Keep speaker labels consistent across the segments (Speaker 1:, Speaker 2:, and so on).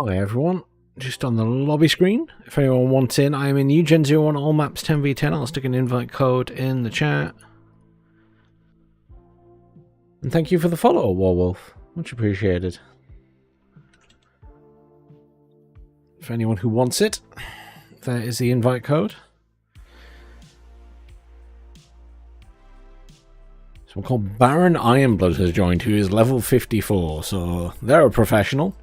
Speaker 1: Hi everyone, just on the lobby screen, if anyone wants in, I am in UGen01 all maps 10v10, I'll stick an invite code in the chat. And thank you for the follow, Warwolf, much appreciated. For anyone who wants it, there is the invite code. Someone called Baron Ironblood has joined, who is level 54, so they're a professional.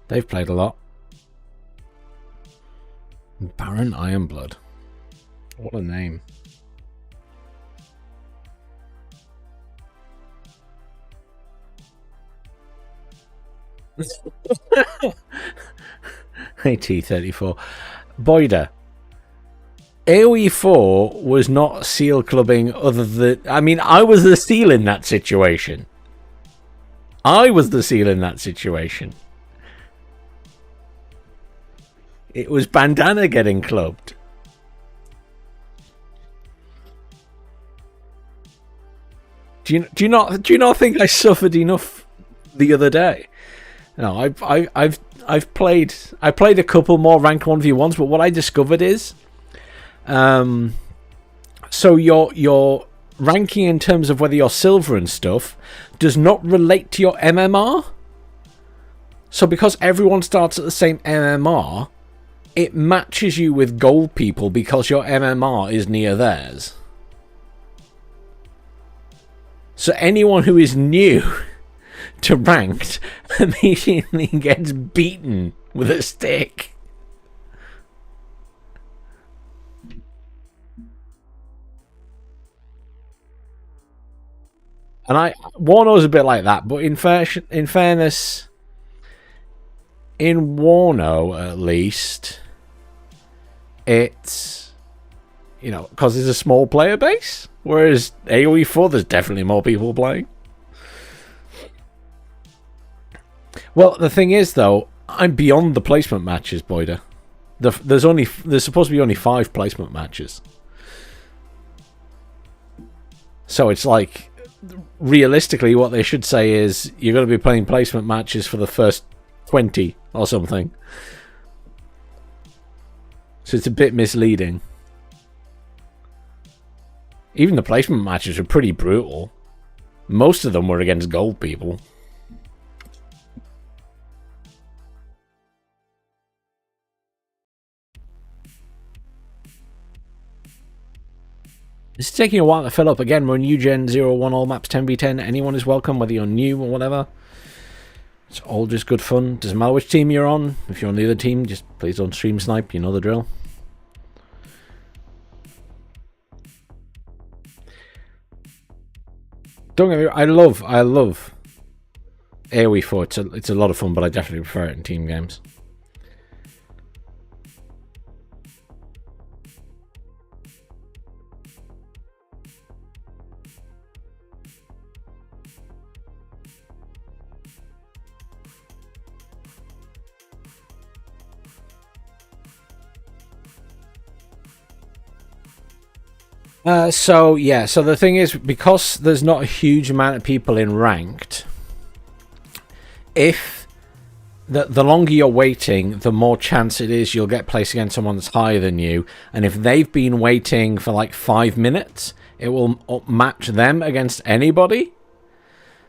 Speaker 1: They've played a lot. Baron Ironblood. What a name. Hey T34. Boyder. AoE 4 was not seal clubbing other than... I mean, I was the seal in that situation. I was the seal in that situation. It was Bandana getting clubbed. Do you not think I suffered enough the other day? No, I've played a couple more rank 1v1s, but what I discovered is so your ranking in terms of whether you're silver and stuff does not relate to your MMR. So because everyone starts at the same MMR, it matches you with gold people because your MMR is near theirs. So anyone who is new to ranked immediately gets beaten with a stick. And WARNO's a bit like that, but in fairness, in WARNO at least, it's, you know, because it's a small player base, whereas AoE 4 there's definitely more people playing. Well, the thing is though, I'm beyond the placement matches, Boyder. There's supposed to be only 5 placement matches, so it's like, realistically what they should say is you're going to be playing placement matches for the first 20 or something. So it's a bit misleading. Even the placement matches were pretty brutal. Most of them were against gold people. It's taking a while to fill up. Again, we're in UGen01 all maps 10v10. Anyone is welcome, whether you're new or whatever. It's all just good fun. Doesn't matter which team you're on. If you're on the other team, just please don't stream snipe. You know the drill. Don't get me wrong, I love AoE 4. It's a lot of fun, but I definitely prefer it in team games. So the thing is, because there's not a huge amount of people in ranked, if the longer you're waiting, the more chance it is you'll get placed against someone that's higher than you, and if they've been waiting for like 5 minutes, it will match them against anybody.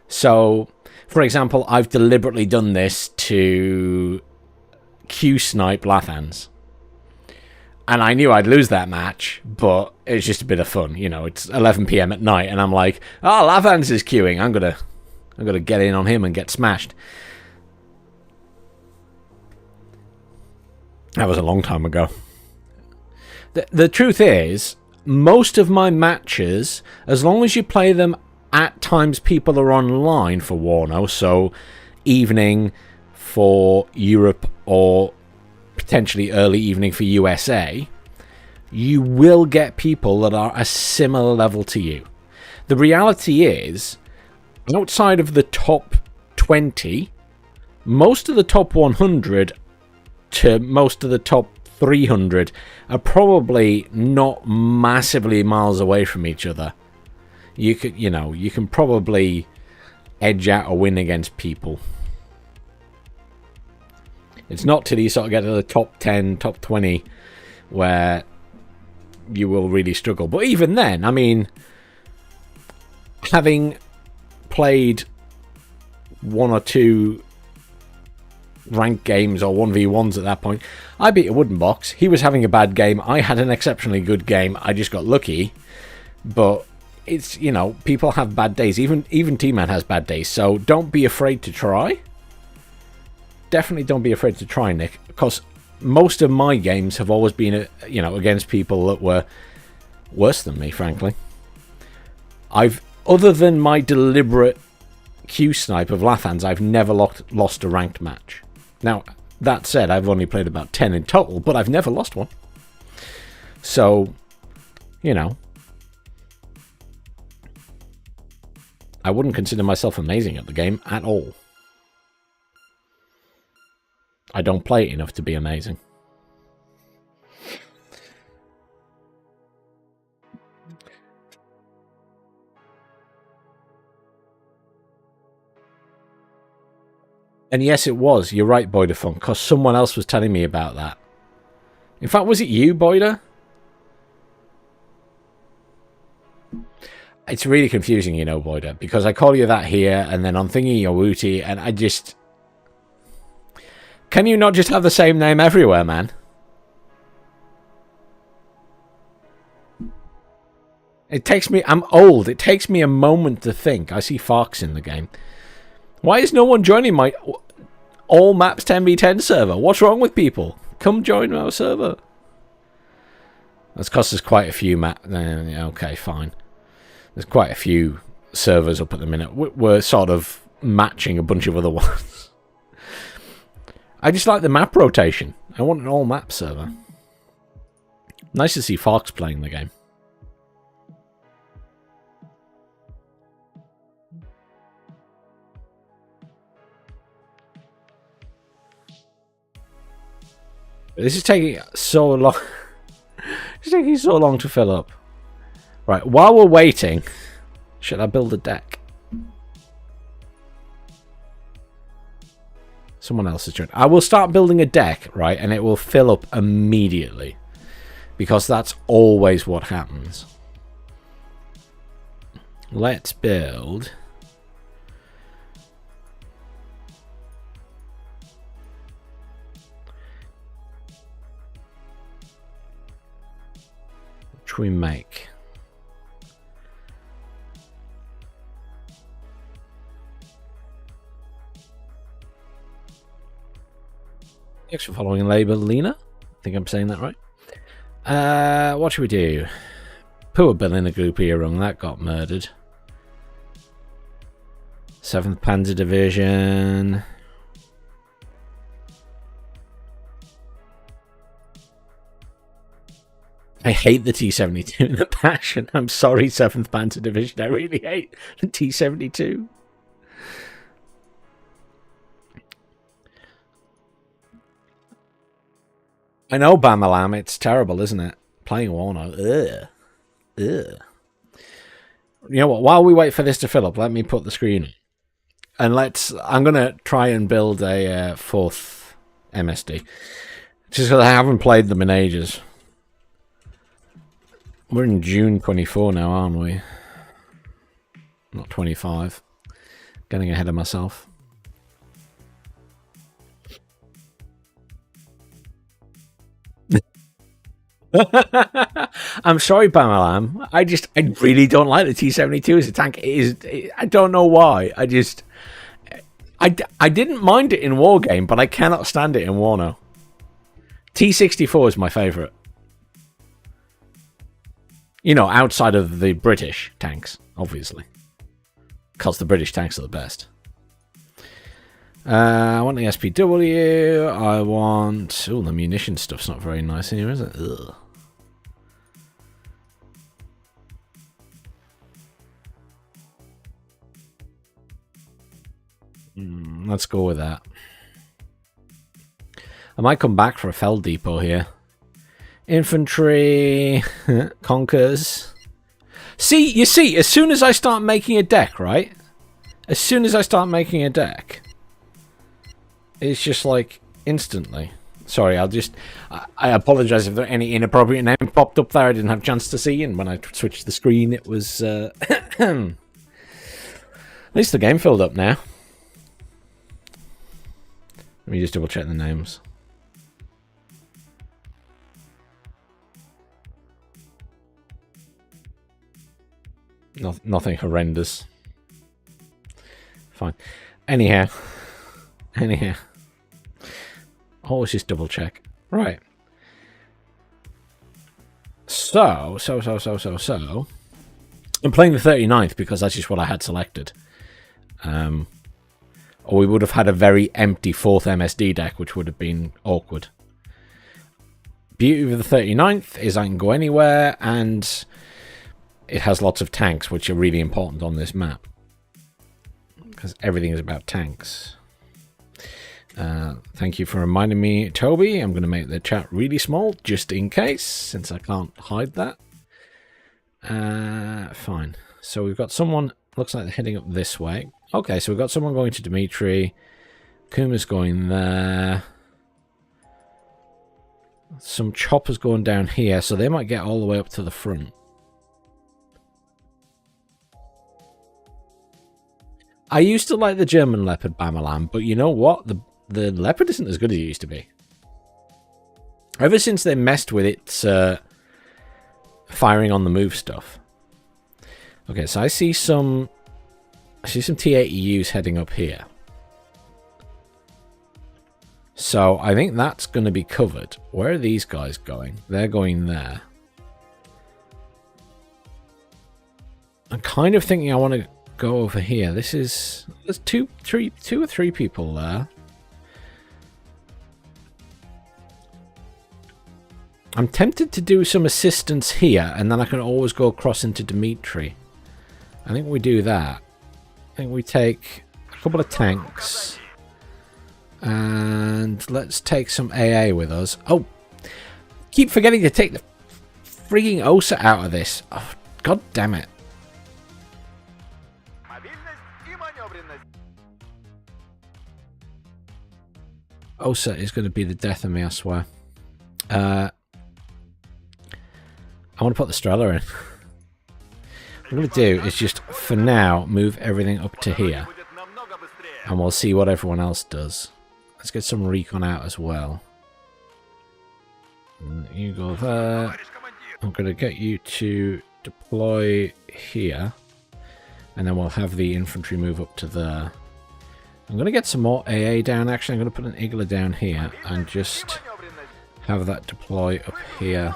Speaker 1: So, for example, I've deliberately done this to Q-snipe Lathans. And I knew I'd lose that match, but it's just a bit of fun, you know. It's 11 PM at night, and I'm like, "Oh, Lathans is queuing. I'm gonna get in on him and get smashed." That was a long time ago. The truth is, most of my matches, as long as you play them at times people are online for WARNO, so evening for Europe or potentially early evening for USA, you will get people that are a similar level to you. The reality is, outside of the top 20, most of the top 100 to most of the top 300 are probably not massively miles away from each other. You can probably edge out a win against people. It's not till you sort of get to the top 10, top 20 where you will really struggle. But even then, I mean, having played 1 or 2 ranked games or 1v1s at that point, I beat a wooden box. He was having a bad game. I had an exceptionally good game. I just got lucky. But it's, you know, people have bad days. Even T-Man has bad days. So don't be afraid to try. Definitely don't be afraid to try, Nick. Because most of my games have always been, you know, against people that were worse than me, frankly. Other than my deliberate Q snipe of Lathans, I've never lost a ranked match. Now, that said, I've only played about 10 in total, but I've never lost one. So, you know, I wouldn't consider myself amazing at the game at all. I don't play it enough to be amazing. And yes, it was. You're right, Boyder Funk, because someone else was telling me about that. In fact, was it you, Boyder? It's really confusing, you know, Boyder, because I call you that here, and then I'm thinking you're Wooty, and I just... Can you not just have the same name everywhere, man? It takes me... I'm old. It takes me a moment to think. I see Fox in the game. Why is no one joining my all maps 10v10 server? What's wrong with people? Come join our server. That's cost us quite a few okay, fine. There's quite a few servers up at the minute. We're sort of matching a bunch of other ones. I just like the map rotation. I want an all map server. Nice to see Fox playing the game. This is taking so long. It's taking so long to fill up. Right, while we're waiting, should I build a deck? Someone else has joined. I will start building a deck, right, and it will fill up immediately. Because that's always what happens. Let's build... Which we make... Thanks for following Labour, Lena. I think I'm saying that right. What should we do? Poor Bill in a group here wrong. That got murdered. 7th Panzer Division. I hate the T-72 in the passion. I'm sorry, 7th Panzer Division. I really hate the T-72. I know, Bamalam. It's terrible, isn't it? Playing Warno. Ugh. Ugh. You know what? While we wait for this to fill up, let me put the screen on. And I'm going to try and build a 4th MSD. Just because I haven't played them in ages. We're in June 24 now, aren't we? Not 25. Getting ahead of myself. I'm sorry, Bamalam. I really don't like the T-72 as a tank. I don't know why. I didn't mind it in Wargame, but I cannot stand it in Warno. T-64 is my favourite. You know, outside of the British tanks, obviously. Because the British tanks are the best. I want the SPW. I want... Oh, the munition stuff's not very nice here, is it? Ugh. Let's go with that. I might come back for a Fell Depot here. Infantry, Conkers. See, you see, as soon as I start making a deck, right? As soon as I start making a deck, it's just like instantly. Sorry, I apologise if there any inappropriate name popped up there I didn't have a chance to see, and when I switched the screen it was... At least the game filled up now. Let me just double check the names. Nothing horrendous. Fine. Anyhow. Always just double check. Right. So. I'm playing the 39th because that's just what I had selected. Or we would have had a very empty 4th MSD deck, which would have been awkward. Beauty of the 39th is I can go anywhere, and it has lots of tanks, which are really important on this map. Because everything is about tanks. Thank you for reminding me, Toby. I'm going to make the chat really small, just in case, since I can't hide that. Fine. So we've got someone, looks like they're heading up this way. Okay, so we've got someone going to Dimitri. Kuma's going there. Some choppers going down here, so they might get all the way up to the front. I used to like the German Leopard Bamalam, but you know what? The Leopard isn't as good as it used to be. Ever since they messed with its firing on the move stuff. Okay, so I see some T-80Us heading up here. So I think that's going to be covered. Where are these guys going? They're going there. I'm kind of thinking I want to go over here. There's two or three people there. I'm tempted to do some assistance here, and then I can always go across into Dimitri. I think we do that. I think we take a couple of tanks. And let's take some AA with us. Oh, keep forgetting to take the freaking OSA out of this. Oh, God damn it. OSA is going to be the death of me, I swear. I want to put the Strela in. What I'm going to do is just, for now, move everything up to here. And we'll see what everyone else does. Let's get some recon out as well. And you go there. I'm going to get you to deploy here. And then we'll have the infantry move up to there. I'm going to get some more AA down. Actually, I'm going to put an Igla down here. And just have that deploy up here.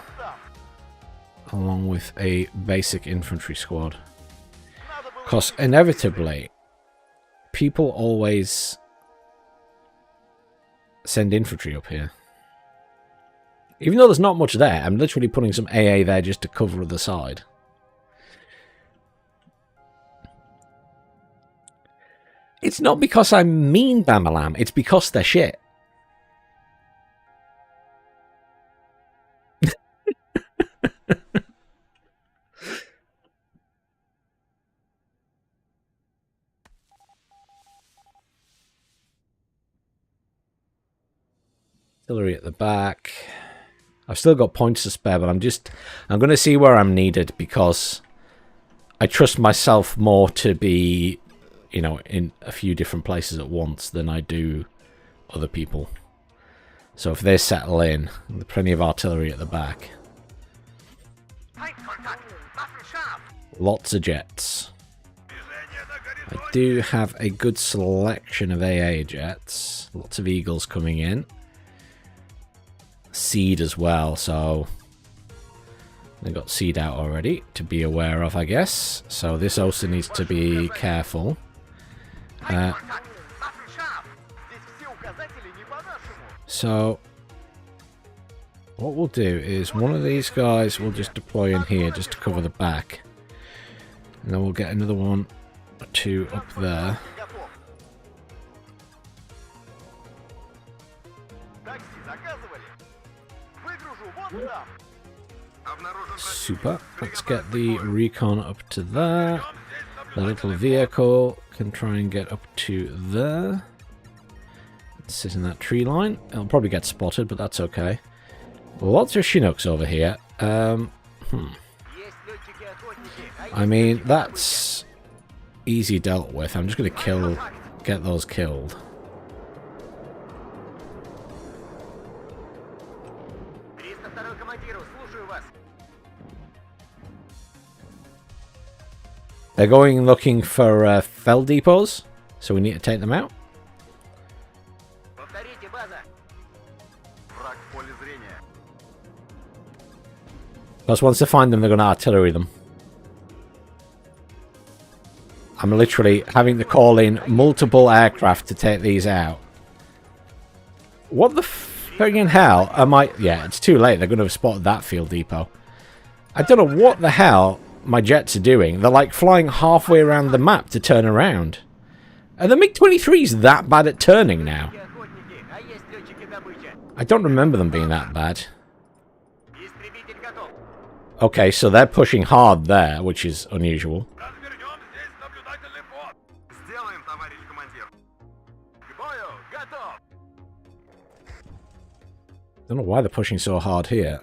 Speaker 1: Along with a basic infantry squad. Because inevitably, people always send infantry up here. Even though there's not much there, I'm literally putting some AA there just to cover the side. It's not because I mean Bamalam, it's because they're shit. Artillery at the back. I've still got points to spare, but I'm going to see where I'm needed because I trust myself more to be, you know, in a few different places at once than I do other people. So if they settle in, there's plenty of artillery at the back. Lots of jets. I do have a good selection of AA jets. Lots of Eagles coming in. Seed as well, so they got seed out already to be aware of, I guess. So this also needs to be careful. So what we'll do is one of these guys will just deploy in here just to cover the back, and then we'll get another one or two up there. Super. Let's get the recon up to there. The little vehicle can try and get up to there. Sit in that tree line. It'll probably get spotted, but that's okay. Lots of Chinooks over here. I mean, that's easy dealt with. I'm just going to get those killed. They're going looking for fell depots, so we need to take them out. Because once they find them, they're going to artillery them. I'm literally having to call in multiple aircraft to take these out. What the friggin' hell am I... Yeah, it's too late. They're going to have spotted that field depot. I don't know what the hell my jets are doing. They're like flying halfway around the map to turn around. Are the MiG-23s that bad at turning now? I don't remember them being that bad. Okay, so they're pushing hard there, which is unusual. Don't know why they're pushing so hard here.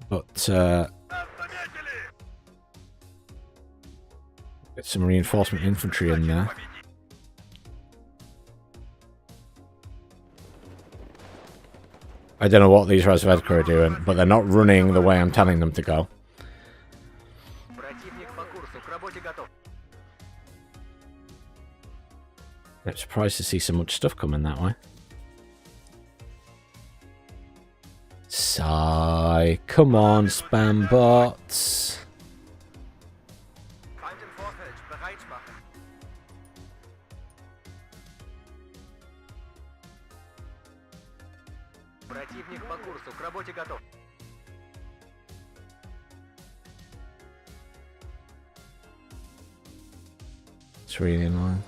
Speaker 1: But, get some reinforcement infantry in there. I don't know what these Razvedka are doing, but they're not running the way I'm telling them to go. I'm surprised to see so much stuff coming that way. Sigh. Come on, spam bots. It's really annoying.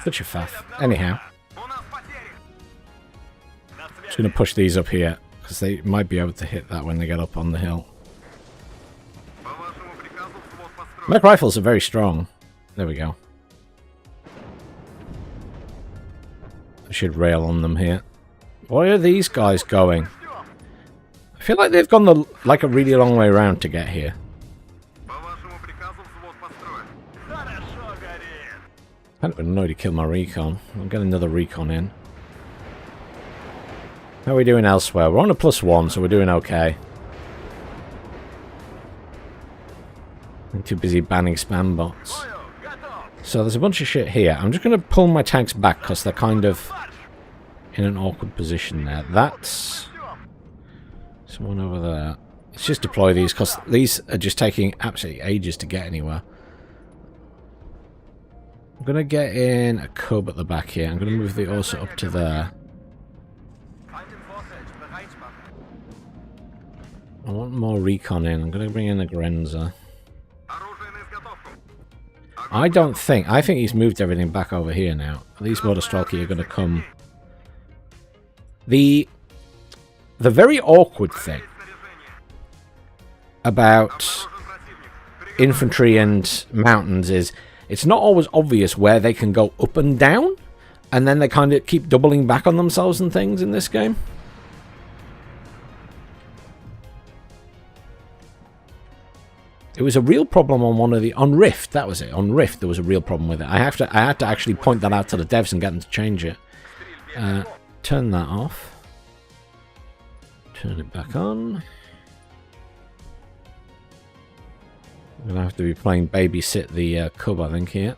Speaker 1: Such a faff. Anyhow. Just going to push these up here, because they might be able to hit that when they get up on the hill. Mech rifles are very strong. There we go. I should rail on them here. Where are these guys going? I feel like they've gone like a really long way around to get here. Kind of annoyed to kill my recon. I'll get another recon in. How are we doing elsewhere? We're on a +1, so we're doing okay. I'm too busy banning spam bots. So there's a bunch of shit here. I'm just going to pull my tanks back because they're kind of in an awkward position there. That's someone over there. Let's just deploy these because these are just taking absolutely ages to get anywhere. I'm going to get in a cub at the back here. I'm going to move the Ursa up to there. I want more recon in. I'm going to bring in a Grenza. I think he's moved everything back over here now. These Motorstrelki are going to come. The very awkward thing about infantry and mountains is it's not always obvious where they can go up and down, and then they kind of keep doubling back on themselves and things in this game. It was a real problem on Rift, that was it. On Rift there was a real problem with it. I had to actually point that out to the devs and get them to change it. Turn that off. Turn it back on. I'm going to have to be playing babysit the cub, I think, here.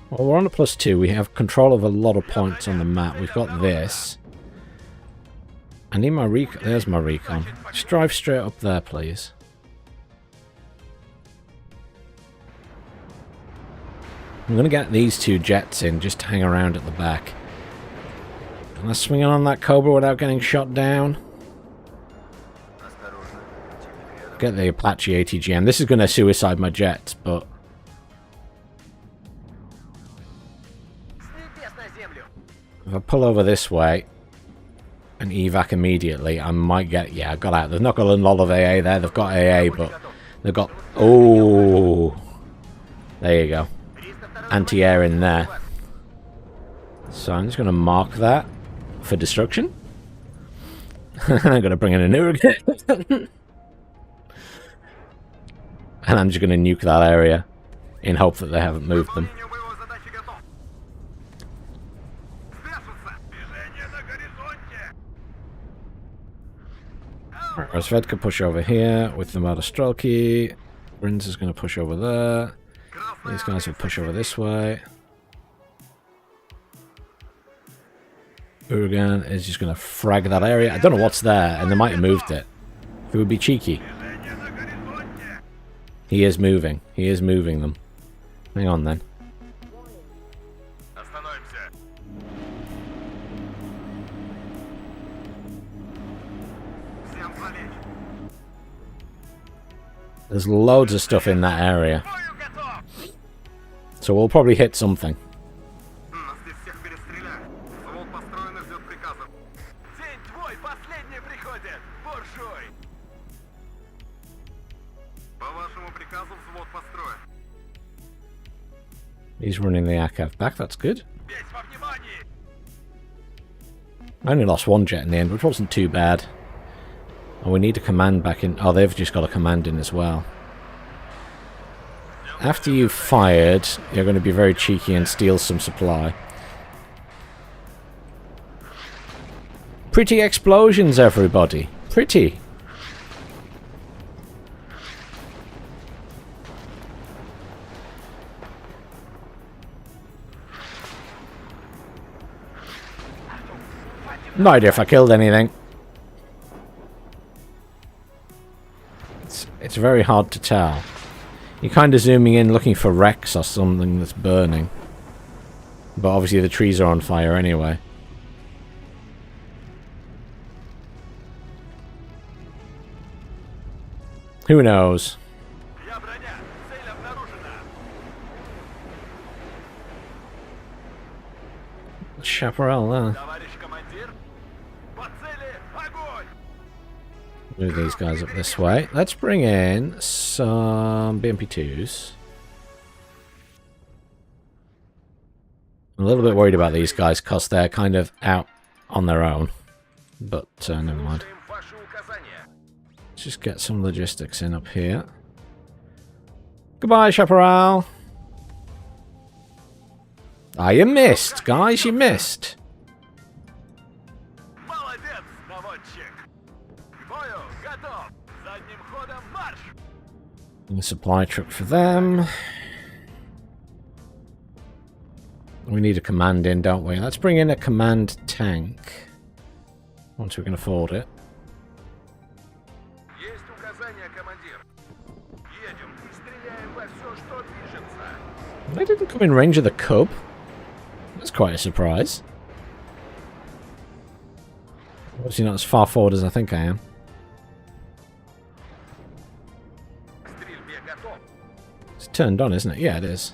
Speaker 1: Well, we're on a +2. We have control of a lot of points on the map. We've got this. I need my recon. There's my recon. Just drive straight up there, please. I'm going to get these 2 jets in just to hang around at the back. Am I swinging on that Cobra without getting shot down? Get the Apache ATGM. This is going to suicide my jets, but... if I pull over this way and evac immediately, I might get... yeah, I got out. They've not got a lot of AA there. They've got AA, but they've got... oh! There you go. Anti-air in there. So I'm just going to mark that for destruction. I'm going to bring in a new again. And I'm just going to nuke that area in hope that they haven't moved them. Razvedka can push over here with the Motostrelki. Rins is going to push over there. These guys will push over this way. Uragan is just going to frag that area. I don't know what's there, and they might have moved it. It would be cheeky. He is moving. He is moving them. Hang on then. There's loads of stuff in that area. So we'll probably hit something. He's running the Akav back, that's good. I only lost 1 jet in the end, which wasn't too bad. Oh, we need a command back in. Oh, they've just got a command in as well. After you've fired, you're going to be very cheeky and steal some supply. Pretty explosions, everybody. Pretty. No idea if I killed anything. It's very hard to tell. You're kind of zooming in looking for wrecks or something that's burning. But obviously the trees are on fire anyway. Who knows? Chaparral there. Move these guys up this way. Let's bring in some BMP-2s. I'm a little bit worried about these guys because they're kind of out on their own. But never mind. Let's just get some logistics in up here. Goodbye, Chaparral. Ah, you missed, guys. You missed. A supply truck for them. We need a command in, don't we? Let's bring in a command tank. Once we can afford it. They didn't come in range of the Cub. That's quite a surprise. Obviously not as far forward as I think I am. It's turned on, isn't it? Yeah, it is.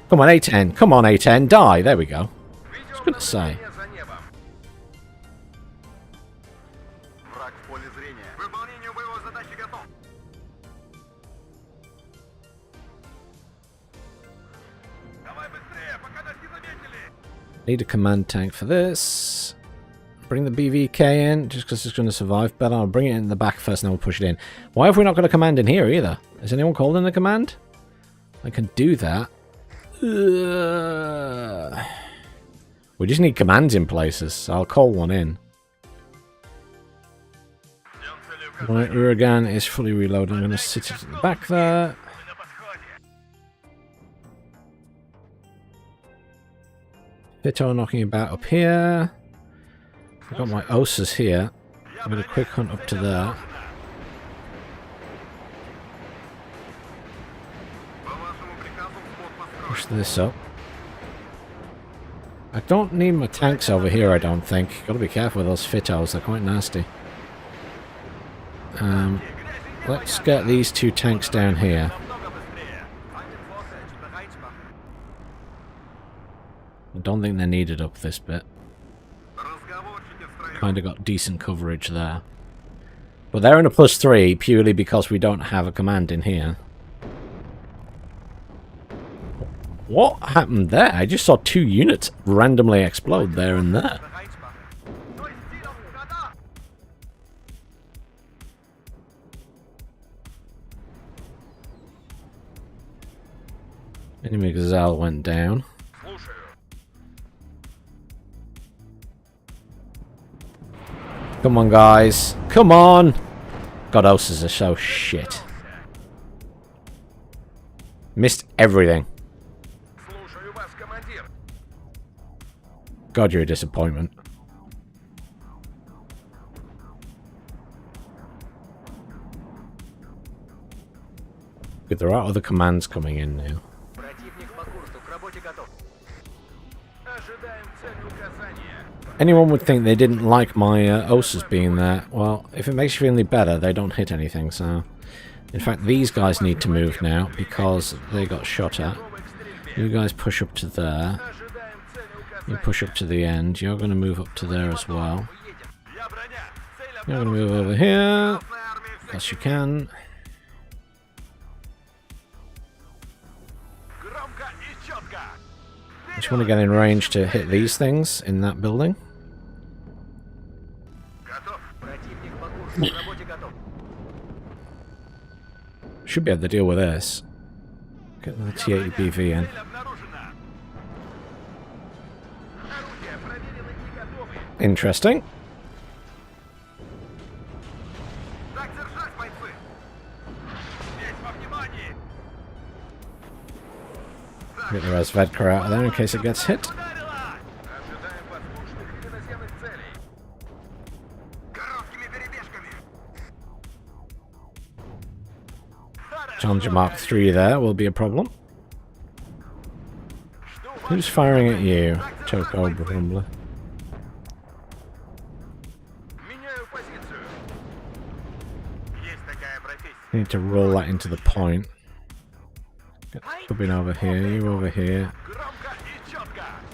Speaker 1: Come on, A10. Come on, A10. Die. There we go. I was going to say. Need a command tank for this. Bring the BVK in, just because it's going to survive better. I'll bring it in the back first and then we'll push it in. Why have we not got a command in here either? Is anyone called in a command? I can do that. We just need commands in places, so I'll call one in. Right, Uragan is fully reloaded. I'm going to sit it at the back there. Pito knocking about up here. I've got my Osas here. I'm going to quick hunt up to there. Push this up. I don't need my tanks over here, I don't think. Gotta be careful with those Fitos, they're quite nasty. Let's get these two tanks down here. I don't think they're needed up this bit. Kinda got decent coverage there. But they're in a +3 purely because we don't have a command in here. What happened there? I just saw 2 units randomly explode there and there. Enemy Gazelle went down. Come on, guys. Come on! God, houses are so shit. Missed everything. God, you're a disappointment. Good, there are other commands coming in now. Anyone would think they didn't like my Osas being there. Well, if it makes you feel any better, they don't hit anything, so... In fact, these guys need to move now, because they got shot at. You guys push up to there. You push up to the end. You're going to move up to there as well. You're going to move over here. Yes, you can. Just want to get in range to hit these things in that building. Should be able to deal with this. Get the T-80BV in. Interesting. Get the Razvedka out of there in case it gets hit. Challenger Mark III there will be a problem. Who's firing at you? Choco, probably. Need to roll that into the point. Get clubbing over here, you over here.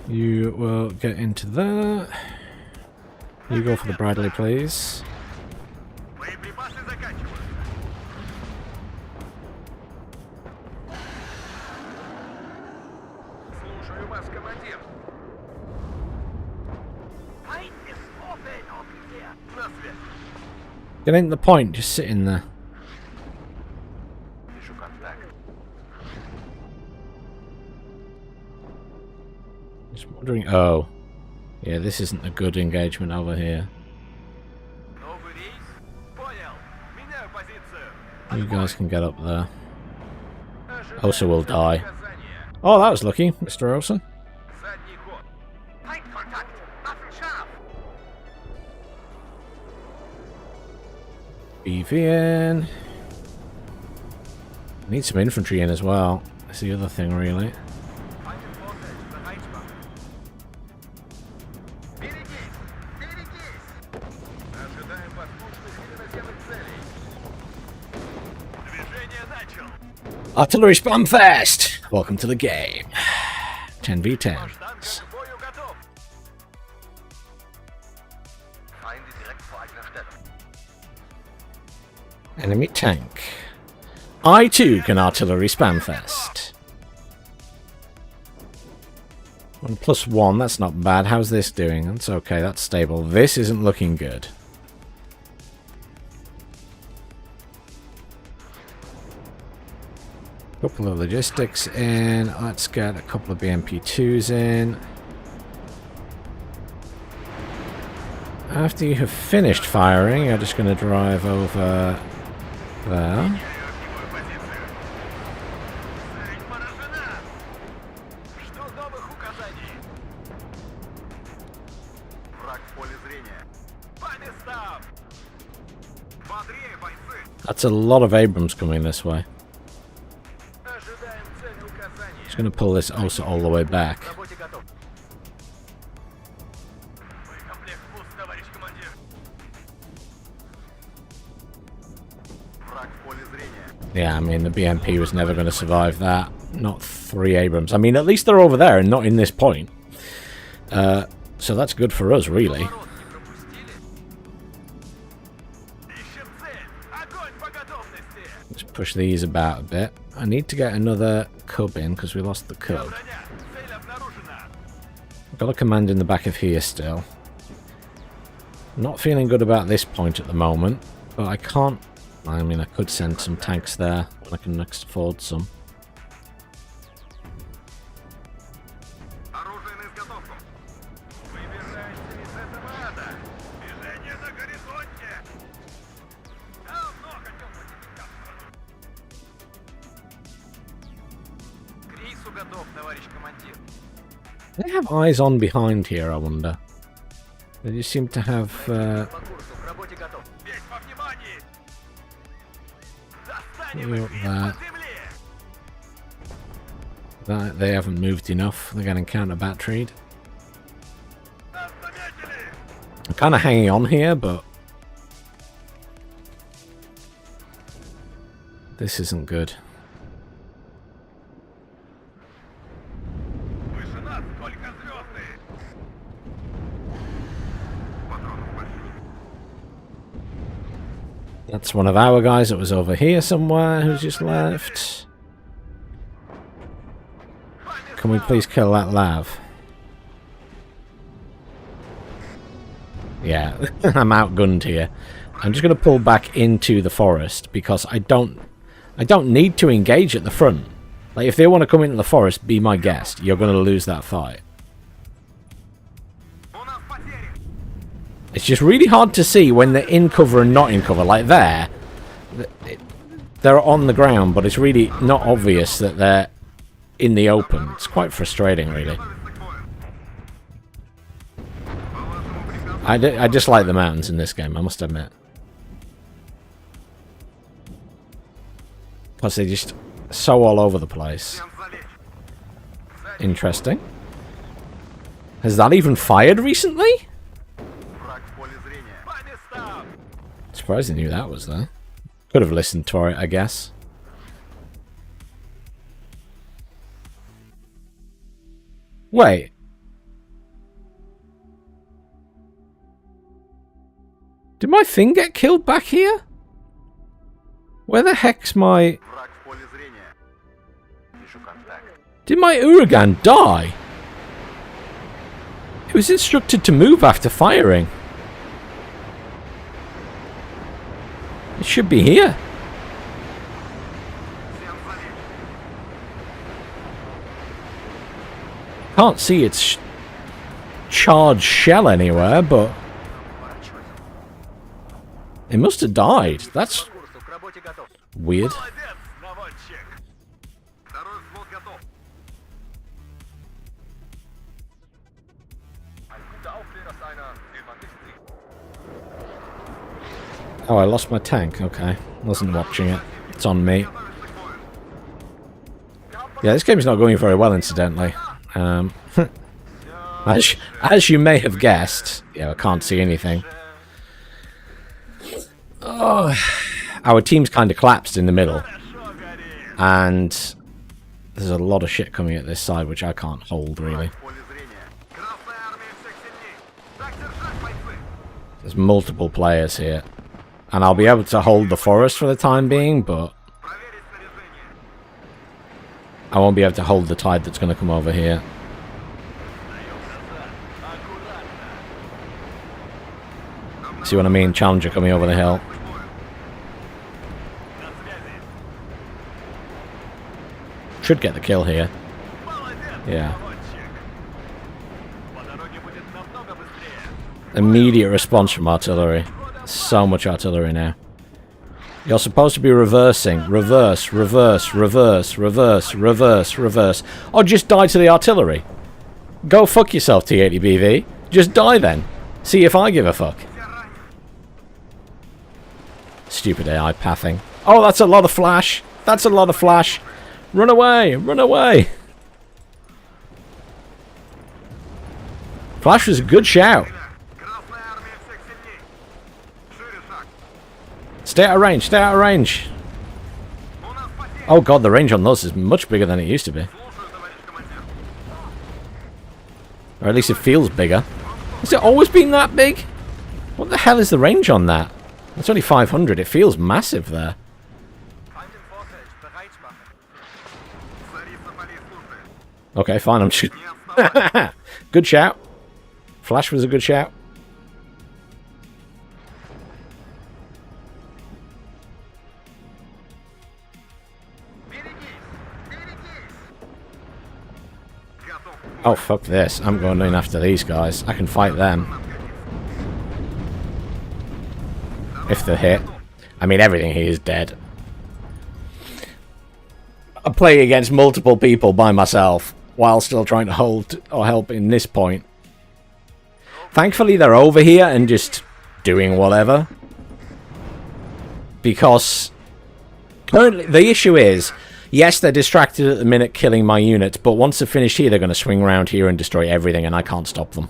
Speaker 1: You will get into there. You go for the Bradley, please. Get into the point, just sitting there. Just wondering. Oh, yeah, this isn't a good engagement over here. You guys can get up there. Osa will die. Oh, that was lucky, Mr. Osa. BV in. Need some infantry in as well. That's the other thing, really. Artillery spam fast! Welcome to the game. 10v10s. Enemy tank. I too can artillery spam fast. 1+1, that's not bad. How's this doing? That's okay, that's stable. This isn't looking good. Couple of logistics in. Let's get a couple of BMP2s in. After you have finished firing, you're just going to drive over there. That's a lot of Abrams coming this way. Just going to pull this Osa all the way back. Yeah, I mean, the BMP was never going to survive that. Not 3 Abrams. I mean, at least they're over there and not in this point. So that's good for us, really. Let's push these about a bit. I need to get another cub in because we lost the cub. Got a command in the back of here still. Not feeling good about this point at the moment, but I can't... I mean, I could send some tanks there when I can next afford some. They have eyes on behind here, I wonder. They just seem to have... that they haven't moved enough. They're getting counter-batteried. I'm kind of hanging on here, but... this isn't good. That's one of our guys that was over here somewhere who's just left. Can we please kill that lav? Yeah, I'm outgunned here. I'm just going to pull back into the forest because I don't need to engage at the front. Like, if they want to come into the forest, be my guest. You're going to lose that fight. It's just really hard to see when they're in cover and not in cover. Like there, they're on the ground, but it's really not obvious that they're in the open. It's quite frustrating, really. I just like the mountains in this game, I must admit. Plus, they're just so all over the place. Interesting. Has that even fired recently? Surprising who that was there. Could have listened to it, I guess. Wait. Did my thing get killed back here? Where the heck's my... Did my Uragan die? It was instructed to move after firing. It should be here. Can't see its charged shell anywhere, but it must have died. That's weird. Oh, I lost my tank. Okay. Wasn't watching it. It's on me. Yeah, this game's not going very well, incidentally. As you may have guessed... Yeah, I can't see anything. Oh, our team's kind of collapsed in the middle. And there's a lot of shit coming at this side, which I can't hold, really. There's multiple players here. And I'll be able to hold the forest for the time being, but I won't be able to hold the tide that's going to come over here. See what I mean? Challenger coming over the hill. Should get the kill here. Yeah. Immediate response from artillery. So much artillery now. You're supposed to be reversing. Reverse, reverse, reverse, reverse, reverse, reverse. Or just die to the artillery. Go fuck yourself, T-80BV. Just die then. See if I give a fuck. Stupid AI pathing. Oh, that's a lot of flash. That's a lot of flash. Run away, run away. Flash was a good shout. Stay out of range, stay out of range. Oh god, the range on those is much bigger than it used to be. Or at least it feels bigger. Has it always been that big? What the hell is the range on that? It's only 500. It feels massive there. Okay, fine. I'm shooting. Good shout. Flash was a good shout. Oh, fuck this. I'm going in after these guys. I can fight them. If they're hit. I mean, everything here is dead. I'm playing against multiple people by myself while still trying to hold or help in this point. Thankfully, they're over here and just doing whatever. Because currently, the issue is, yes, they're distracted at the minute killing my units, but once they're finished here, they're going to swing around here and destroy everything, and I can't stop them.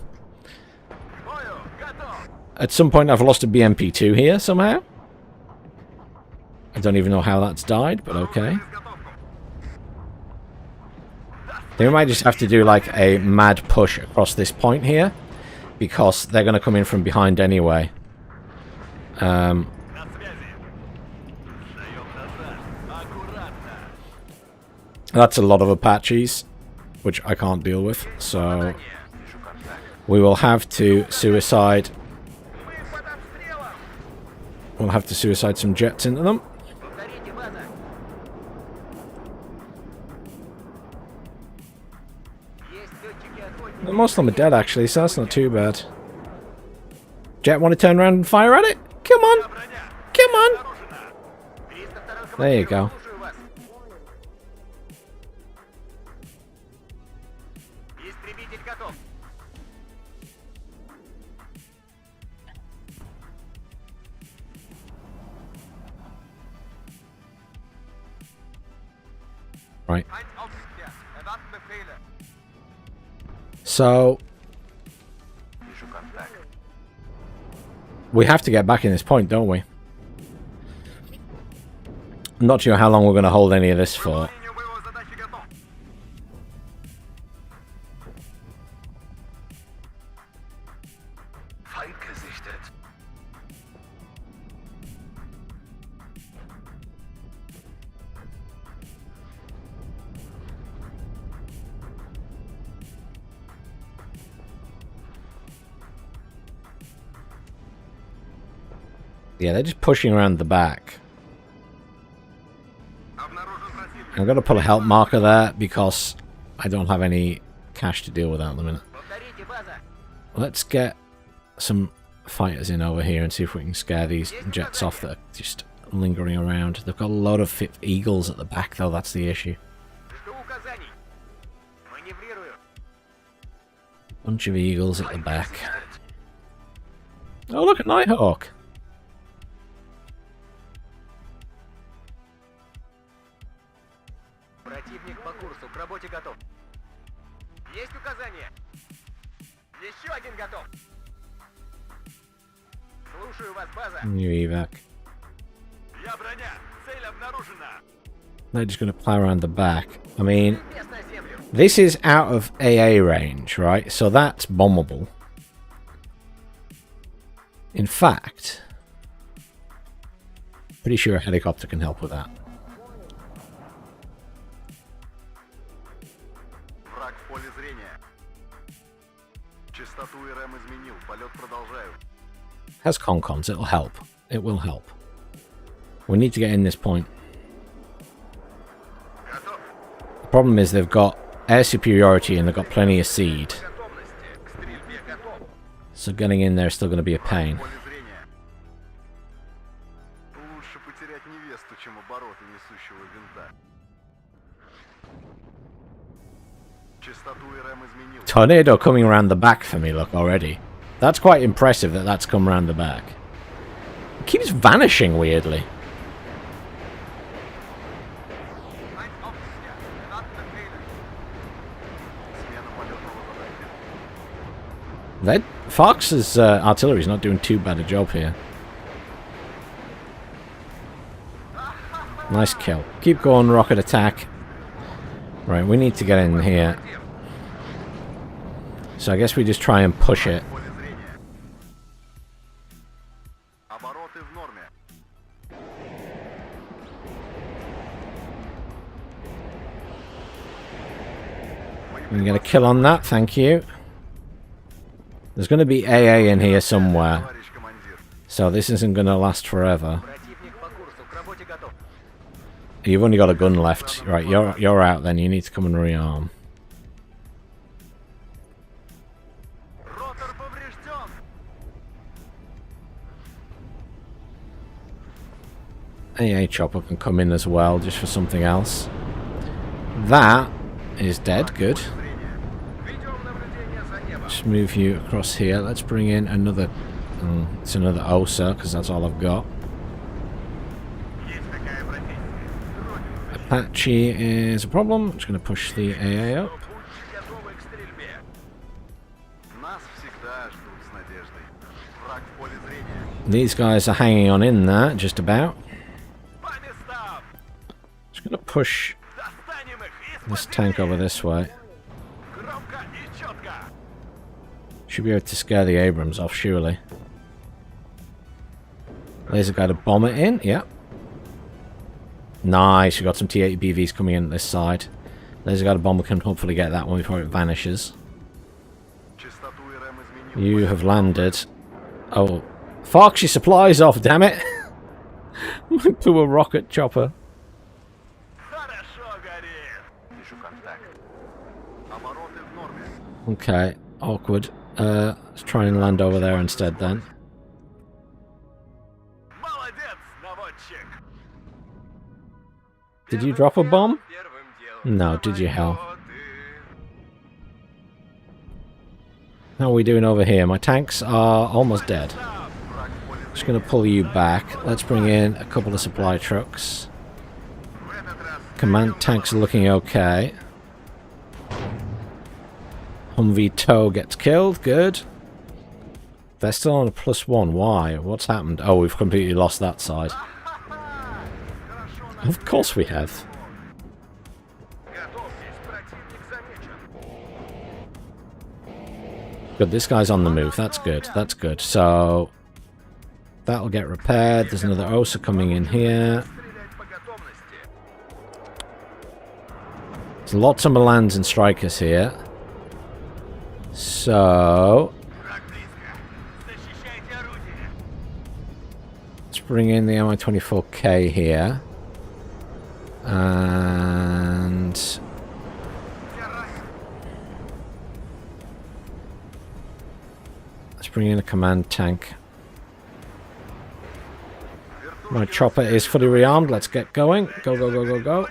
Speaker 1: At some point, I've lost a BMP-2 here somehow. I don't even know how that's died, but okay. They might just have to do like a mad push across this point here, because they're going to come in from behind anyway. That's a lot of Apaches, which I can't deal with, so we will have to suicide. We'll have to suicide some jets into them. Most of them are dead, actually, so that's not too bad. Jet, want to turn around and fire at it? Come on! Come on! There you go. Right. So we have to get back in this point, don't we? I'm not sure how long we're going to hold any of this for. Yeah, they're just pushing around the back. I'm going to put a help marker there because I don't have any cash to deal with that at the minute. Let's get some fighters in over here and see if we can scare these jets off that are just lingering around. They've got a lot of eagles at the back though, that's the issue. Bunch of eagles at the back. Oh, look at Nighthawk. New evac. They're just going to plow around the back. I mean, this is out of AA range, right? So that's bombable. In fact, pretty sure a helicopter can help with that. Has concons, it'll help. It will help. We need to get in this point. The problem is they've got air superiority and they've got plenty of seed. So getting in there is still going to be a pain. Tornado coming around the back for me, look, already. That's quite impressive that that's come around the back. It keeps vanishing weirdly. That Fox's artillery's not doing too bad a job here. Nice kill. Keep going, rocket attack. Right, we need to get in here. So I guess we just try and push it. We can get a kill on that, thank you. There's going to be AA in here somewhere. So this isn't going to last forever. You've only got a gun left. Right, you're out then. You need to come and rearm. AA chopper can come in as well, just for something else. That is dead. Good. Just move you across here. Let's bring in another... it's another OSA, because that's all I've got. Apache is a problem. I'm just going to push the AA up. These guys are hanging on in there, just about. Just going to push this tank over this way. Should be able to scare the Abrams off, surely. Laser guy to bomb it in, yep. Nice, we got some T-80 BVs coming in at this side. Laser guy to bomber can hopefully get that one before it vanishes. You have landed. Oh, Fox, your supplies off, damn it! Went to a rocket chopper. Okay, awkward. Let's try and land over there instead then. Did you drop a bomb? No, did you, hell? How are we doing over here? My tanks are almost dead. Just going to pull you back. Let's bring in a couple of supply trucks. Command tanks are looking okay. Humvee tow gets killed. Good. They're still on a +1. Why? What's happened? Oh, we've completely lost that side. Of course we have. Good, this guy's on the move. That's good. That's good. So that'll get repaired. There's another OSA coming in here. There's lots of Milans and Strikers here. So let's bring in the Mi-24K here. And let's bring in a command tank. My chopper is fully rearmed. Let's get going. Go, go, go, go, go.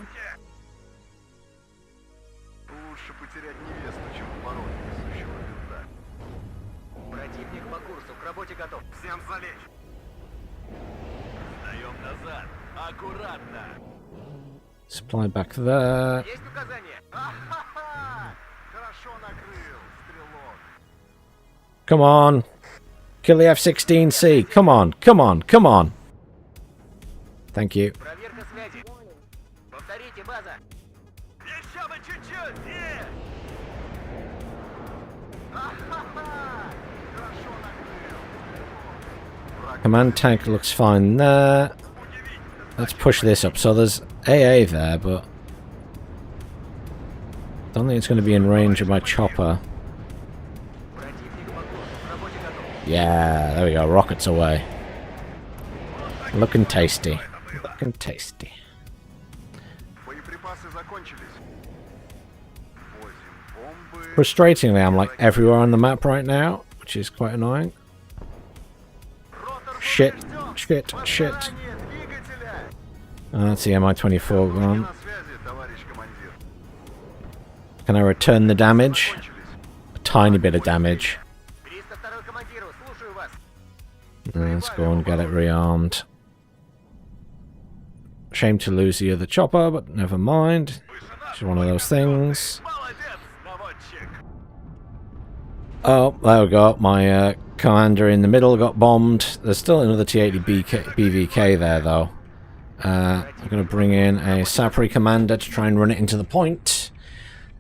Speaker 1: Supply back there. Come on. Kill the F-16C. Come on, come on, come on. Thank you. Command tank looks fine there. Let's push this up. So there's AA there, but I don't think it's going to be in range of my chopper. Yeah, there we go. Rockets away. Looking tasty. Looking tasty. Frustratingly, I'm like everywhere on the map right now, which is quite annoying. Shit, shit, shit. Oh, that's the Mi-24 gone. Can I return the damage? A tiny bit of damage. Let's go and get it rearmed. Shame to lose the other chopper, but never mind. It's one of those things. Oh, there we go. My commander in the middle got bombed. There's still another T-80 BVK there, though. I'm going to bring in a Sapri commander to try and run it into the point.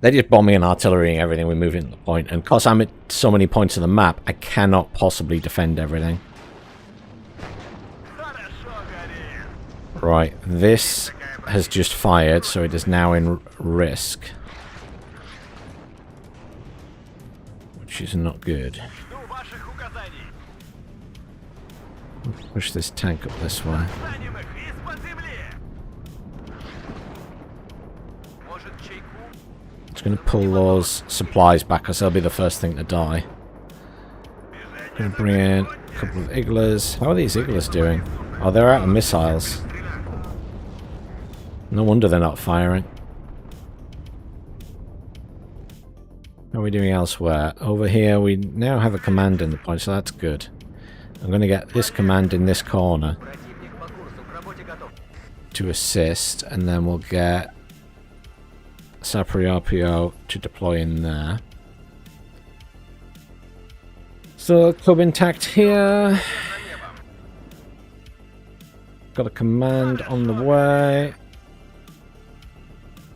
Speaker 1: They're just bombing and artillery and everything. We move into the point. And because I'm at so many points of the map, I cannot possibly defend everything. Right, this has just fired, so it is now in risk. Which is not good. Push this tank up this way. It's going to pull those supplies back because they'll be the first thing to die. Going to bring in a couple of Iglas. How are these Iglas doing? Oh, they're out of missiles. No wonder they're not firing. How are we doing elsewhere? Over here we now have a command in the point, so that's good. I'm going to get this command in this corner to assist, and then we'll get Sapri RPO to deploy in there. So, club intact here. Got a command on the way.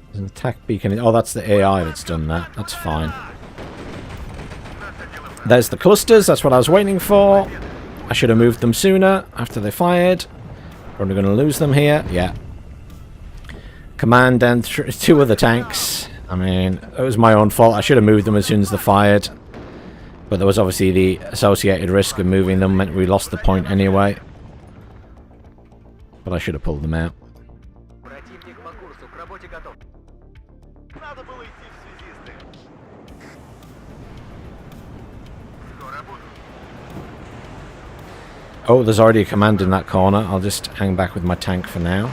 Speaker 1: There's an attack beacon. Oh, that's the AI that's done that. That's fine. There's the clusters. That's what I was waiting for. I should have moved them sooner after they fired. Probably going to lose them here. Yeah. Command and two other tanks. I mean, it was my own fault. I should have moved them as soon as they fired. But there was obviously the associated risk of moving them. Meant we lost the point anyway. But I should have pulled them out. Oh, there's already a command in that corner. I'll just hang back with my tank for now.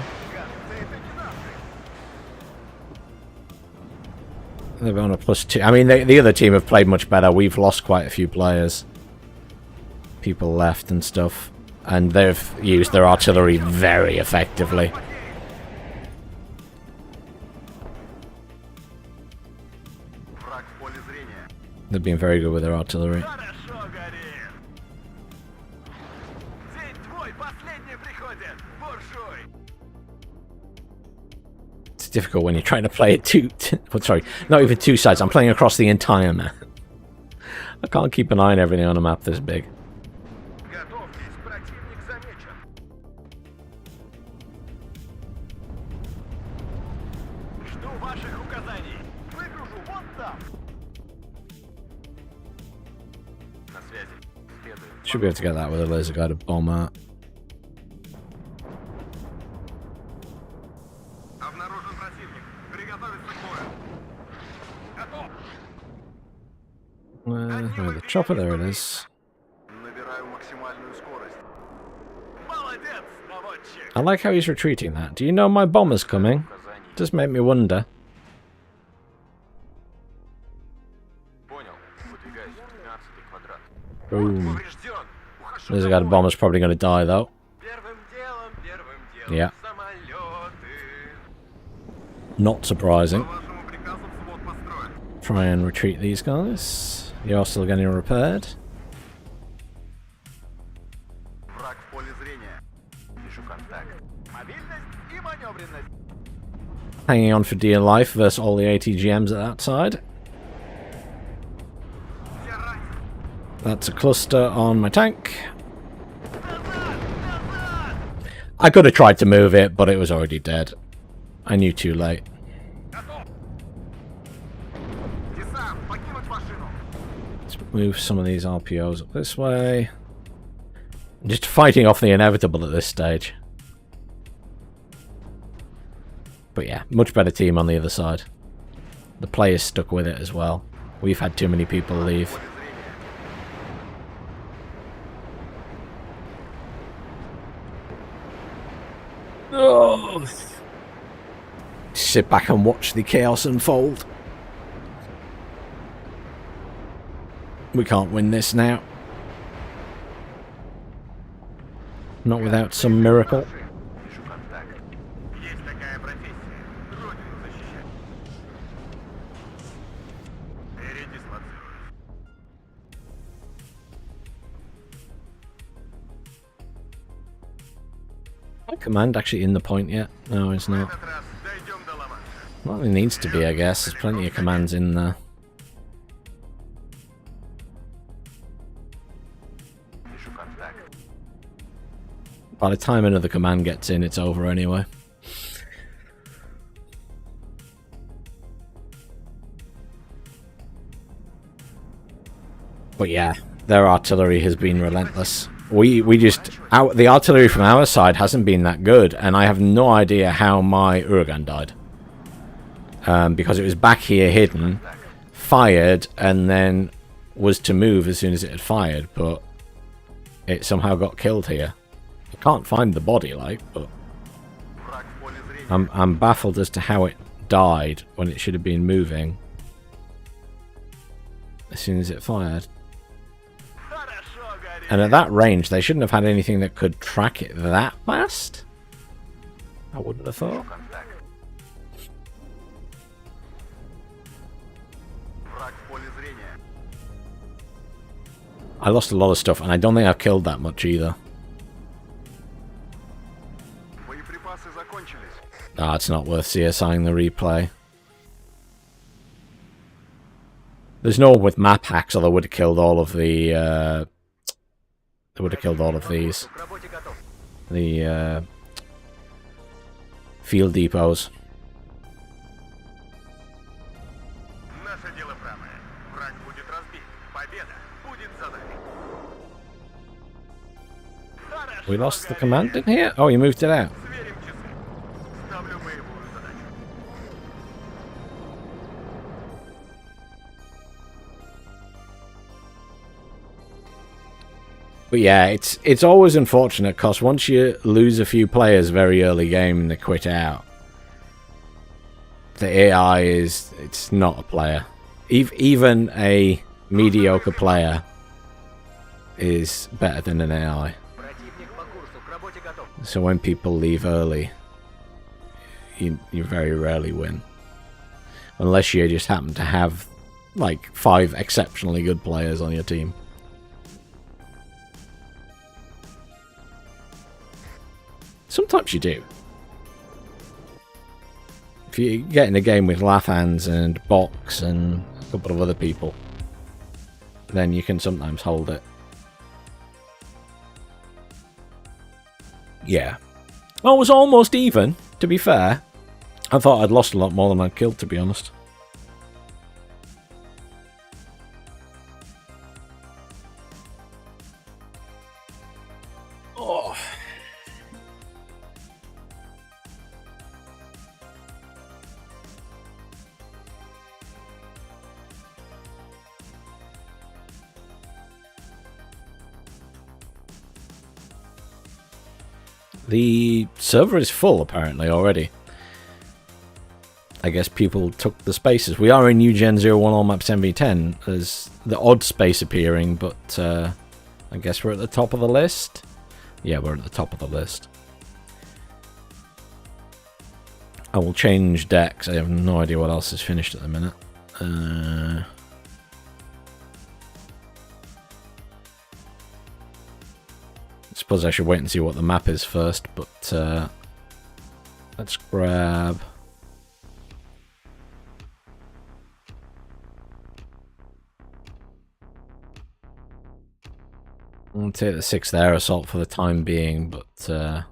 Speaker 1: They're on a +2. I mean, the other team have played much better. We've lost quite a few players. People left and stuff. And they've used their artillery very effectively. They've been very good with their artillery. It's difficult when you're trying to play it sorry, not even two sides. I'm playing across the entire map. I can't keep an eye on everything on a map this big. Should be able to get that with a laser guided bomber. The chopper, there it is. I like how he's retreating that. Do you know my bomber's coming? Just make me wonder. Boom. Laser guided bomber's probably going to die though. Yeah. Not surprising. Try and retreat these guys. You're still getting repaired. Hanging on for dear life versus all the ATGMs at that side. That's a cluster on my tank. I could have tried to move it, but it was already dead. I knew too late. Let's move some of these RPOs up this way. I'm just fighting off the inevitable at this stage. But yeah, much better team on the other side. The players stuck with it as well. We've had too many people leave. Oh. Sit back and watch the chaos unfold. We can't win this now. Not without some miracle. command actually in the point yet? No, it's not. Well, it needs to be, I guess. There's plenty of commands in there. By the time another command gets in, it's over anyway. But yeah, their artillery has been relentless. The artillery from our side hasn't been that good, and I have no idea how my Uragan died. Because it was back here hidden, fired, and then was to move as soon as it had fired, but it somehow got killed here. I can't find the body, but I'm baffled as to how it died when it should have been moving as soon as it fired. And at that range, they shouldn't have had anything that could track it that fast. I wouldn't have thought. I lost a lot of stuff, and I don't think I've killed that much either. Ah, it's not worth CSIing the replay. There's no one with map hacks, or they would have killed all of the. They would have killed all of these. The field depots. We lost the command in here? Oh, you moved it out. But yeah, it's always unfortunate because once you lose a few players very early game and they quit out, the AI it's not a player. Even a mediocre player is better than an AI. So when people leave early, you very rarely win. Unless you just happen to have like 5 exceptionally good players on your team. Sometimes you do. If you get in a game with Lathans and Box and a couple of other people, then you can sometimes hold it. Yeah. Well, it was almost even, to be fair. I thought I'd lost a lot more than I'd killed, to be honest. Oh. The server is full, apparently, already. I guess people took the spaces. We are in New Gen 01 All Maps MV10. There's the odd space appearing, but I guess we're at the top of the list. Yeah, we're at the top of the list. I will change decks. I have no idea what else is finished at the minute. I suppose I should wait and see what the map is first, but let's grab... I'll take the 6th Air Assault for the time being, but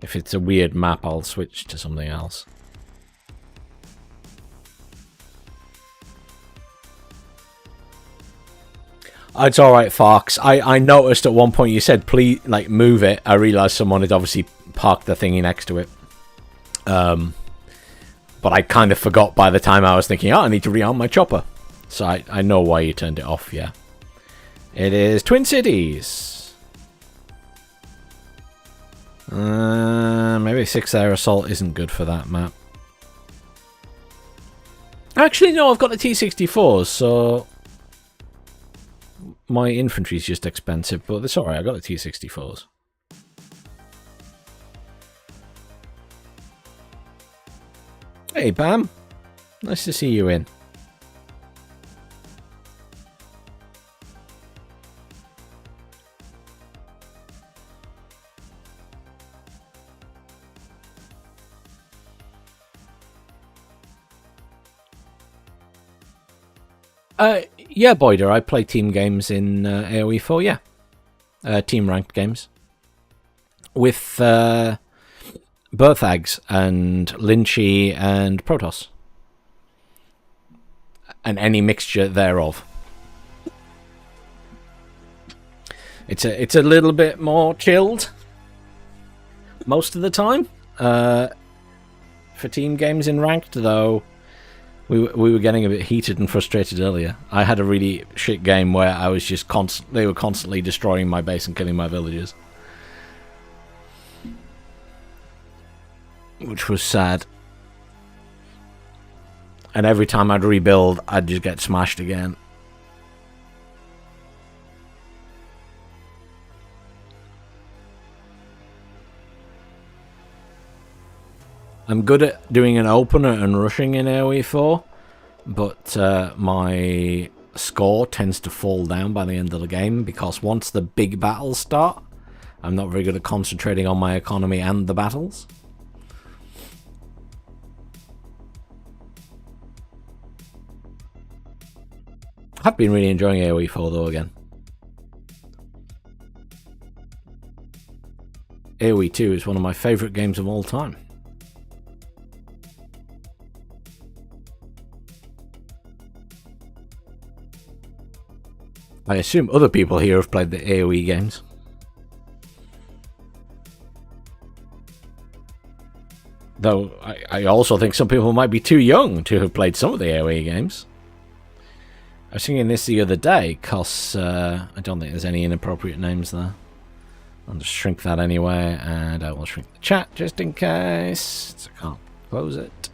Speaker 1: if it's a weird map, I'll switch to something else. It's alright, Fox. I noticed at one point you said, please, like, move it. I realised someone had obviously parked the thingy next to it. But I kind of forgot by the time I was thinking, oh, I need to rearm my chopper. So I know why you turned it off, yeah. It is Twin Cities. Maybe 6th Air Assault isn't good for that map. Actually, no, I've got the T-64s, so... My infantry's just expensive, but it's alright, I got the T-64s. Hey, Bam. Nice to see you in. Yeah, Boyder, I play team games in AoE 4, yeah. Team ranked games. With Berthags and Lynchy and Protoss. And any mixture thereof. It's a little bit more chilled most of the time. For team games in ranked, though, we were getting a bit heated and frustrated earlier. I had a really shit game where I was just they were constantly destroying my base and killing my villagers, which was sad. And every time I'd rebuild, I'd just get smashed again. I'm good at doing an opener and rushing in AoE 4, but my score tends to fall down by the end of the game, because once the big battles start, I'm not very good at concentrating on my economy and the battles. I've been really enjoying AoE 4 though again. AoE 2 is one of my favourite games of all time. I assume other people here have played the AoE games. Though I also think some people might be too young to have played some of the AoE games. I was thinking this the other day, because I don't think there's any inappropriate names there. I'll just shrink that anyway, and I will shrink the chat just in case, so I can't close it.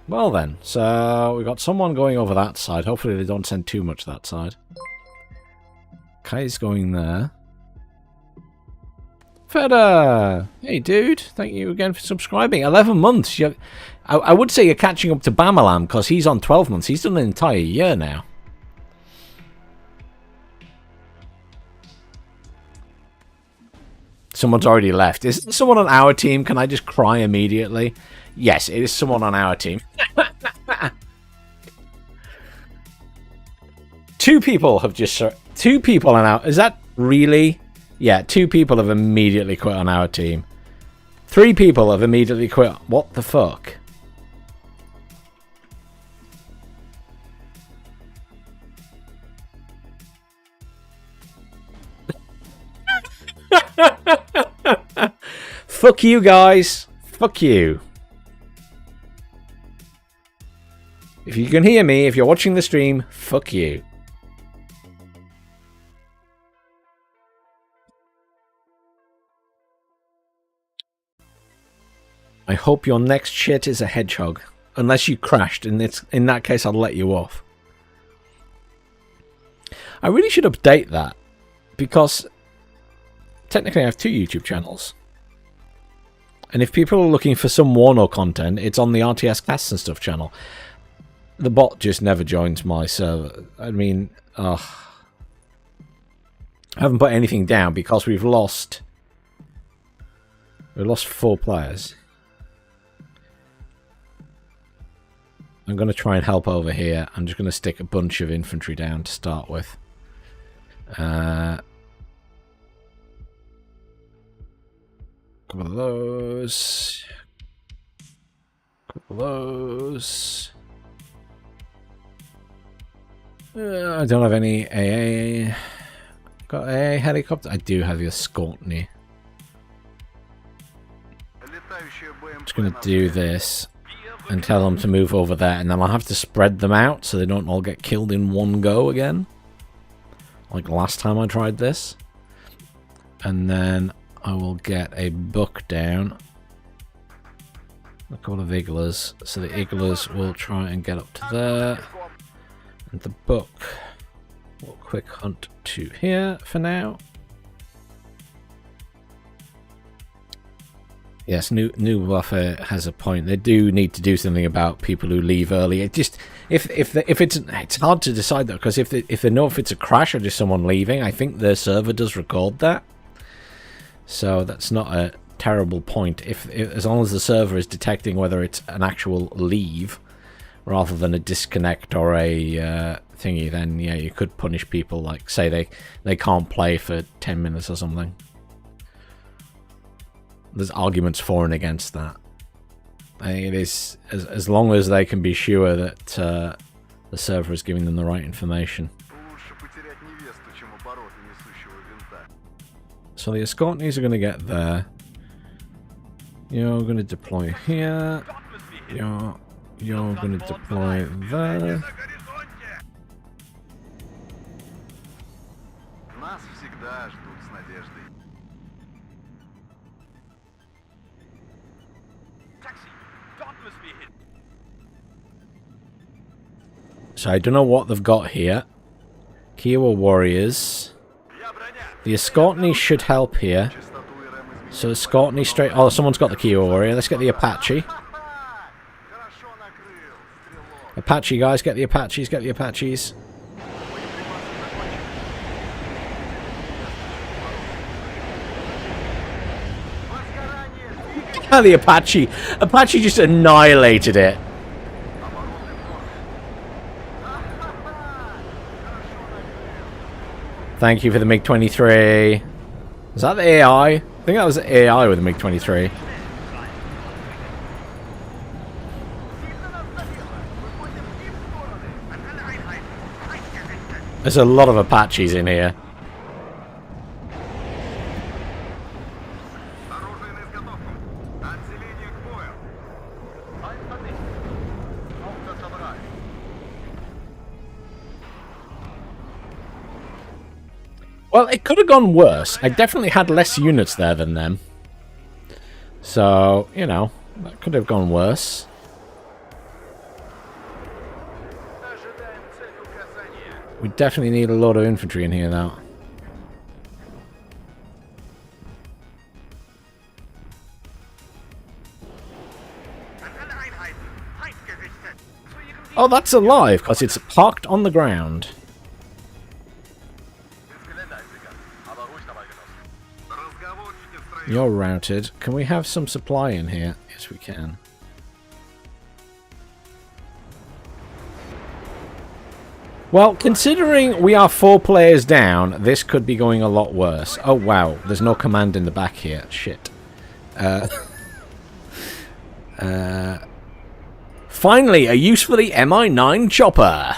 Speaker 1: Well then, so we've got someone going over that side. Hopefully they don't send too much that side. Kai's going there. Feda! Hey dude, thank you again for subscribing. 11 months. I would say you're catching up to Bamalam, because he's on 12 months. He's done an entire year now. Someone's already left. Is someone on our team? Can I just cry immediately? Yes, it is someone on our team. Two people have just... Two people on our... Is that really... Yeah, 2 people have immediately quit on our team. 3 people have immediately quit. What the fuck? Fuck you guys. Fuck you. If you can hear me, if you're watching the stream, fuck you. I hope your next shit is a hedgehog. Unless you crashed, and in that case I'll let you off. I really should update that, because technically I have 2 YouTube channels. And if people are looking for some WARNO content, it's on the RTS Casts and Stuff channel. The bot just never joins my server. I mean, I haven't put anything down because we've lost 4 players. I'm going to try and help over here. I'm just going to stick a bunch of infantry down to start with. Couple of those. Couple of those. I don't have any AA. Got AA helicopter? I do have your Scoutney. Just going to do this and tell them to move over there, and then I'll have to spread them out so they don't all get killed in one go again, like last time I tried this. And then I will get a buck down, a couple of igglers, so the igglers will try and get up to there, and the buck will quick hunt to here for now. Yes, new buffer has a point. They do need to do something about people who leave early. It just if it's hard to decide though, because if they know if it's a crash or just someone leaving, I think their server does record that. So that's not a terrible point. If as long as the server is detecting whether it's an actual leave rather than a disconnect or a thingy, then yeah, you could punish people, like say they can't play for 10 minutes or something. There's arguments for and against that. I think it is, as long as they can be sure that the server is giving them the right information. So the escortneys are going to get there. You're going to deploy here. You're going to deploy there. So I don't know what they've got here. Kiowa warriors. The escortney should help here. So escortney straight... Oh, someone's got the Kiowa warrior. Let's get the Apache. Apache, guys. Get the Apaches. Get the Apaches. The Apache. Apache just annihilated it. Thank you for the MiG-23. Is that the AI? I think that was the AI with the MiG-23. There's a lot of Apaches in here. Well, it could have gone worse. I definitely had less units there than them. So, you know, that could have gone worse. We definitely need a lot of infantry in here now. Oh, that's alive, because it's parked on the ground. You're routed. Can we have some supply in here? Yes, we can. Well, considering we are 4 players down, this could be going a lot worse. Oh, wow. There's no command in the back here. Shit. Finally, a use for the Mi-9 chopper.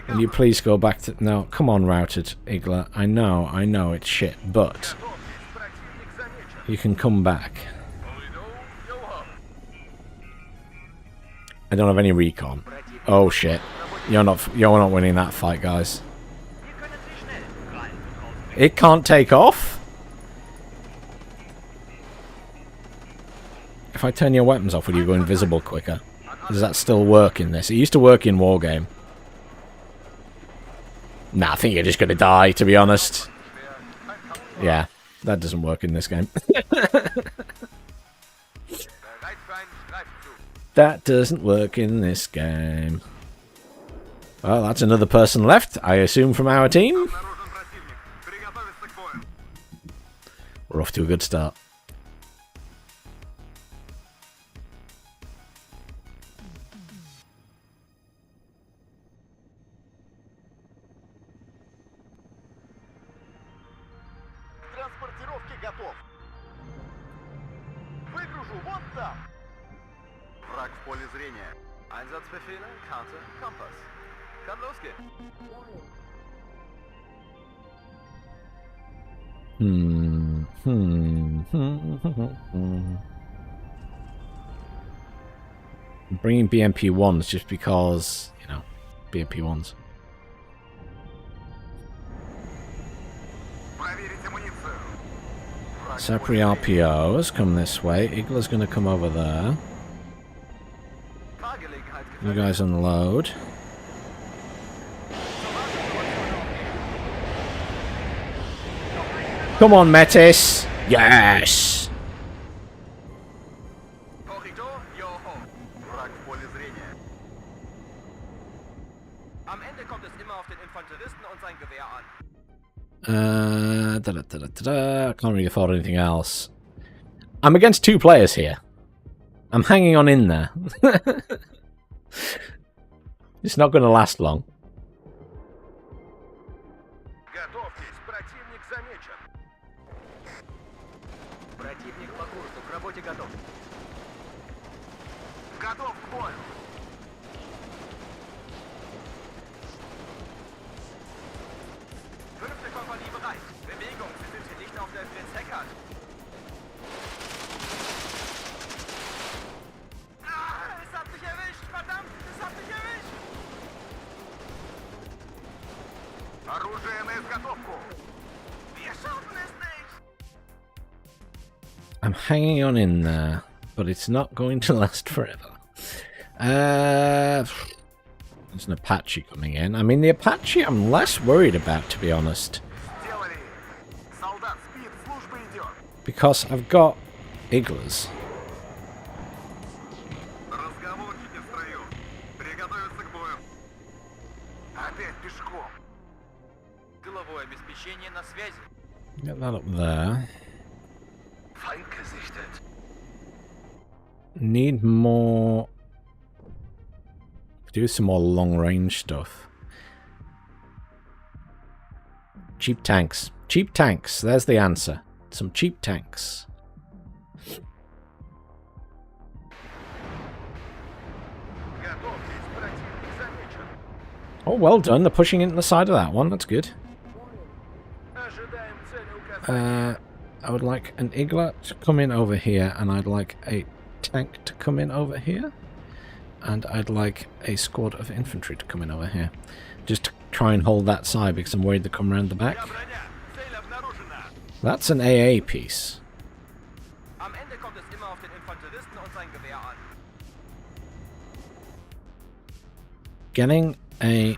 Speaker 1: Will you please go back to... No, come on, routed Igla. I know, it's shit, but... you can come back. I don't have any recon. Oh shit. You're not winning that fight, guys. It can't take off? If I turn your weapons off, will you go invisible quicker? Does that still work in this? It used to work in Wargame. Nah, I think you're just gonna die, to be honest. Yeah. That doesn't work in this game. That doesn't work in this game. Well, that's another person left, I assume, from our team. We're off to a good start. I'm bringing BMP-1s just because, you know, BMP-1s. Sapri RPOs come this way. Igla's going to come over there. You guys unload. Come on, Metis! Yes! I can't really afford anything else. I'm against 2 players here. I'm hanging on in there. It's not going to last long.
Speaker 2: Готовьтесь, противник замечен. Противник по курсу, к работе готов. Готов к бою. Fünfte Kompanie bereit. Bewegung, Sie sind hier nicht auf der Fritz-Heckert. Ah, es hat mich erwischt, verdammt, es hat mich erwischt. Оружие на изготовку. Wir schaffen es nicht.
Speaker 1: I'm hanging on in there, but it's not going to last forever. There's an Apache coming in. I mean, the Apache I'm less worried about, to be honest.
Speaker 2: Сделали. Солдат спит, служба идет.
Speaker 1: Because I've got Iglas.
Speaker 2: Разговорчики в строю. Приготовиться к бою. Опять пешком. Тыловое обеспечение на связи.
Speaker 1: Get that up there.
Speaker 2: Feind gesichtet.
Speaker 1: Need more... Do some more long-range stuff. Cheap tanks. Cheap tanks. There's the answer. Some cheap tanks. Oh, well done. They're pushing into the side of that one. That's good. I would like an Igla to come in over here, and I'd like a tank to come in over here. And I'd like a squad of infantry to come in over here. Just to try and hold that side, because I'm worried they come around the back. That's an AA piece. Getting a... I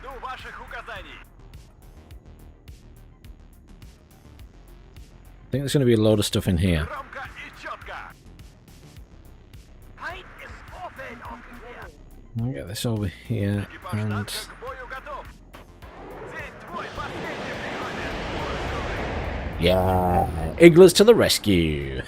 Speaker 1: think there's going to be a load of stuff in here. I'll get this over here and... Yeah! Iglas to the rescue!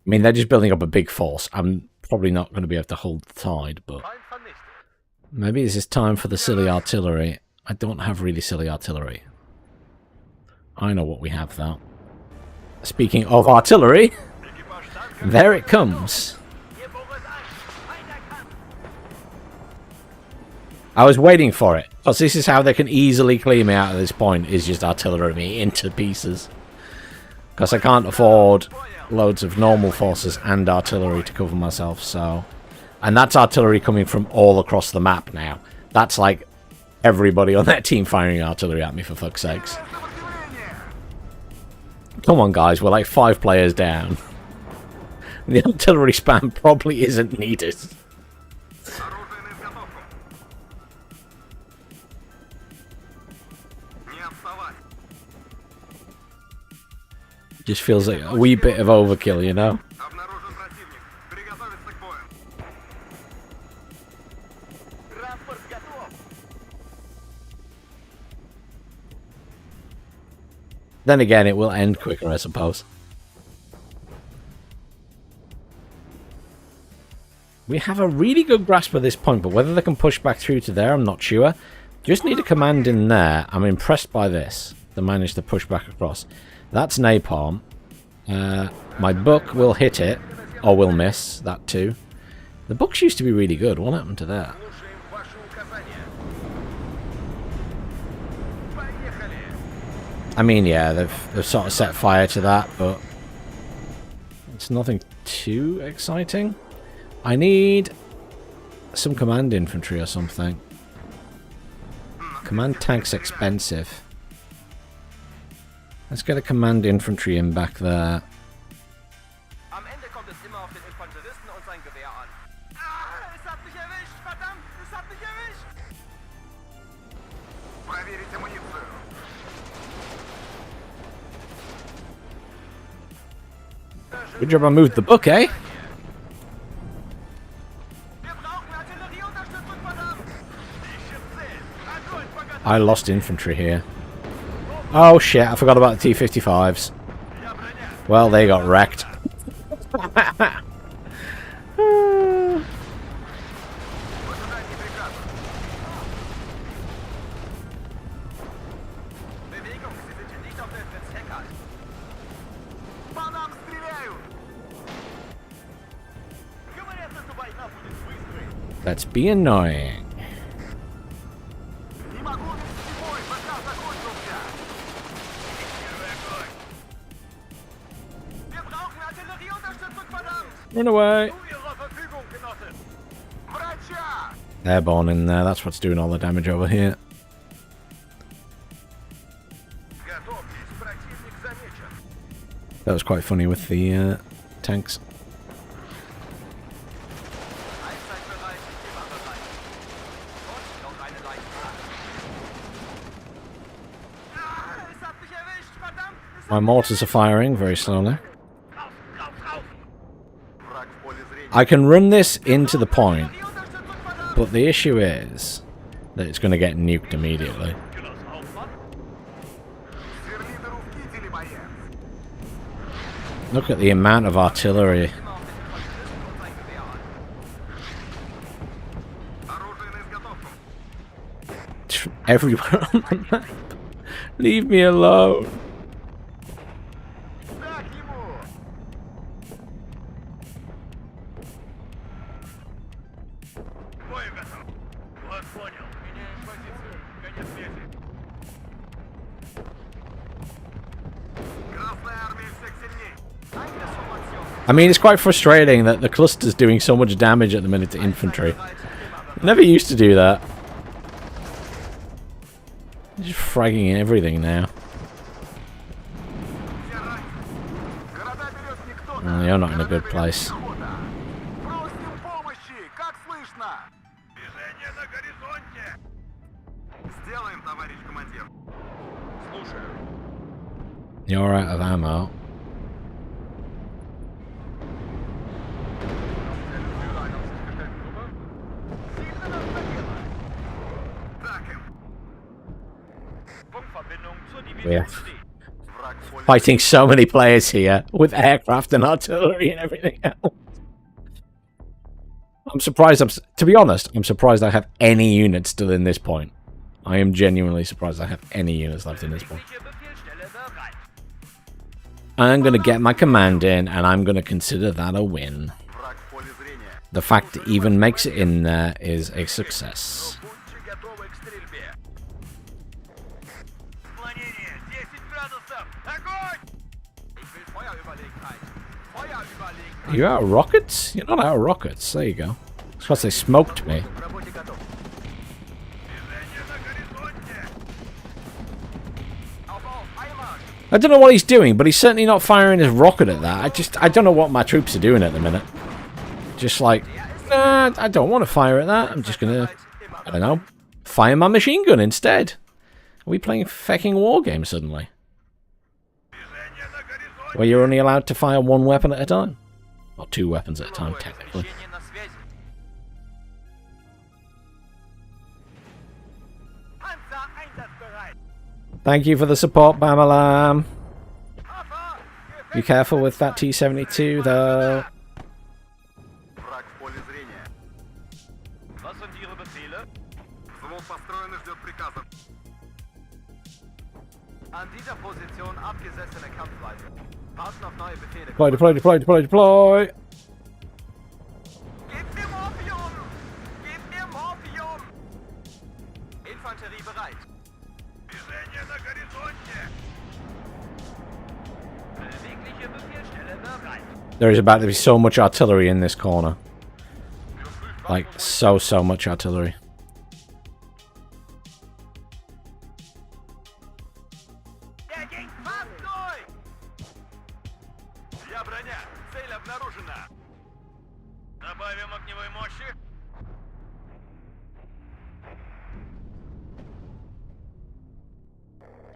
Speaker 1: I mean, they're just building up a big force. I'm probably not going to be able to hold the tide, but... Maybe this is time for the silly artillery. I don't have really silly artillery. I know what we have, though. Speaking of artillery, there it comes. I was waiting for it, because this is how they can easily clear me out at this point, is just artillery me into pieces. Because I can't afford loads of normal forces and artillery to cover myself, so... And that's artillery coming from all across the map now. That's like everybody on that team firing artillery at me, for fuck's sakes. Come on, guys, we're like 5 players down. The artillery spam probably isn't needed. Just feels like a wee bit of overkill, you know? Then again, it will end quicker, I suppose. We have a really good grasp at this point, but whether they can push back through to there, I'm not sure. Just need a command in there. I'm impressed by this. They managed to push back across. That's napalm. My book will hit it, or will miss, that too. The books used to be really good. What happened to that? I mean, yeah, they've sort of set fire to that, but it's nothing too exciting. I need some command infantry or something. Command tank's expensive. Let's get a command infantry in back there. Good job I moved the book, eh? I lost infantry here. Oh shit, I forgot about the T-55s. Well, they got wrecked. Let's be annoying. Run away. Airborne in there, that's what's doing all the damage over here. That was quite funny with the tanks. My mortars are firing very slowly. I can run this into the point, but the issue is that it's going to get nuked immediately. Look at the amount of artillery. Everywhere on the map. Leave me alone. I mean, it's quite frustrating that the cluster's doing so much damage at the minute to infantry. Never used to do that. Just fragging everything now. Oh, you're not in a good place. You're out of ammo. Yeah. Fighting so many players here with aircraft and artillery and everything else. I'm surprised. To be honest, I'm surprised I have any units still in this point. I am genuinely surprised I have any units left in this point. I'm going to get my command in, and I'm going to consider that a win. The fact it even makes it in there is a success. Are you out of rockets? You're not out of rockets. There you go. It's because they smoked me. I don't know what he's doing, but he's certainly not firing his rocket at that. I don't know what my troops are doing at the minute. Just like, nah, I don't want to fire at that. I'm just gonna, I don't know, fire my machine gun instead. Are we playing fecking war game suddenly? Where you're only allowed to fire one weapon at a time? Or two weapons at a time, technically. Thank you for the support, Bamalam. Be careful with that T-72, though. Deploy, deploy, deploy, deploy, deploy! There is about to be so much artillery in this corner. Like, so much artillery.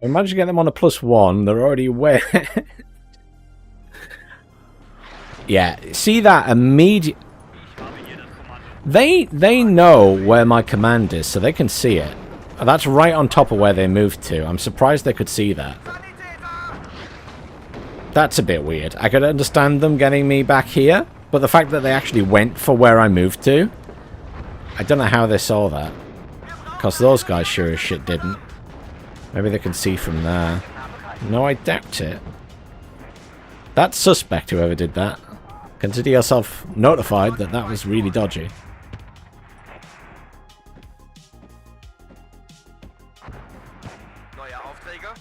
Speaker 1: Imagine getting them on a +1. They're already way. Yeah, see that immediate. They know where my command is, so they can see it. That's right on top of where they moved to. I'm surprised they could see that. That's a bit weird. I could understand them getting me back here, but the fact that they actually went for where I moved to, I don't know how they saw that. Because those guys sure as shit didn't. Maybe they can see from there. No, I doubt it. That's suspect, whoever did that. Consider yourself notified that that was really dodgy.
Speaker 2: Neue Aufträge.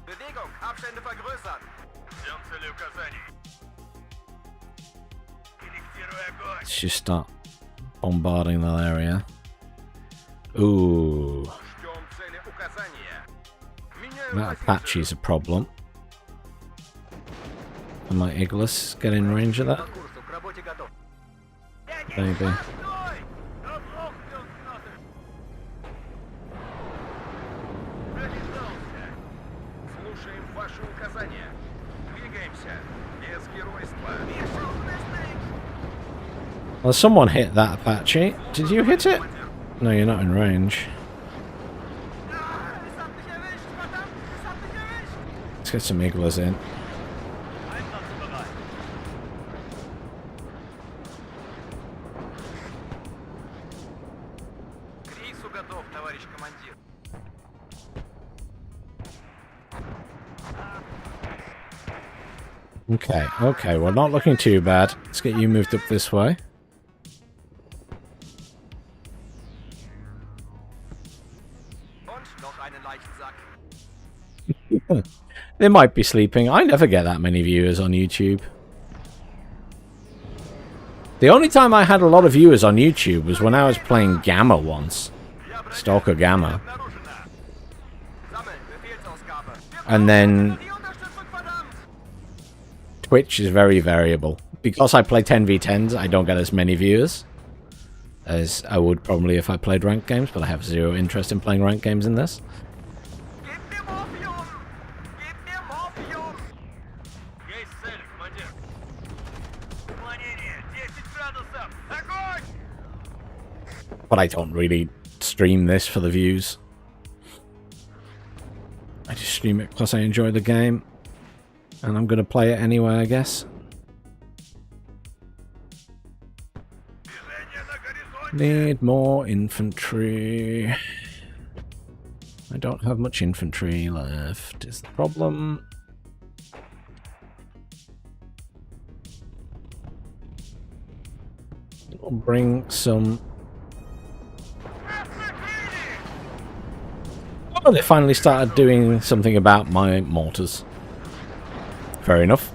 Speaker 2: Bewegung, Abstände vergrößern.
Speaker 1: Let's just start bombarding that area. Ooh.
Speaker 2: Ждем цели указания.
Speaker 1: That Apache's a problem. Am I Iglis get in range of that? Maybe.
Speaker 2: Слушаем ваши указания. Двигаемся. Без геройства.
Speaker 1: Well, someone hit that Apache. Did you hit it? No, you're not in range. Let's get some Iglis in.
Speaker 2: Рейсу готов, товарищ командир.
Speaker 1: Okay, okay, we're not looking too bad. Let's get you moved up this way.
Speaker 2: Und noch einen Leichensack.
Speaker 1: They might be sleeping. I never get that many viewers on YouTube. The only time I had a lot of viewers on YouTube was when I was playing Gamma once. Stalker Gamma.
Speaker 2: Sammeln, Befehlsausgabe.
Speaker 1: And then
Speaker 2: Die Unterstützung, verdammt!
Speaker 1: Twitch is very variable. Because I play 10v10s, I don't get as many viewers as I would probably if I played ranked games, but I have zero interest in playing ranked games in this.
Speaker 2: Gib mir Morphium! Gib mir Morphium! Есть цель, командир. Уклонение, 10 градусов. Огонь!
Speaker 1: But I don't really stream this for the views. I just stream it because I enjoy the game. And I'm going to play it anyway, I guess.
Speaker 2: Движение на горизонте!
Speaker 1: Need more infantry. I don't have much infantry left, is the problem. We'll bring some... Oh, they finally started doing something about my mortars. Fair enough.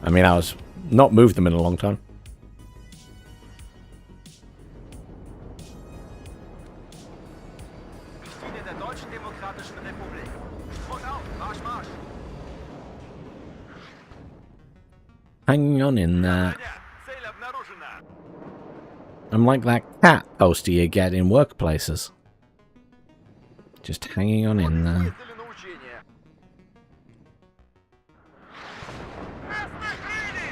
Speaker 1: I mean, I was not moved them in a long time.
Speaker 2: Richtlinie der Deutschen Demokratischen Republik. Und auf, Marsch, Marsch!
Speaker 1: Hang on in there.
Speaker 2: Цель обнаружена!
Speaker 1: I'm like that cat poster you get in workplaces. Just hanging on in there.
Speaker 2: Ездили на учения. Нас накрыли!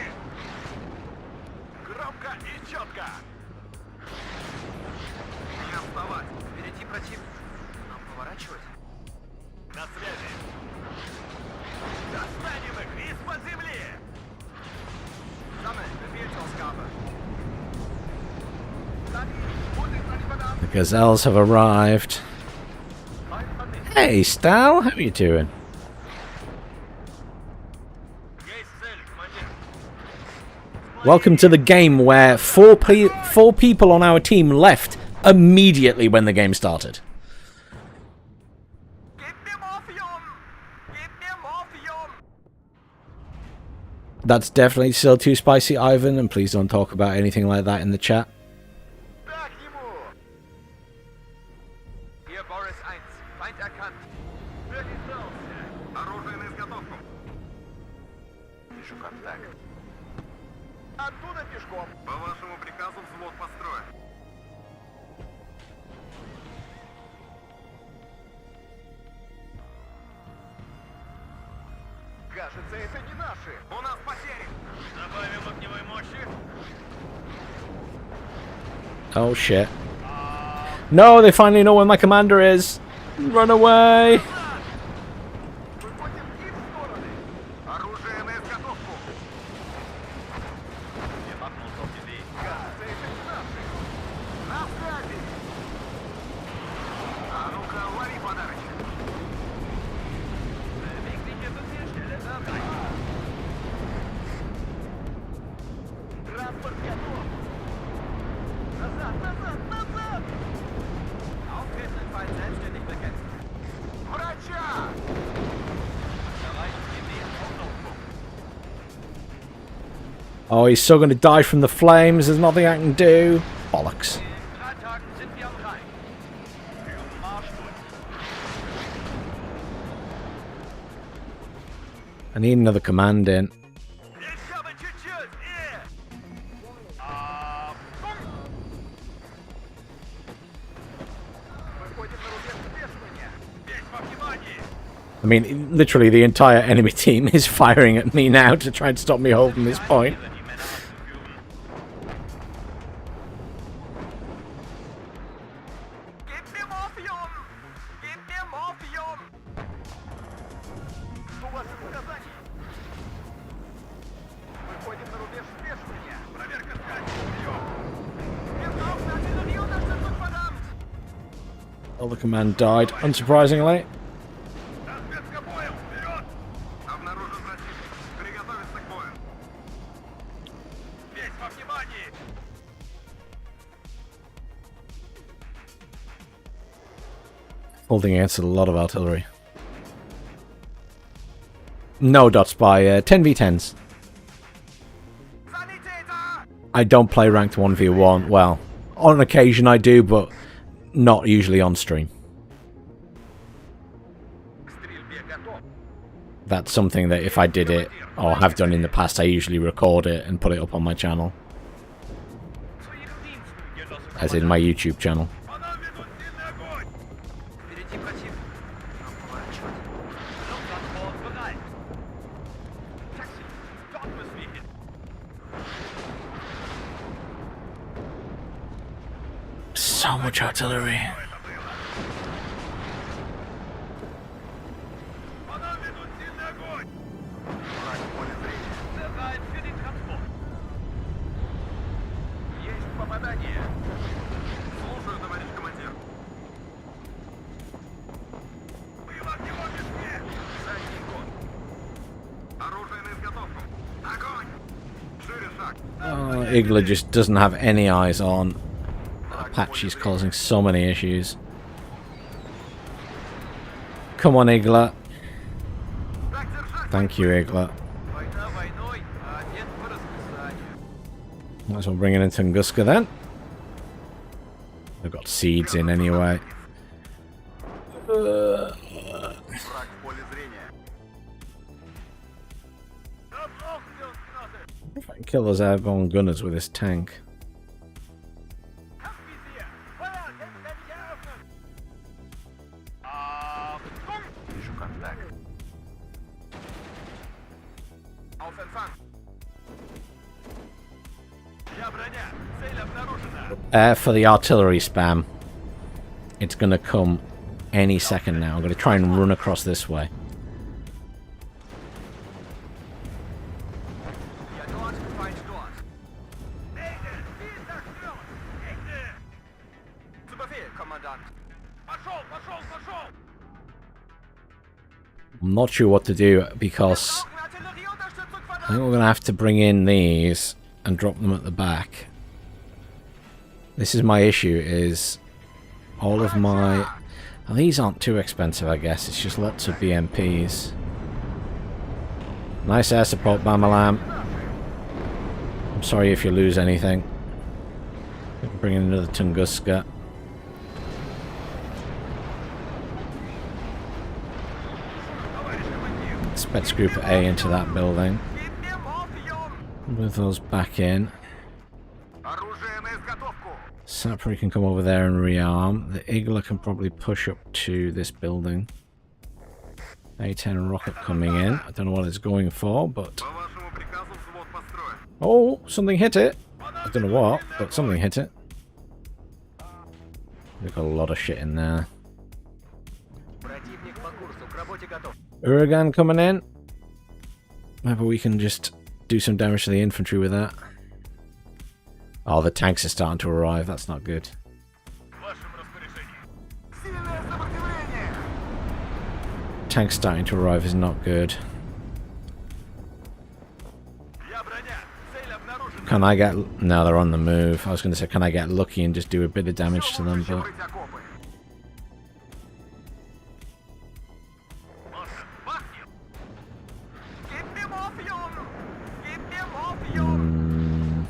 Speaker 2: Громко и четко! Не отставать! Впереди противник. Нам поворачивать? На связи! Достанем их из-под земли! Sammeln, Befehlsausgabe!
Speaker 1: The gazelles have arrived. Hey, Stal, how are you doing? Welcome to the game where four people on our team left immediately when the game started.
Speaker 2: Gib mir Morphium! Gib mir Morphium!
Speaker 1: That's definitely still too spicy, Ivan, and please don't talk about anything like that in the chat.
Speaker 2: Так ему! Hier Boris 1, Feind erkannt. Оружие на изготовку. Вижу контакт. Оттуда пешком. По вашему приказу взвод построен. Кажется, это не наши. У нас потери. Добавим огневой мощи.
Speaker 1: Oh shit. No, they finally know where my commander is. Run away.
Speaker 2: Выходим в их стороны. Оружие на изготовку. Я махнул топ-тебе. Кажется, это наши. На связи. А ну-ка, лови подарочек. Bewegliche Befehlsstelle dabei. Транспорт готов. Назад, назад, назад! Auftretenden Fall selbstständig bekämpfen. Врача! Erreichen Sie den Auflaufpunkt.
Speaker 1: Oh, he's still going to die from the flames. There's nothing I can do. Bollocks.
Speaker 2: In 3 Tagen sind wir am Rhein. Für Marsch durch.
Speaker 1: I need another command in.
Speaker 2: Ich habe чуть-чуть. Выходим на рубеж взвешивания. Весь во внимании.
Speaker 1: I mean, literally the entire enemy team is firing at me now to try and stop me holding this point.
Speaker 2: Die Männer abzuführen. Gib mir Morphium! Gib mir Morphium! У вас указания. Выходим на рубеж взвешивания. Проверка связи. Прием. Wir brauchen Artillerieunterstützung, verdammt!
Speaker 1: All the command died, unsurprisingly.
Speaker 2: Разведка боем! Вперед! Обнаружен противник. Приготовиться к бою. Весь во внимании!
Speaker 1: Holding against a lot of artillery. No dots by 10v10s.
Speaker 2: Sanitäter!
Speaker 1: I don't play ranked 1v1. Well, on occasion I do, but not usually on stream.
Speaker 2: К стрельбе готов.
Speaker 1: That's something that if I did it, or have done in the past, I usually record it and put it up on my channel.
Speaker 2: Zu Ihrem Dienst, Genosse.
Speaker 1: As in my YouTube channel.
Speaker 2: По нам ведут сильный огонь! Впереди противник. Поворачивать. Лufttransport bereit. Taxi, dort müssen wir hin.
Speaker 1: So much artillery.
Speaker 2: По нам ведут сильный огонь! Враг в поле зрения. Bereit für den Transport. Есть попадание. Слушаю, товарищ командир. Было его весне! Задний ход. Оружие на изготовку. Огонь! Шире шаг.
Speaker 1: Oh, Igla just doesn't have any eyes on Apache's causing so many issues. Come on, Igla.
Speaker 2: Так держать!
Speaker 1: Thank you, Igla.
Speaker 2: Война войной, а ответ по расписанию.
Speaker 1: Might as well bring it in Tunguska then. They've got seeds in anyway.
Speaker 2: Враг в поле зрения.
Speaker 1: If I can kill those airborne gunners with this tank.
Speaker 2: Вижу контакт. Auf Empfang. Я броня. Цель обнаружена.
Speaker 1: For the artillery spam, it's going to come any second now. I'm going to try and run across this way.
Speaker 2: Я dort, Feind dort. Ende, viel zerstört. Ende. Zu Befehl, Kommandant. Пошел, пошел, пошел.
Speaker 1: I'm not sure what to do because
Speaker 2: Brauchen Artillerieunterstützung,
Speaker 1: I think
Speaker 2: verdammt.
Speaker 1: we're going to have to bring in these and drop them at the back. This is my issue, is all of my... Well, these aren't too expensive, I guess. It's just lots of BMPs. Nice air support, Bamalam. I'm sorry if you lose anything. Bring in another Tunguska. Spets Group A into that building.
Speaker 2: Gib mir Morphium.
Speaker 1: Move those back in.
Speaker 2: Оружие на изготовку.
Speaker 1: Sapri can come over there and rearm. The Igla can probably push up to this building. A-10 rocket coming in. I don't know what it's going for, but...
Speaker 2: По вашему приказу взвод построен.
Speaker 1: Oh, something hit it. I don't know what, but something hit it. We've got a lot of shit in there.
Speaker 2: Противник по курсу. К работе готов.
Speaker 1: Uragan coming in. Maybe we can just do some damage to the infantry with that. Oh, the tanks are starting to arrive. That's not good.
Speaker 2: Сильное сопротивление!
Speaker 1: Tanks starting to arrive is not good.
Speaker 2: Я броня. Цель обнаружена.
Speaker 1: Can I get... No, they're on the move. I was going to say, can I get lucky and just do a bit of damage to them, but...
Speaker 2: Окопы. Бахнем! Keep him off, Yum! Keep him off, Yum!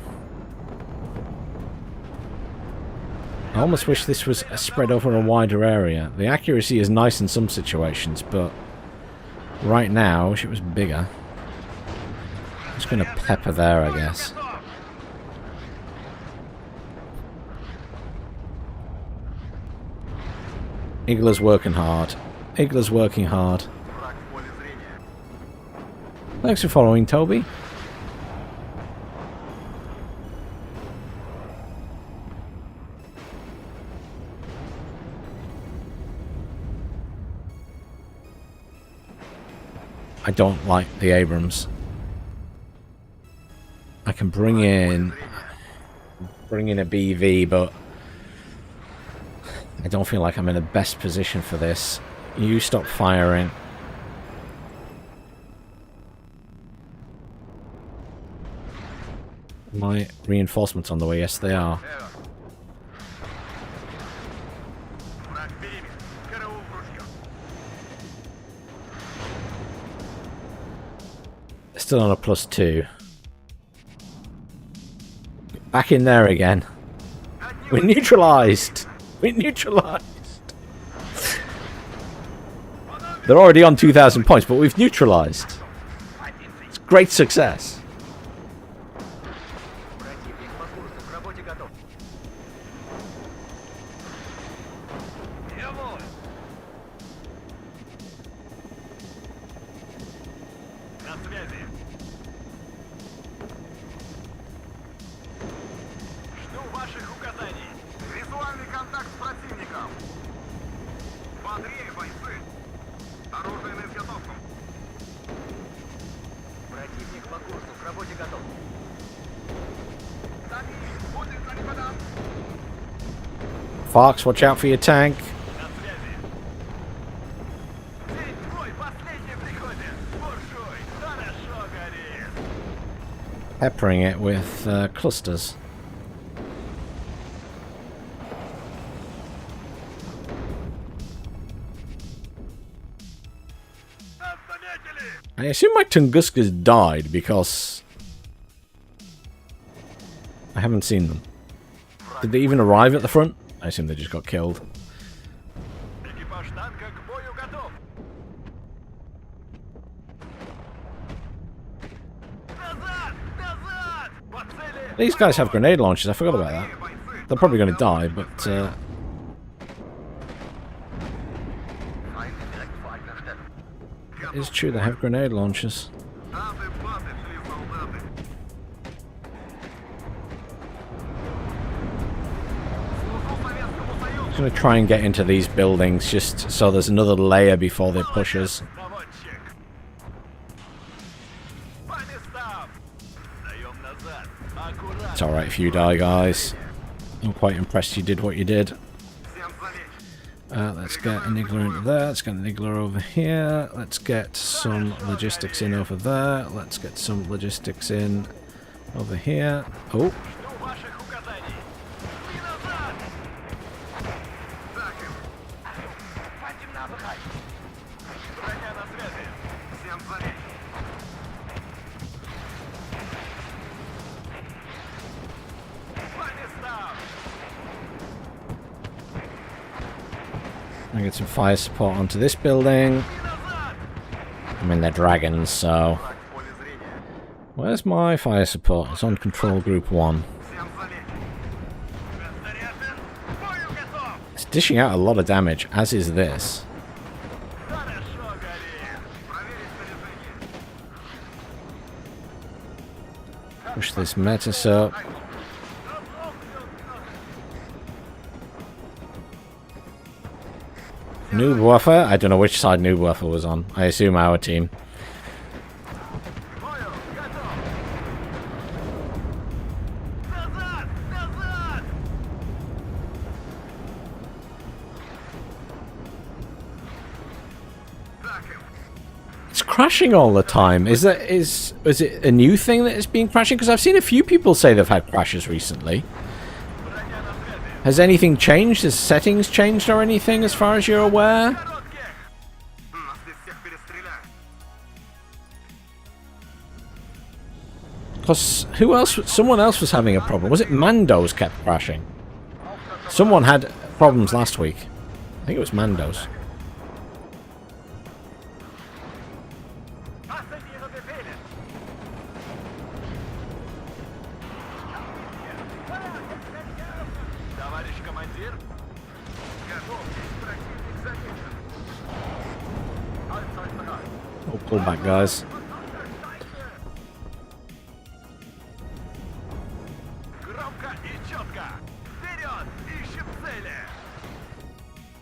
Speaker 1: I almost wish this was spread over a wider area. The accuracy is nice in some situations, but right now, I wish it was bigger. Just going to pepper there, I guess. Igla's working hard. Igla's working hard.
Speaker 2: Враг в поле зрения.
Speaker 1: Thanks for following, Toby. I don't like the Abrams. I can bring in a BV, but I don't feel like I'm in the best position for this. You stop firing. My reinforcements on the way? Yes, they are.
Speaker 2: Враг в периметр. Караул ружье.
Speaker 1: Still on a +2. Back in there again. We're neutralized. We're neutralized. They're already on 2,000 points, but we've neutralized. It's great success.
Speaker 2: Противник по курсу. К работе готов. Явно. На связи. Жду ваших указаний. Визуальный контакт с противником. Бодрее, бойцы. Оружие на изготовку. Противник по курсу. К работе готов. Будет занепадан.
Speaker 1: Fox, watch out for your tank.
Speaker 2: На связи. День твой, последний приходит. Буржуй, хорошо горит.
Speaker 1: Peppering it with clusters.
Speaker 2: Нас заметили.
Speaker 1: I assume my Tunguska's died because I haven't seen them. Did they even arrive at the front? I assume they just got killed.
Speaker 2: Экипаж танка к бою готов. Назад! Назад! По цели!
Speaker 1: These guys have grenade launchers. I forgot about that. They're probably going to die, but it's true they have grenade launchers.
Speaker 2: Ады-баты шли солдаты. Служу Советскому Союзу.
Speaker 1: I'm going to try and get into these buildings just so there's another layer before they push us.
Speaker 2: Заводчик. По местам. Даем назад. Аккуратно.
Speaker 1: It's alright if you die, guys. I'm quite impressed you did what you did.
Speaker 2: Всем залечь.
Speaker 1: Let's get an Igler into there. Let's get an Igler over here. Let's get some logistics in over there. Let's get some logistics in over here. Oh,
Speaker 2: Жду ваших указаний. И назад. Так им. Хватим на выход. Броня на связи. Всем залечь. По местам.
Speaker 1: I get some fire support onto this building.
Speaker 2: И назад.
Speaker 1: I mean, they're dragons, so...
Speaker 2: Враг в поле зрения.
Speaker 1: Where's my fire support? It's on control group 1.
Speaker 2: Всем залечь. Заряжен. К бою готов.
Speaker 1: It's dishing out a lot of damage, as is this.
Speaker 2: Хорошо горит. Проверить снаряжение.
Speaker 1: Push this Metis up. Noob Wuffer? I don't know which side Noob Wuffer was on. I assume our team. It's crashing all the time. Is it a new thing that it's been crashing? Because I've seen a few people say they've had crashes recently. Has anything changed? Has settings changed or anything as far as you're aware? Because who else? Someone else was having a problem. Was it Mando's kept crashing? Someone had problems last week. I think it was Mando's. Oh, pull back, guys.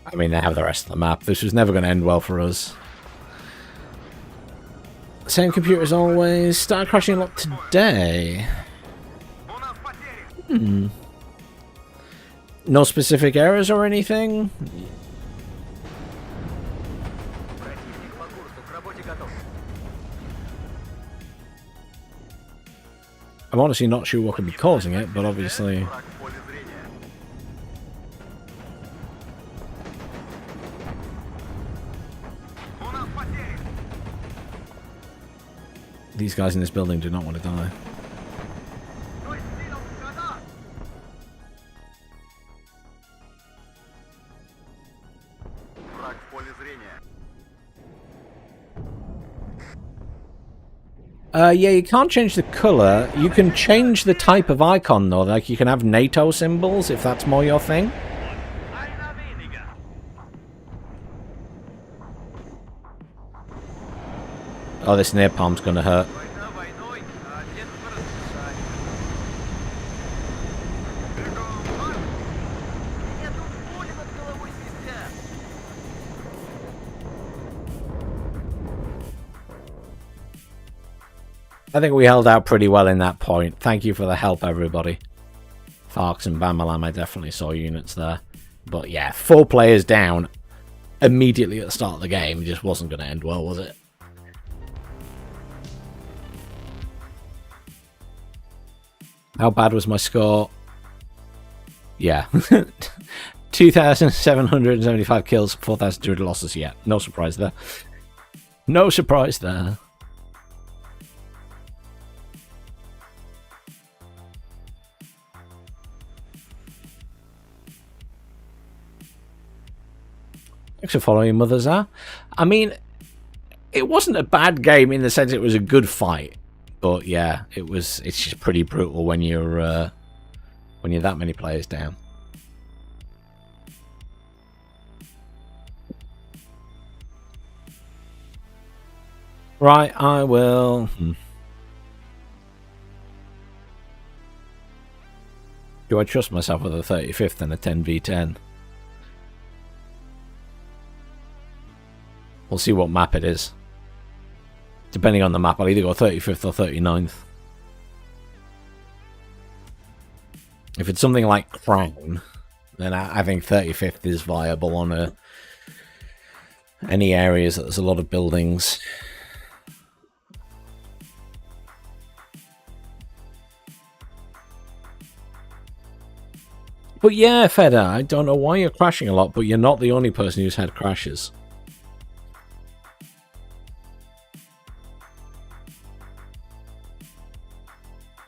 Speaker 1: I mean, they have the rest of the map. This was never going to end well for us. Same computer as always. Started crashing a lot today. No specific errors or anything? I'm honestly not sure what could be causing it, but obviously... These guys in this building do not want to die. Yeah, you can't change the colour. You can change the type of icon, though. Like, you can have NATO symbols, if that's more your thing. Oh, this napalm's gonna hurt. I think we held out pretty well in that point. Thank you for the help, everybody. Farks and Bamalam, I definitely saw units there. But yeah, 4 players down immediately at the start of the game just wasn't going to end well, was it? How bad was my score? Yeah. 2,775 kills, 4,200 losses. Yeah, no surprise there. No surprise there. Thanks for following, Mothers. I mean, it wasn't a bad game in the sense it was a good fight, but yeah, it's just pretty brutal when you're that many players down. Right, I will. Do I trust myself with a 35th and a 10v10? We'll see what map it is. Depending on the map, I'll either go 35th or 39th. If it's something like Crown, then I think 35th is viable on any areas that there's a lot of buildings. But yeah, Feda, I don't know why you're crashing a lot, but you're not the only person who's had crashes.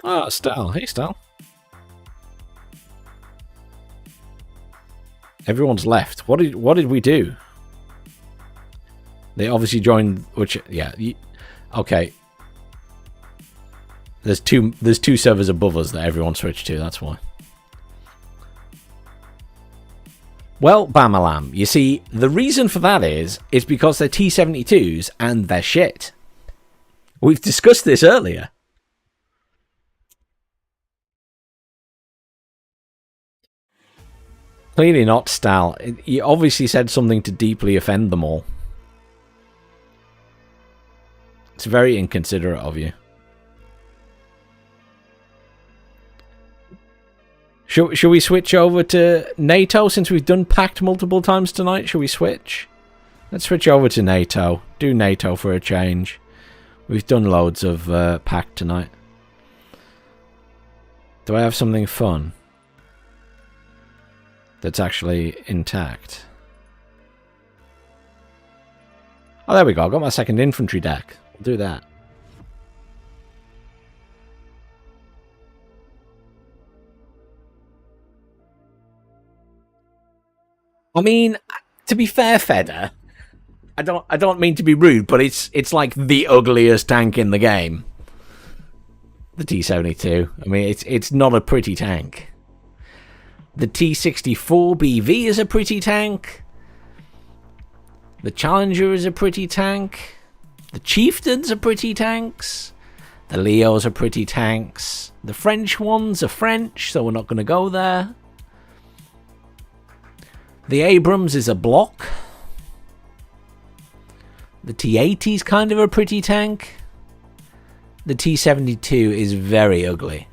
Speaker 1: Ah, Stal. Hey, Stal. Everyone's left. What did we do? They obviously joined. Which, yeah. Okay. There's two servers above us that everyone switched to. That's why. Well, Bamalam, you see, the reason for that is because they're T-72s and they're shit. We've discussed this earlier. Clearly not, Stal. You obviously said something to deeply offend them all. It's very inconsiderate of you. Should we switch over to NATO since we've done Pact multiple times tonight? Should we switch? Let's switch over to NATO. Do NATO for a change. We've done loads of Pact tonight. Do I have something fun that's actually intact? Oh, there we go. I've got my second infantry deck. I'll do that. I mean, to be fair, Feder, I don't mean to be rude, but it's like the ugliest tank in the game. The T-72. I mean, it's not a pretty tank. The T-64BV is a pretty tank. The Challenger is a pretty tank. The Chieftains are pretty tanks. The Leos are pretty tanks. The French ones are French, so we're not going to go there. The Abrams is a block. The T-80 is kind of a pretty tank. The T-72 is very ugly.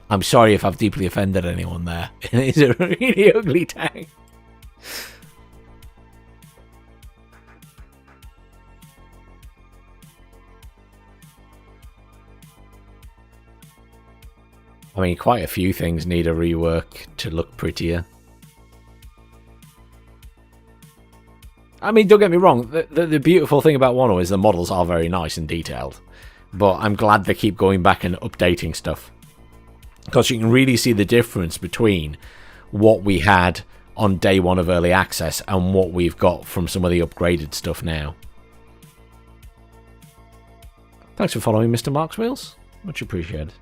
Speaker 1: I'm sorry if I've deeply offended anyone there. It's a really ugly tank. I mean, quite a few things need a rework to look prettier. I mean, don't get me wrong, the beautiful thing about WARNO is the models are very nice and detailed. But I'm glad they keep going back and updating stuff. Because you can really see the difference between what we had on day one of early access and what we've got from some of the upgraded stuff now. Thanks for following, Mr. Mark's Wheels. Much appreciated.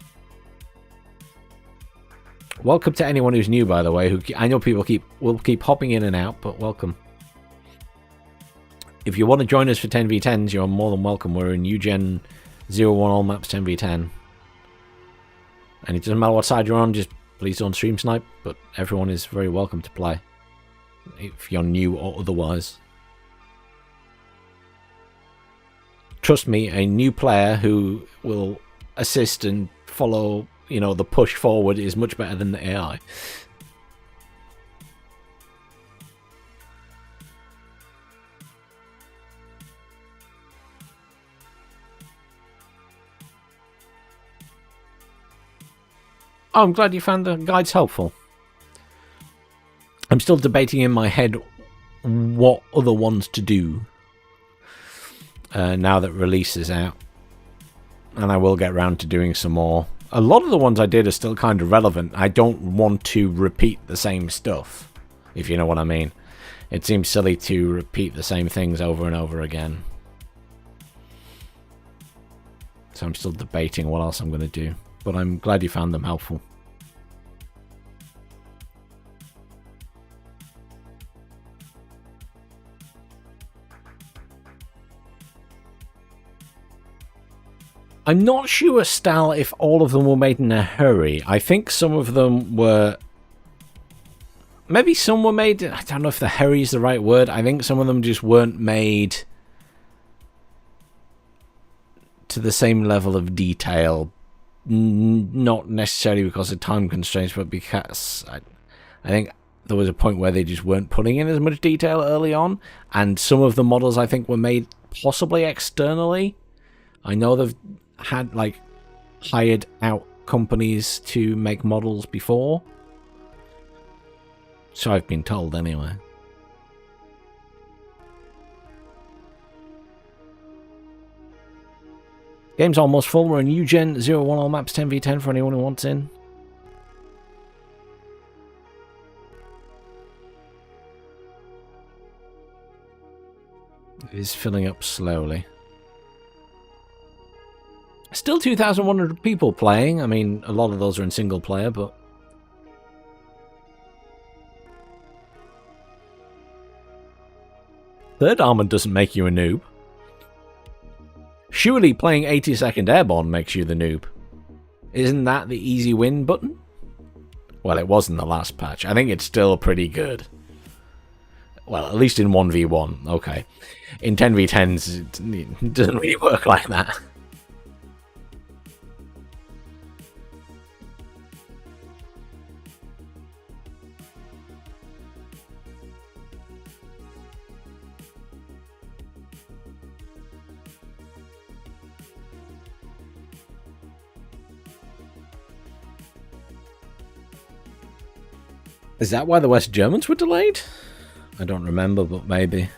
Speaker 1: Welcome to anyone who's new, by the way. I know people will keep hopping in and out, but welcome. If you want to join us for 10v10s, you're more than welcome. We're in UGen 01 all maps 10v10. And it doesn't matter what side you're on, just please don't stream snipe, but everyone is very welcome to play. If you're new or otherwise. Trust me, a new player who will assist and follow, you know, the push forward is much better than the AI. Oh, I'm glad you found the guides helpful. I'm still debating in my head what other ones to do now that release is out. And I will get around to doing some more. A lot of the ones I did are still kind of relevant. I don't want to repeat the same stuff, if you know what I mean. It seems silly to repeat the same things over and over again. So I'm still debating what else I'm going to do. But I'm glad you found them helpful. I'm not sure, Stal, if all of them were made in a hurry. I think some of them were... Maybe some were made... I don't know if the hurry is the right word. I think some of them just weren't made to the same level of detail. Not necessarily because of time constraints, but because I think there was a point where they just weren't putting in as much detail early on, and some of the models I think were made possibly externally. I know they've had like hired out companies to make models before, so I've been told anyway. Game's almost full. We're in UGen 01 all maps 10v10 for anyone who wants in. It is filling up slowly. Still 2,100 people playing. I mean, a lot of those are in single player, but... Third armor doesn't make you a noob. Surely playing 82nd Airborne makes you the noob. Isn't that the easy win button? Well, it was in the last patch. I think it's still pretty good. Well, at least in 1v1. Okay. In 10v10s, it doesn't really work like that. Is that why the West Germans were delayed? I don't remember, but maybe.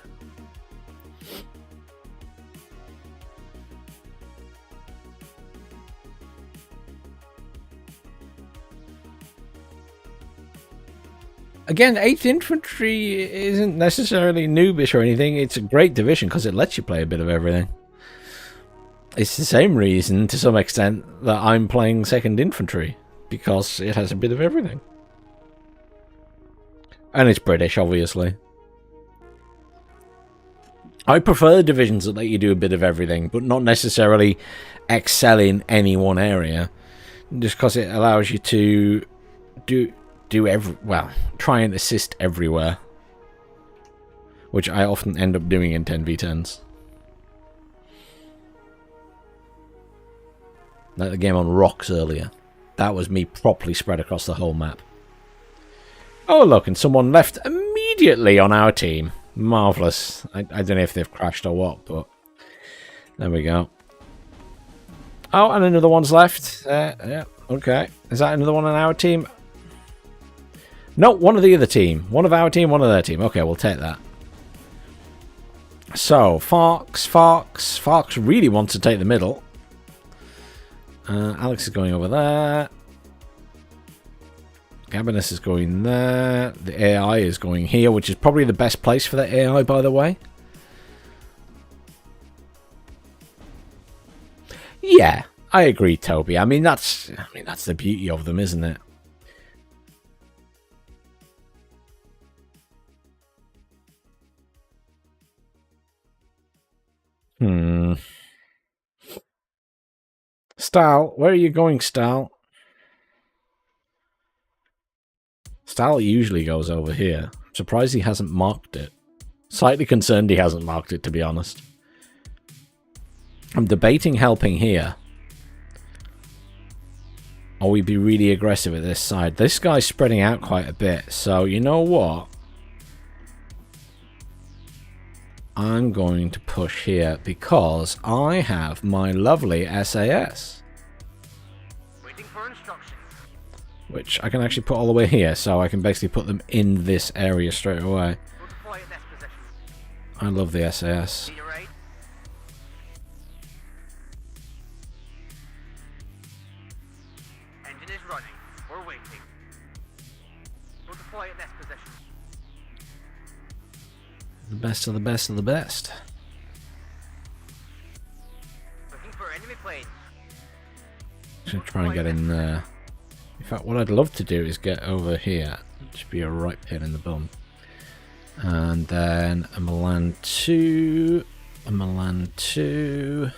Speaker 1: Again, 8th Infantry isn't necessarily noobish or anything. It's a great division because it lets you play a bit of everything. It's the same reason, to some extent, that I'm playing 2nd Infantry. Because it has a bit of everything. And it's British, obviously. I prefer divisions that let you do a bit of everything, but not necessarily excel in any one area. Just because it allows you to try and assist everywhere. Which I often end up doing in 10v10s. Like the game on rocks earlier. That was me properly spread across the whole map. Oh, look, and someone left immediately on our team. Marvellous. I don't know if they've crashed or what, but there we go. Oh, and another one's left. Yeah, okay. Is that another one on our team? No, one of the other team. One of our team, one of their team. Okay, we'll take that. So, Fox really wants to take the middle. Alex is going over there. Gabinus is going there. The AI is going here, which is probably the best place for the AI, by the way. Yeah, I agree, Toby. I mean that's the beauty of them, isn't it? Stahl, where are you going, Stahl? Stahl usually goes over here. I'm surprised he hasn't marked it. Slightly concerned he hasn't marked it, to be honest. I'm debating helping here. Or we be really aggressive at this side. This guy's spreading out quite a bit, so you know what? I'm going to push here because I have my lovely SAS.
Speaker 2: Waiting for instructions.
Speaker 1: Which I can actually put all the way here, so I can basically put them in this area straight away.
Speaker 2: We'll deploy at this position.
Speaker 1: I love the SAS.
Speaker 2: Need a raid? Engine is running. We're waiting. We'll deploy at this position.
Speaker 1: The best of the best of the best.
Speaker 2: Looking for enemy planes.
Speaker 1: Just try and get in there. In fact, what I'd love to do is get over here. Just be a right pin in the bum. And then a Milan 2. A Milan 2.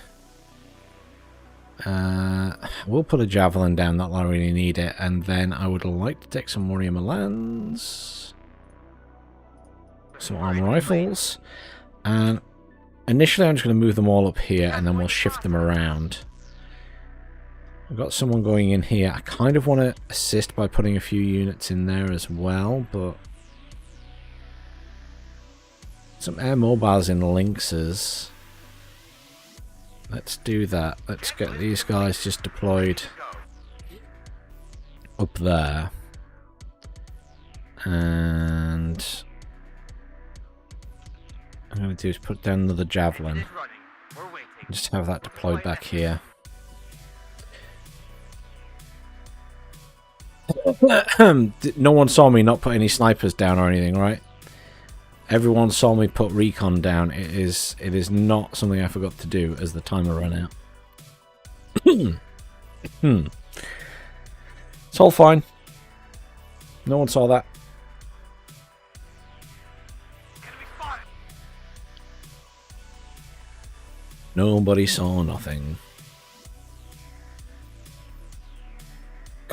Speaker 1: We'll put a Javelin down, not that I really need it. And then I would like to take some Warrior Milans. Some armor rifles. And initially I'm just going to move them all up here and then we'll shift them around. I've got someone going in here. I kind of want to assist by putting a few units in there as well, but some air mobiles in Lynxes. Let's do that. Let's get these guys just deployed up there. And I'm going to do is put down another Javelin. Just have that deployed back here. No one saw me not put any snipers down or anything, right? Everyone saw me put recon down. It is not something I forgot to do as the timer ran out. It's all fine. No one saw that. Nobody saw nothing.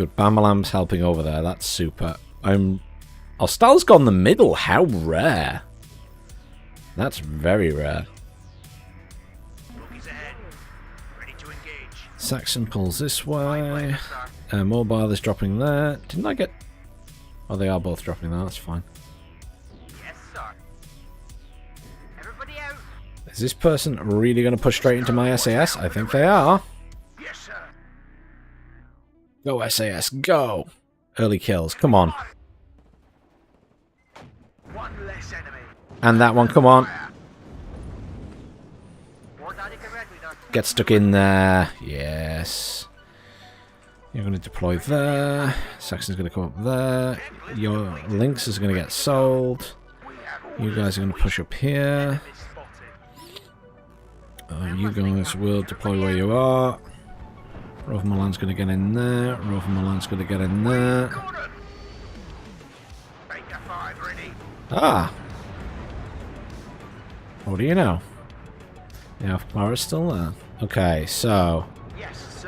Speaker 1: good. Bamalam's helping over there. That's super. Ostal's gone the middle. How rare. That's very rare. Saxon pulls this way. Mobile is dropping there. Didn't I get... Oh, they are both dropping there. That's fine.
Speaker 2: Yes, sir. Everybody out.
Speaker 1: Is this person really going to push straight into my SAS? I think they are.
Speaker 2: Yes, sir.
Speaker 1: Go, SAS. Go. Early kills. Come on.
Speaker 2: One less enemy.
Speaker 1: And that one. Come on.
Speaker 2: More daddy can red leader.
Speaker 1: Get stuck in there. Yes. You're going to deploy there. Saxon's going to come up there. Your Lynx is going to get sold. You guys are going to push up here. You guys will deploy where you are. Rover Milan's going to get in there. Rover Milan's going to get in there. Ah! What do you know? Yeah, Clara's still there. Okay, so...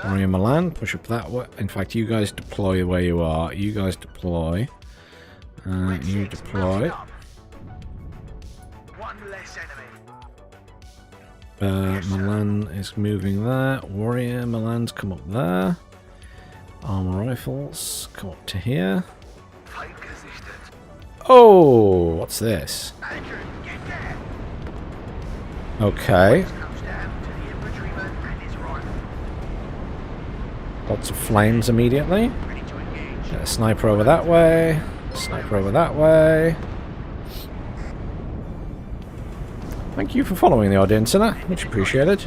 Speaker 1: Warrior Milan, push up that way. In fact, you guys deploy where you are. You guys deploy. You deploy. Milan is moving there. Warrior Milan's come up there. Armor rifles come up to here. Oh, what's this? Okay. Lots of flames immediately. Get a sniper over that way. Sniper over that way. Thank you for following the audience, Sinner. Much appreciated.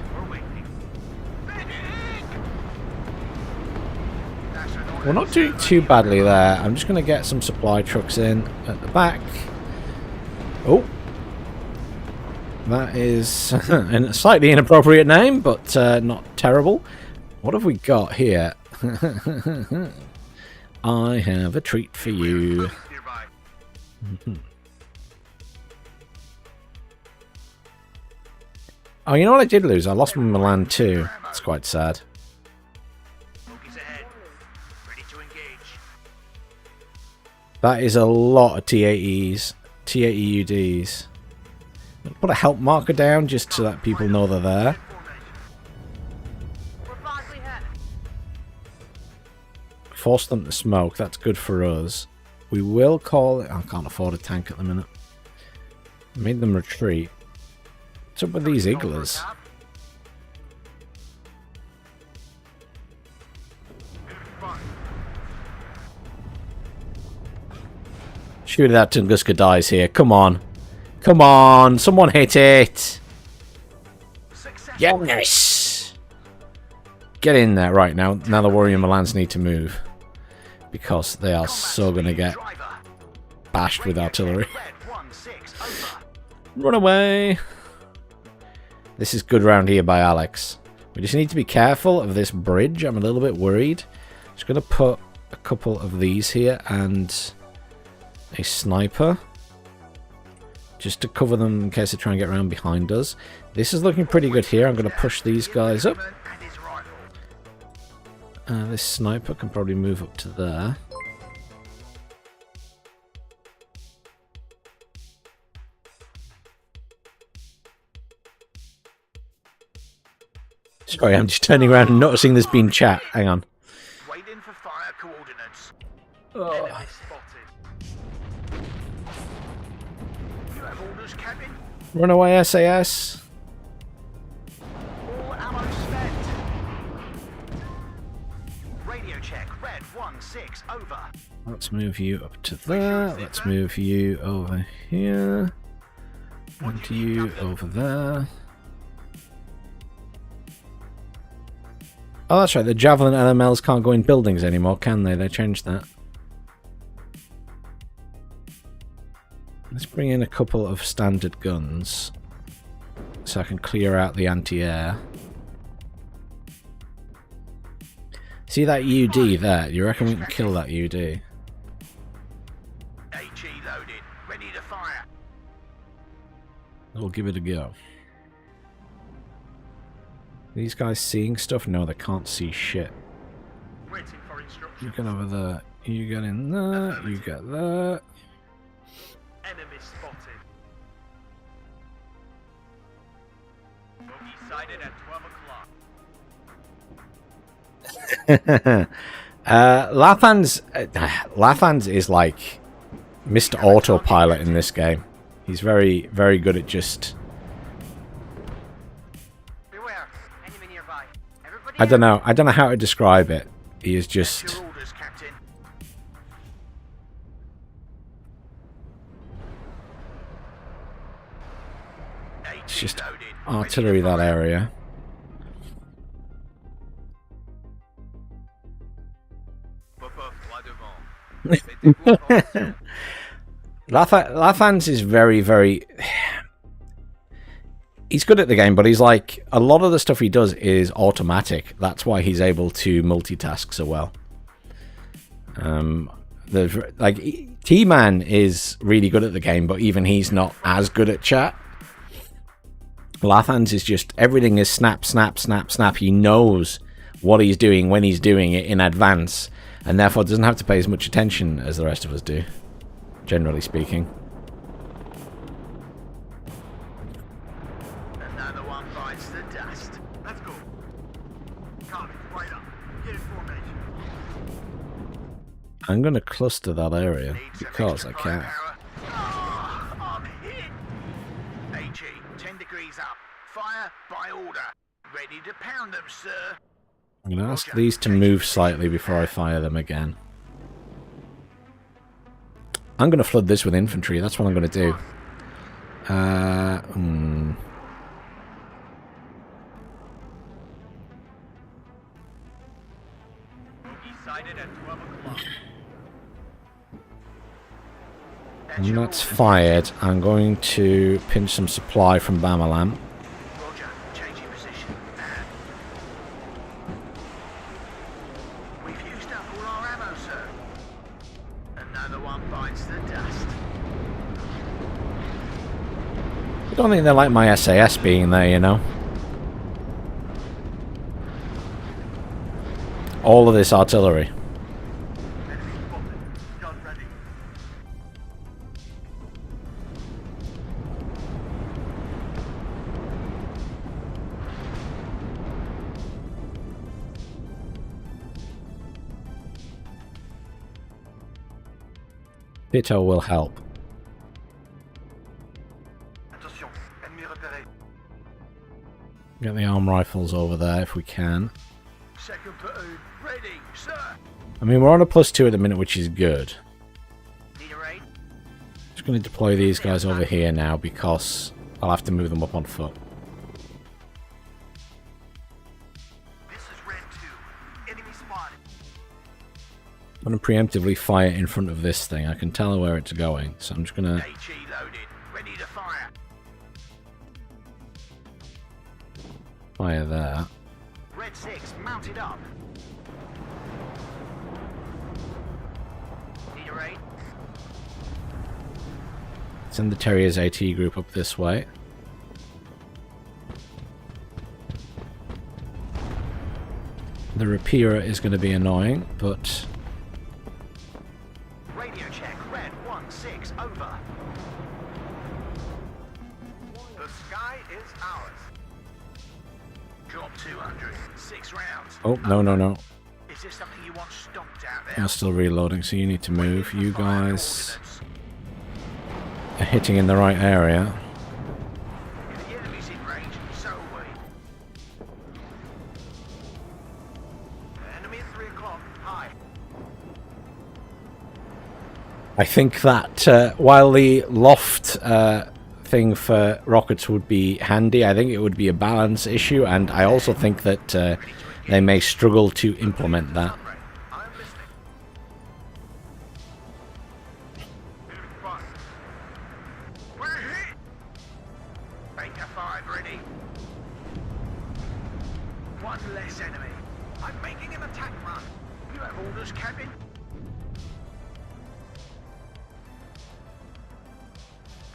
Speaker 1: We're not doing too badly there. I'm just going to get some supply trucks in at the back. Oh. That is a slightly inappropriate name, but not terrible. What have we got here? I have a treat for you. Oh, you know what I did lose? I lost my Milan too. That's quite sad. That is a lot of T80s. T80UDs. Put a help marker down just so that people know they're there. Force them to smoke. That's good for us. We will call it... I can't afford a tank at the minute. Made them retreat. What's up with these Iglas? Shoot that Tunguska dies here. Come on. Come on. Someone hit it. Yes. Get in there right now. Now the Warrior Milans need to move. Because they are so going to get bashed with artillery. Run away. This is good round here by Alex. We just need to be careful of this bridge. I'm a little bit worried. Just going to put a couple of these here and a sniper. Just to cover them in case they try and get around behind us. This is looking pretty good here. I'm going to push these guys up. This sniper can probably move up to there. Sorry, I'm just turning around and noticing there's been chat. Hang on.
Speaker 2: Waiting for fire coordinates.
Speaker 1: Oh.
Speaker 2: Enemy spotted. You have orders, Captain?
Speaker 1: Run away, SAS.
Speaker 2: All ammo spent. Radio check. Red 1-6 over.
Speaker 1: Let's move you up to there. Let's move you over here. And you over there. Oh, that's right. The Javelin LMLs can't go in buildings anymore, can they? They changed that. Let's bring in a couple of standard guns so I can clear out the anti-air. See that UD there? You reckon we can kill that UD?
Speaker 2: HE loaded. Ready to fire.
Speaker 1: We'll give it a go. These guys seeing stuff? No, they can't see shit.
Speaker 2: Waiting for instructions.
Speaker 1: You get over there. You get in there. You get there.
Speaker 2: Enemy spotted. Bogey sighted at 12 o'clock.
Speaker 1: Lathans is like Mr. Autopilot in this game. He's very, very good at just...
Speaker 2: Beware. Enemy nearby. Everybody
Speaker 1: I don't know how to describe it. He is just...
Speaker 2: Your orders, Captain.
Speaker 1: It's just artillery that area. Lathans is very, very... He's good at the game, but he's like... A lot of the stuff he does is automatic. That's why he's able to multitask so well. Like, T-Man is really good at the game, but even he's not as good at chat. Lathans is just... Everything is snap, snap, snap, snap. He knows what he's doing when he's doing it in advance, and therefore doesn't have to pay as much attention as the rest of us do, generally speaking.
Speaker 2: Another one bites the dust. Let's go. Coming right up. Get in formation.
Speaker 1: I'm going to cluster that area because I can.
Speaker 2: Oh, I'm hit. HE, 10 degrees up. Fire by order. Ready to pound them, sir.
Speaker 1: I'm going to ask these to move slightly before I fire them again. I'm going to flood this with infantry. That's what I'm going to do. When that's fired, I'm going to pinch some supply from Bamalam.
Speaker 2: Roger, changing position. We've used up all our ammo, sir. Another one bites the dust.
Speaker 1: I don't think they like my SAS being there, you know. All of this artillery.
Speaker 2: Enemy spotted. Gun ready.
Speaker 1: Pito will help.
Speaker 2: Attention, ennemi repéré.
Speaker 1: Get the arm rifles over there if we can.
Speaker 2: Second platoon, ready, sir.
Speaker 1: I mean, we're on a +2 at the minute, which is good.
Speaker 2: Need a raid?
Speaker 1: Just going to deploy these guys over here now because I'll have to move them up on foot.
Speaker 2: This is Red 2. Enemy spotted.
Speaker 1: I'm going to preemptively fire in front of this thing. I can tell where it's going, so I'm just going to...
Speaker 2: HE loaded, ready to fire.
Speaker 1: fire there.
Speaker 2: Red 6 mounted up. Need a raid?
Speaker 1: Send the Terriers AT group up this way. The Rapira is going to be annoying, but...
Speaker 2: Radio check, Red 1-6, over. The sky is ours. Drop 200, 6 rounds.
Speaker 1: Oh, no, no, no.
Speaker 2: Is this something you want stomped out there?
Speaker 1: I'm still reloading, so you need to move. You guys are hitting in the right area.
Speaker 2: If the enemy's in range, so are we. Enemy at 3 o'clock, high.
Speaker 1: I think that while the loft thing for rockets would be handy, I think it would be a balance issue, and I also think that they may struggle to implement that.
Speaker 2: I'm listening. We're hit! Beta 5 ready. One less enemy. I'm making an attack run. You have orders, Captain?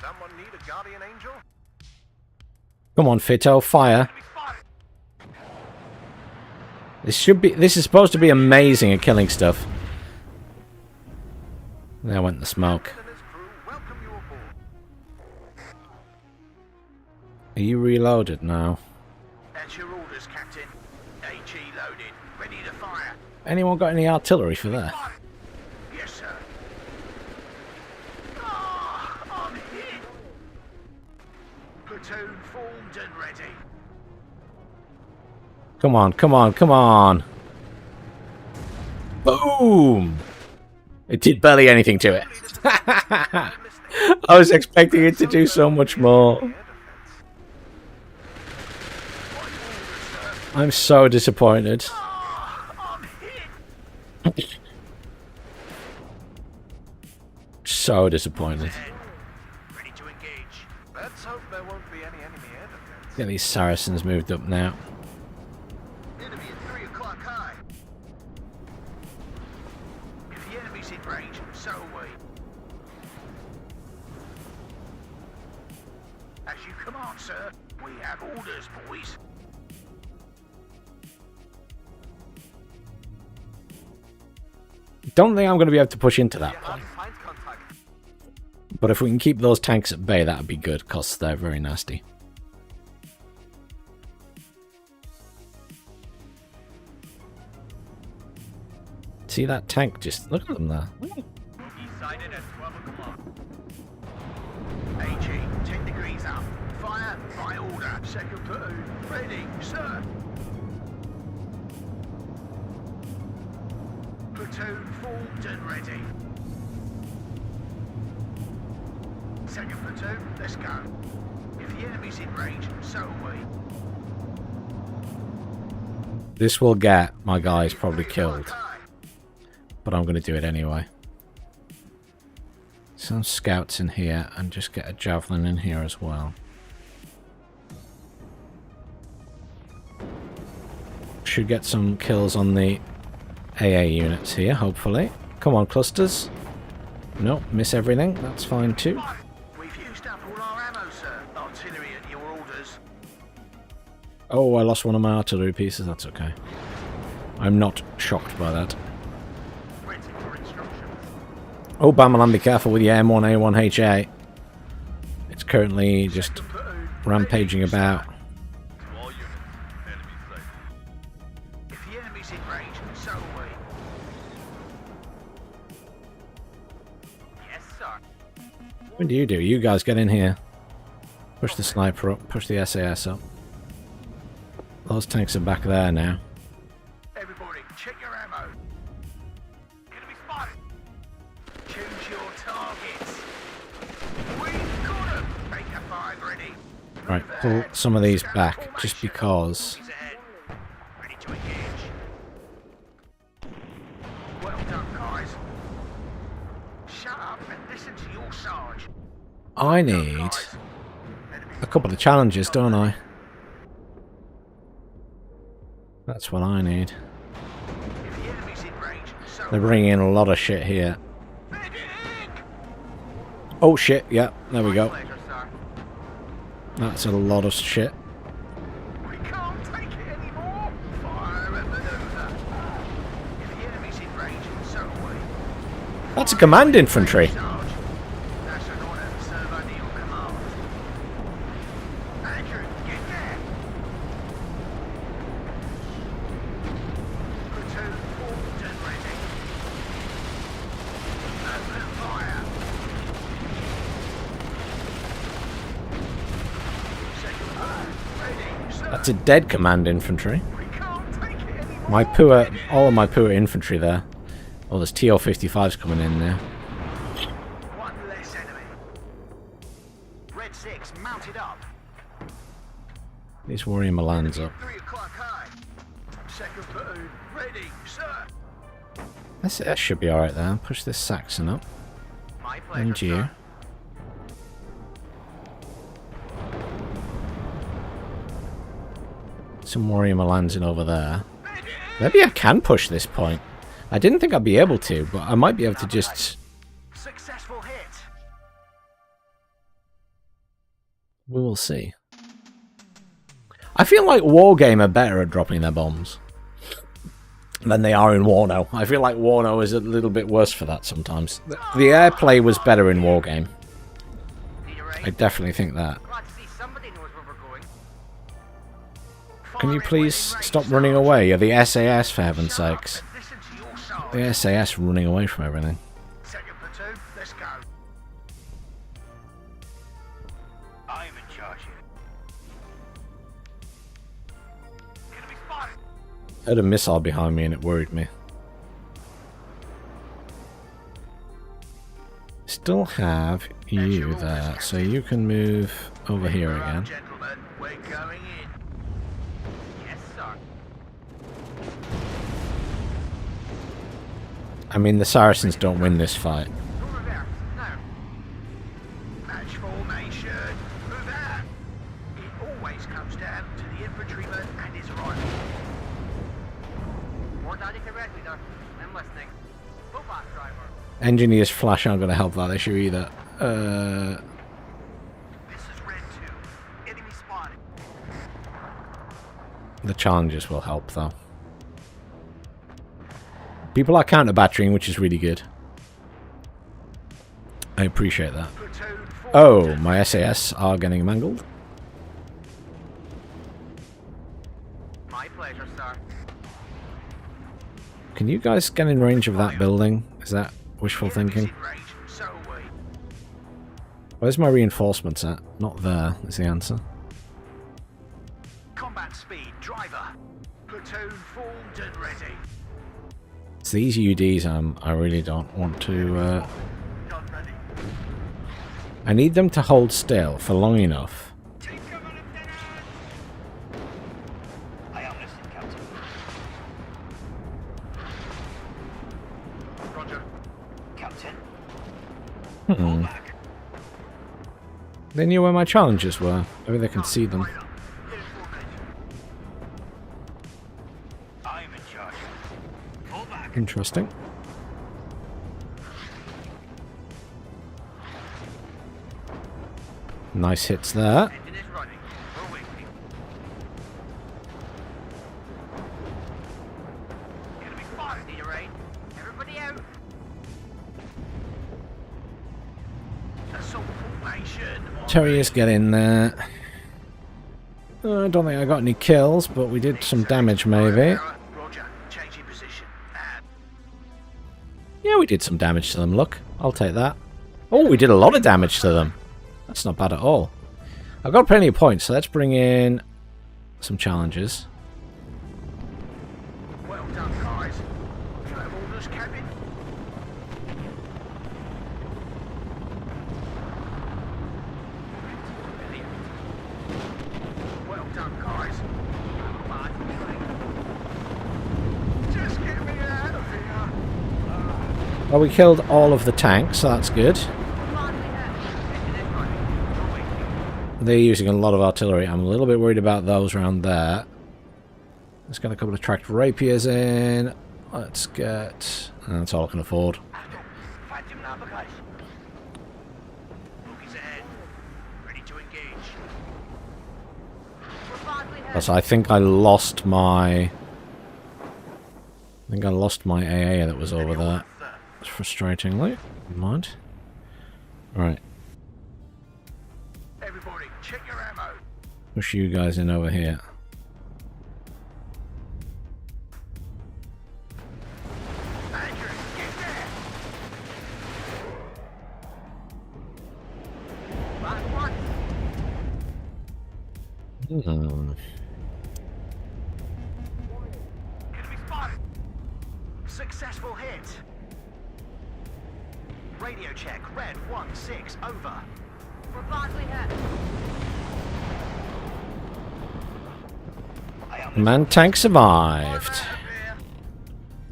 Speaker 2: Someone need a guardian angel?
Speaker 1: Come on, Fito, fire.
Speaker 2: Enemy spotted.
Speaker 1: This is supposed to be amazing at killing stuff. There went the smoke.
Speaker 2: Captain and his crew welcome you aboard.
Speaker 1: Are you reloaded now?
Speaker 2: That's your orders, Captain. AG loaded, ready to fire.
Speaker 1: Anyone got any artillery for there?
Speaker 2: Yes, sir. Ah, I'm hit. Platoon formed and ready.
Speaker 1: Come on, come on, come on! Boom! It did barely anything to it. I was expecting it to do so much more. I'm so disappointed.
Speaker 2: Ah, I'm hit.
Speaker 1: So disappointed.
Speaker 2: Ready to engage. Let's hope there won't be any enemy air defense.
Speaker 1: Get these Saracens moved up now.
Speaker 2: Enemy at 3 o'clock high. If the enemy's in range, so are we. As you command, sir. We have orders, boys.
Speaker 1: Don't think I'm going to be able to push into that point.
Speaker 2: Find contact.
Speaker 1: But if we can keep those tanks at bay, that would be good, because they're very nasty. See that tank? Just look at them there.
Speaker 2: Decided at 12 o'clock. AG, 10 degrees up. Fire by order. Second platoon, ready, sir. Platoon formed and ready. Second platoon, let's go. If the enemy's in range, so are we.
Speaker 1: This will get my guys probably killed, but I'm going to do it anyway. Some scouts in here, and just get a javelin in here as well. Should get some kills on the AA units here, hopefully. Come on, clusters. Nope, miss everything. That's fine too.
Speaker 2: We've used up all our ammo, sir. Artillery at your orders.
Speaker 1: Oh, I lost one of my artillery pieces. That's okay. I'm not shocked by that.
Speaker 2: Waiting for instructions.
Speaker 1: Oh, Bamalan, be careful with your M1A1HA. It's currently just
Speaker 2: Second platoon,
Speaker 1: rampaging
Speaker 2: ready,
Speaker 1: about.
Speaker 2: sir. To all units, enemy sighted. If the enemy's in range, so are we. Yes, sir.
Speaker 1: What do? You guys get in here. Push the sniper up, push the SAS up. Those tanks are back there now.
Speaker 2: Everybody, check your ammo. Enemy spotted. Choose your targets. We've got 'em. Baker 5 ready.
Speaker 1: Right, pull some of these back, just because.
Speaker 2: He's ahead. Ready to engage. Well done, guys. Shut up and listen to your sarge.
Speaker 1: I need a couple of challenges, don't I? That's what I need.
Speaker 2: If the enemy's in range, so
Speaker 1: They're bringing in a lot of shit here.
Speaker 2: medic!
Speaker 1: Oh shit, yeah, there we go.
Speaker 2: Pleasure, sir.
Speaker 1: That's a lot of shit.
Speaker 2: We can't take it anymore. Fire and maneuver. If the enemy's in range, so are we.
Speaker 1: That's a command infantry.
Speaker 2: Sarge. That's an order, serve under your command. Andrew, get there. Platoon formed and ready. Open fire. Second platoon, ready, sir.
Speaker 1: That's a dead command infantry.
Speaker 2: We can't take it anymore.
Speaker 1: My poor, all of my poor infantry there. Oh, there's TO-55s coming in there.
Speaker 2: One less enemy. Red 6 mounted up.
Speaker 1: These Warrior Milans up.
Speaker 2: 3 o'clock high. Second platoon, ready, sir.
Speaker 1: That should be alright there. Push this Saxon up.
Speaker 2: My pleasure,
Speaker 1: And you.
Speaker 2: sir.
Speaker 1: Some Warrior Milans in over there. Maybe I can push this point. I didn't think I'd be able to, but I might be able to just...
Speaker 2: Successful hit.
Speaker 1: We will see. I feel like Wargame are better at dropping their bombs. than they are in WARNO. I feel like WARNO is a little bit worse for that sometimes. The airplay was better in Wargame. I definitely think that. Can you please stop running away? You're the SAS, for heaven's sakes. The SAS running away from everything.
Speaker 2: Second platoon, let's go. I'm in charge here. Enemy spotted.
Speaker 1: I had a missile behind me and it worried me. Still have you there, so you can move over here again.
Speaker 2: Gentlemen, we're going in. Yes, sir.
Speaker 1: I mean, the Saracens don't win this fight.
Speaker 2: Go reverse. No. Match formation. Move out. It always comes down to the infantryman and his rifle. More daddy correct leader. I'm listening. Go back, driver.
Speaker 1: Engineer's flash aren't going to help that issue either.
Speaker 2: This is Red 2. Enemy spotted.
Speaker 1: The challenges will help, though. People are counter-battering, which is really good. I appreciate that.
Speaker 2: Platoon
Speaker 1: Oh, my SAS are getting mangled.
Speaker 2: My pleasure, sir.
Speaker 1: Can you guys get in range of that building? Is that wishful thinking?
Speaker 2: So are we.
Speaker 1: Where's my reinforcements at? Not there, is the answer.
Speaker 2: Combat speed, driver. Platoon formed and ready.
Speaker 1: It's these UDs I really don't want to...
Speaker 2: Gun ready.
Speaker 1: I need them to hold still for long enough.
Speaker 2: Take cover, Lieutenant! I am listening, Captain. Roger. Captain. Fall back.
Speaker 1: They knew where my challenges were. Maybe they can see them.
Speaker 2: I'm in charge. Fall back.
Speaker 1: Interesting. Nice hits there.
Speaker 2: Engine is running. We're waiting. Enemy spotted. Need a raid. Everybody out. Assault formation.
Speaker 1: Terriers get in there. I don't think I got any kills, but we did some damage maybe.
Speaker 2: Roger. Changing position.
Speaker 1: Yeah, we did some damage to them, look. I'll take that. Oh, we did a lot of damage to them. That's not bad at all. I've got plenty of points, so let's bring in some challenges.
Speaker 2: Well done, guys. You have orders, Captain? Well done, guys. Just get me out of here.
Speaker 1: Well, we killed all of the tanks, so that's good. They're using a lot of artillery. I'm a little bit worried about those around there. Let's get a couple of tracked rapiers in. Let's get... That's all I can afford. Plus, I think I lost my... AA that was over there. Frustratingly. Never mind. Right.
Speaker 2: Everybody, check your ammo.
Speaker 1: Push you guys in over here.
Speaker 2: Andrew, get there. Back one. Enemy spotted. Successful hit. Radio check, red 1-6, over. We're badly hit.
Speaker 1: Man tank survived.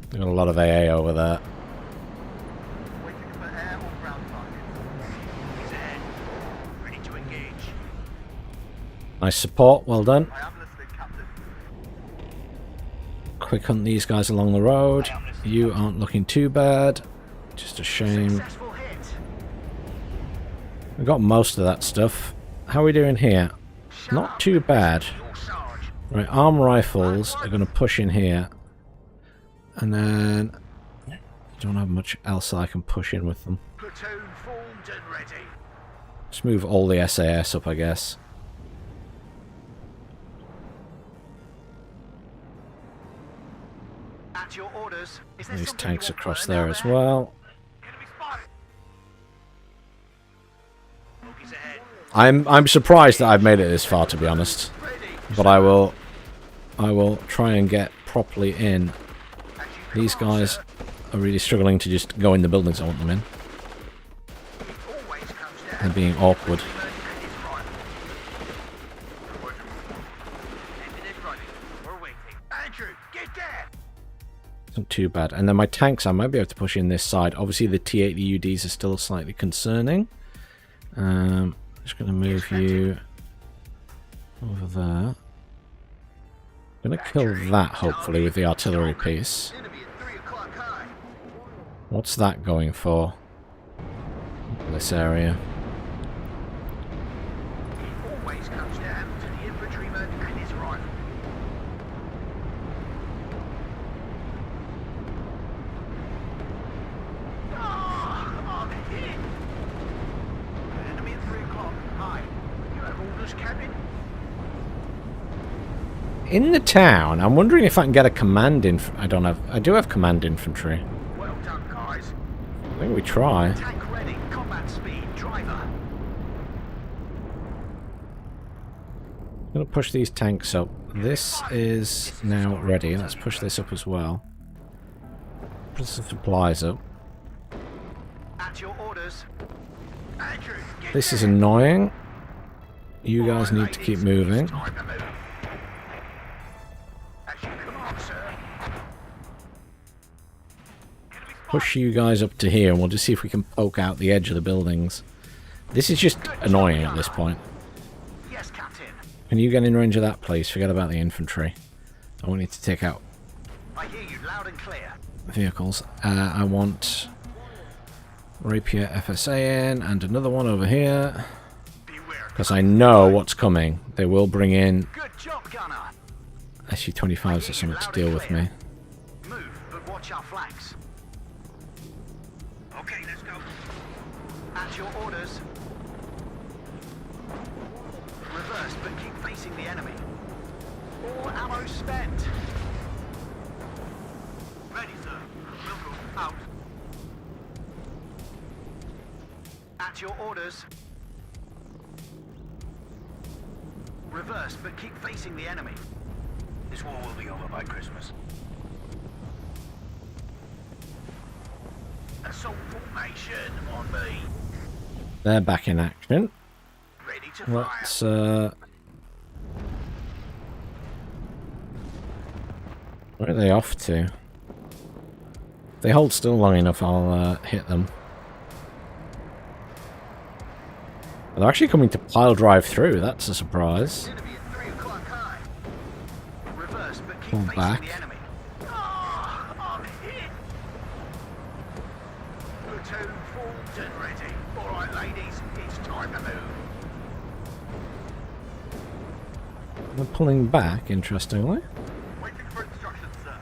Speaker 1: Got a lot of AA over there.
Speaker 2: Waiting for air or ground targets. He's ahead. Ready to engage.
Speaker 1: Nice support, well done.
Speaker 2: I am listening, Captain.
Speaker 1: Quick hunt these guys along the road. You aren't looking too bad. Just a shame.
Speaker 2: Successful hit.
Speaker 1: We got most of that stuff. How are we doing here? Not too bad.
Speaker 2: Your charge.
Speaker 1: Right, arm rifles are going to push in here. And then I don't have much else I can push in with them.
Speaker 2: Platoon formed and ready.
Speaker 1: Just move all the SAS up, I guess.
Speaker 2: At your orders. Is there
Speaker 1: These
Speaker 2: something
Speaker 1: tanks
Speaker 2: you want
Speaker 1: across
Speaker 2: burned
Speaker 1: there
Speaker 2: out
Speaker 1: as well.
Speaker 2: Enemy spotted. Bogies ahead.
Speaker 1: I'm surprised that I've made it this far, to be honest.
Speaker 2: Ready.
Speaker 1: But I will try and get properly in.
Speaker 2: As you
Speaker 1: These
Speaker 2: command,
Speaker 1: guys
Speaker 2: sir.
Speaker 1: are really struggling to just go in the buildings I want them in.
Speaker 2: It always comes down
Speaker 1: They're being awkward.
Speaker 2: to the and his rifle. Engine is running. We're waiting. Andrew, get there.
Speaker 1: It's not too bad. And then my tanks, I might be able to push in this side. Obviously, the T-80UDs are still slightly concerning. Just going to move you over there. Going to kill that, hopefully, with the artillery piece.
Speaker 2: Enemy at 3 o'clock high.
Speaker 1: What's that going for? This area.
Speaker 2: It always comes down to the infantryman and his rifle. Ah, I'm hit. Enemy at 3 o'clock high. You have orders, Captain?
Speaker 1: In the town, I'm wondering if I can get a command I don't have... I do have command infantry.
Speaker 2: Well done, guys.
Speaker 1: I think we try.
Speaker 2: Tank ready. Combat speed. Driver.
Speaker 1: I'm going to push these tanks up. This is now ready. Let's push this up as well. Push the supplies up.
Speaker 2: At your orders. Andrew, get
Speaker 1: This is
Speaker 2: there.
Speaker 1: annoying. You guys
Speaker 2: All right,
Speaker 1: need to keep
Speaker 2: ladies,
Speaker 1: moving.
Speaker 2: it's time to move. As you command, sir.
Speaker 1: Push you guys up to here and we'll just see if we can poke out the edge of the buildings. This is just annoying at this point.
Speaker 2: Yes, Captain.
Speaker 1: Can you get in range of that, please? Forget about the infantry. I want you to take out
Speaker 2: I hear you loud and clear.
Speaker 1: vehicles. I want Rapier FSA in and another one over here.
Speaker 2: Beware.
Speaker 1: Because I know what's coming. They will bring in
Speaker 2: Good job, gunner.
Speaker 1: SU-25s or something to deal with me.
Speaker 2: Move, but watch our flanks. Okay, let's go. At your orders. Reverse, but keep facing the enemy. All ammo spent. Ready, sir. Wilco, out. At your orders. Reverse, but keep facing the enemy. This war will be over by Christmas. Assault formation on me.
Speaker 1: They're back in action.
Speaker 2: Ready to fire.
Speaker 1: Let's, where are they off to? If they hold still long enough, I'll hit them. They're actually coming to pile drive through. That's a surprise.
Speaker 2: Enemy at 3 o'clock high. Reverse, but keep
Speaker 1: Pull
Speaker 2: facing
Speaker 1: back.
Speaker 2: the enemy. Ah, I'm hit. Platoon formed and ready. All right, ladies, it's time to move.
Speaker 1: They're pulling back, interestingly.
Speaker 2: Waiting for instructions, sir.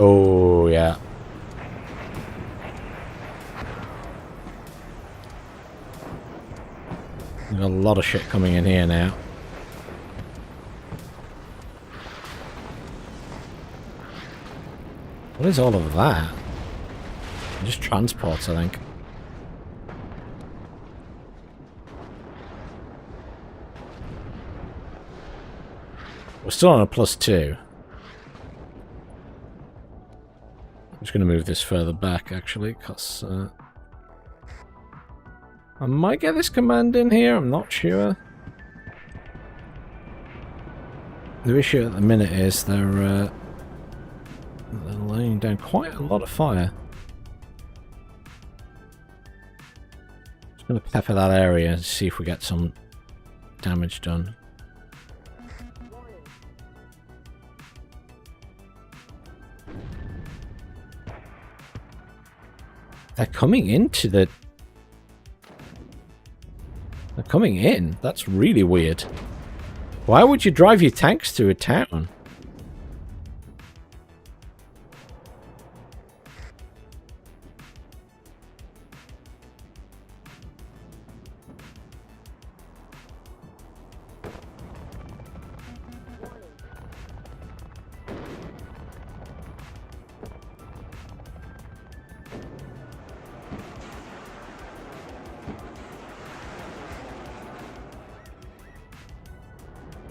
Speaker 1: Oh, yeah. There's a lot of shit coming in here now. What is all of that? Just transports, I think. We're still on a +2. I'm just going to move this further back, actually, because I might get this command in here, I'm not sure. The issue at the minute is they're laying down quite a lot of fire. Just going to pepper that area and see if we get some damage done. They're coming into the... They're coming in? That's really weird. Why would you drive your tanks through a town?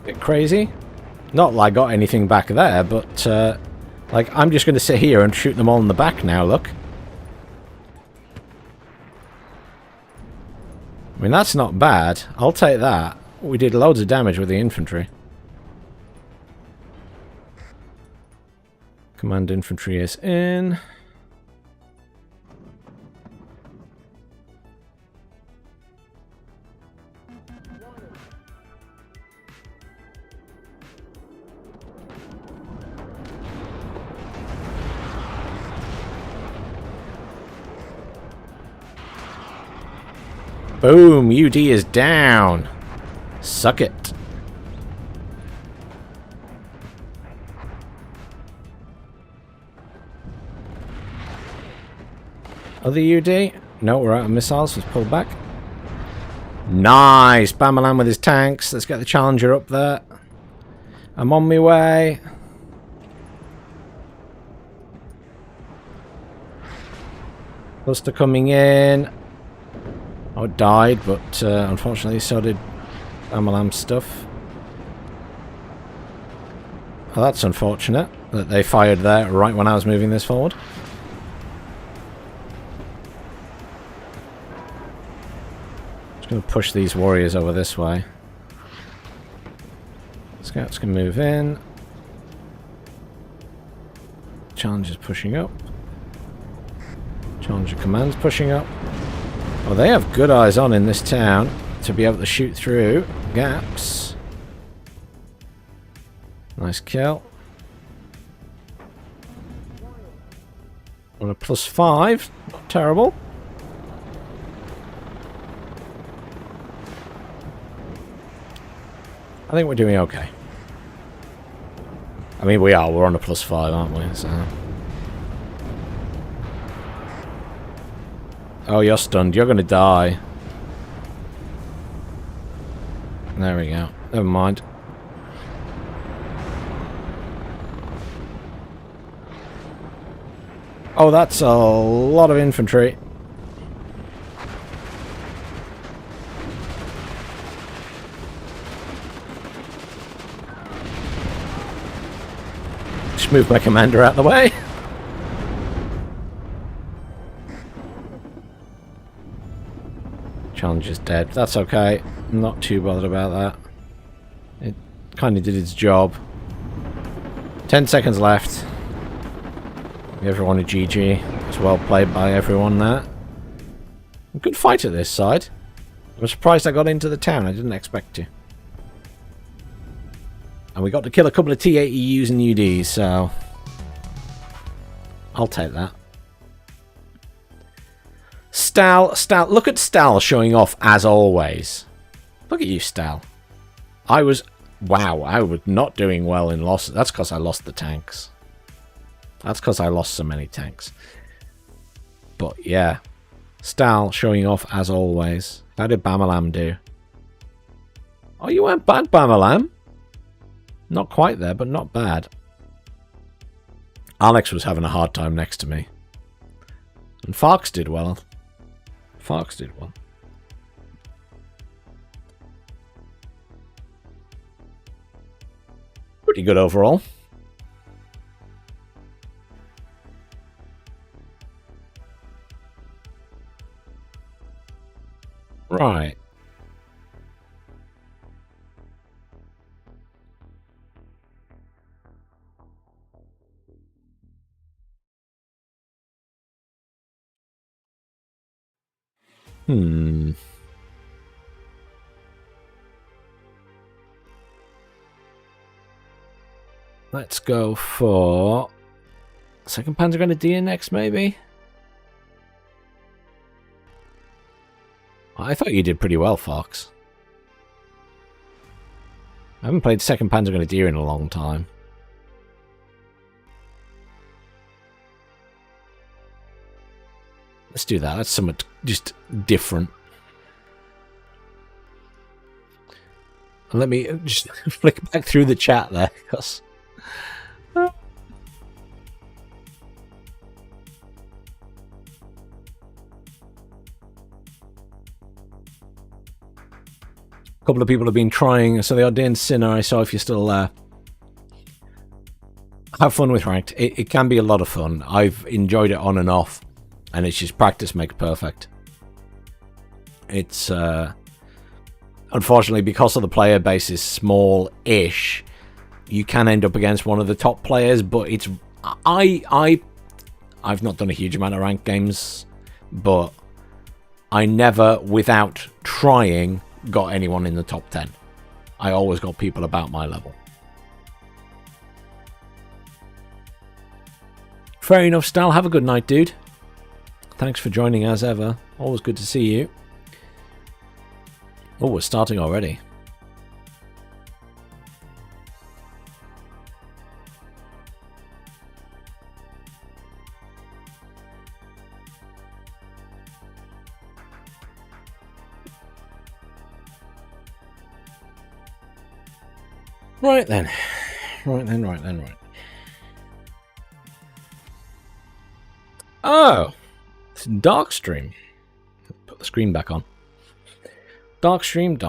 Speaker 1: Bit crazy. Not like I got anything back there, but like I'm just going to sit here and shoot them all in the back now, look. I mean, that's not bad. I'll take that. We did loads of damage with the infantry. Command infantry is in. Boom! UD is down. Suck it. Other UD? No, we're out of missiles. Let's pull back. Nice! Bamalan with his tanks. Let's get the Challenger up there. I'm on my way. Cluster coming in. Oh, it died, but unfortunately so did Bamalam's stuff. Well, that's unfortunate that they fired there right when I was moving this forward. Just going to push these warriors over this way. Scouts can move in. Challenger's pushing up. Challenger command's pushing up. Well, they have good eyes on in this town to be able to shoot through gaps. Nice kill. On a +5. Not terrible. I think we're doing okay. I mean, we are. We're on a +5, aren't we? So. Oh, you're stunned. You're going to die. There we go. Never mind. Oh, that's a lot of infantry. Just move my commander out of the way. Challenger's dead. That's okay. I'm not too bothered about that. It kind of did its job. 10 seconds left. Give everyone a GG. It's well played by everyone there. Good fight at this side. I'm surprised I got into the town. I didn't expect to. And we got to kill a couple of T-80Us and UDs, so I'll take that. Stal, look at Stal showing off as always. Look at you, Stal. I was not doing well in losses. That's because I lost the tanks. That's because I lost so many tanks. But yeah, Stal showing off as always. How did Bamalam do? Oh, you weren't bad, Bamalam. Not quite there, but not bad. Alex was having a hard time next to me. And Farks did well. Farks did well. Pretty good overall. Right. Let's go for 2nd Panzer Grenadier next, maybe? I thought you did pretty well, Fox. I haven't played 2nd Panzergrenadier in a long time. Let's do that. That's somewhat just different. Let me just flick back through the chat there, because... A couple of people have been trying, so the ordained sinner, I saw if you're still there. Have fun with ranked. It can be a lot of fun. I've enjoyed it on and off, and it's just practice makes perfect. It's unfortunately, because of the player base is small-ish, you can end up against one of the top players, but it's I've not done a huge amount of ranked games, but I never, without trying, got anyone in the top 10. I always got people about my level. Fair enough, Stal. Have a good night, dude. Thanks for joining as ever. Always good to see you. Oh, we're starting already. Right then. Right. Oh! It's Darkstream. Put the screen back on. Darkstream.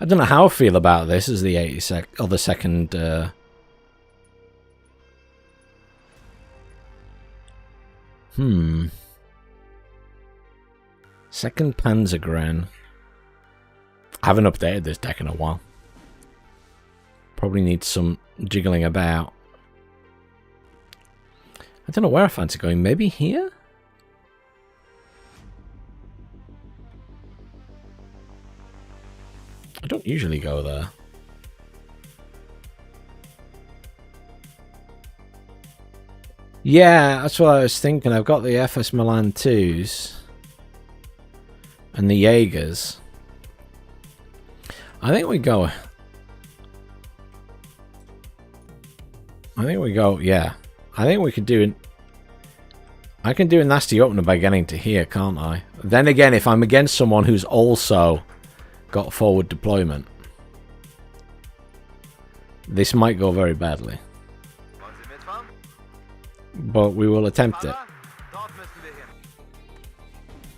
Speaker 1: I don't know how I feel about this as the 82nd or the second. Second Panzergren. I haven't updated this deck in a while. Probably needs some jiggling about. I don't know where I fancy going. Maybe here? I don't usually go there. Yeah, that's what I was thinking. I've got the FS Milan 2s. And the Jaegers. I think we go, yeah. I think we could do it. I can do a nasty opener by getting to here, can't I? Then again, if I'm against someone who's also got forward deployment, this might go very badly. But we will attempt it.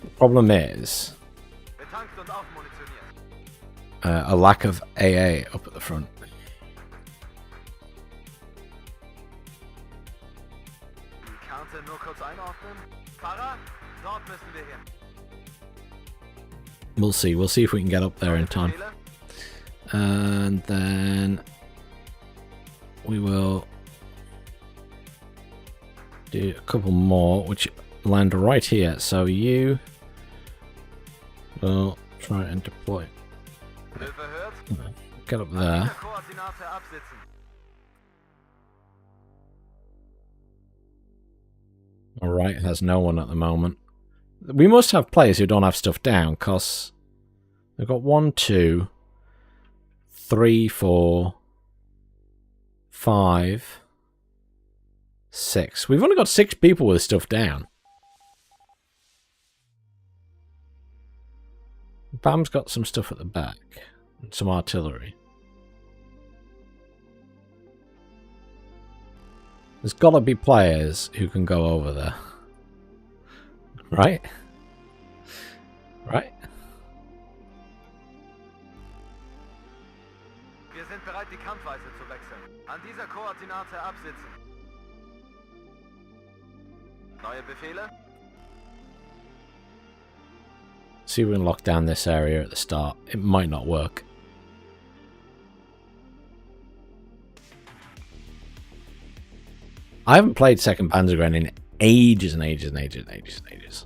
Speaker 1: The problem is a lack of AA up at the front. We'll see. We'll see if we can get up there in time. And then we will do a couple more, which land right here. So you will try and deploy. Get up there. Alright, has no one at the moment. We must have players who don't have stuff down, because they've got 1, 2, 3, 4, 5, 6. We've only got 6 people with stuff down. Bam's got some stuff at the back. And some artillery. There's got to be players who can go over there. Right? Right?
Speaker 2: Wir sind bereit, die Kampfweise zu wechseln. An dieser Koordinate absitzen. Neue Befehle?
Speaker 1: See if we can lock down this area at the start. It might not work. I haven't played 2nd Panzergren in ages and ages and ages and ages and ages.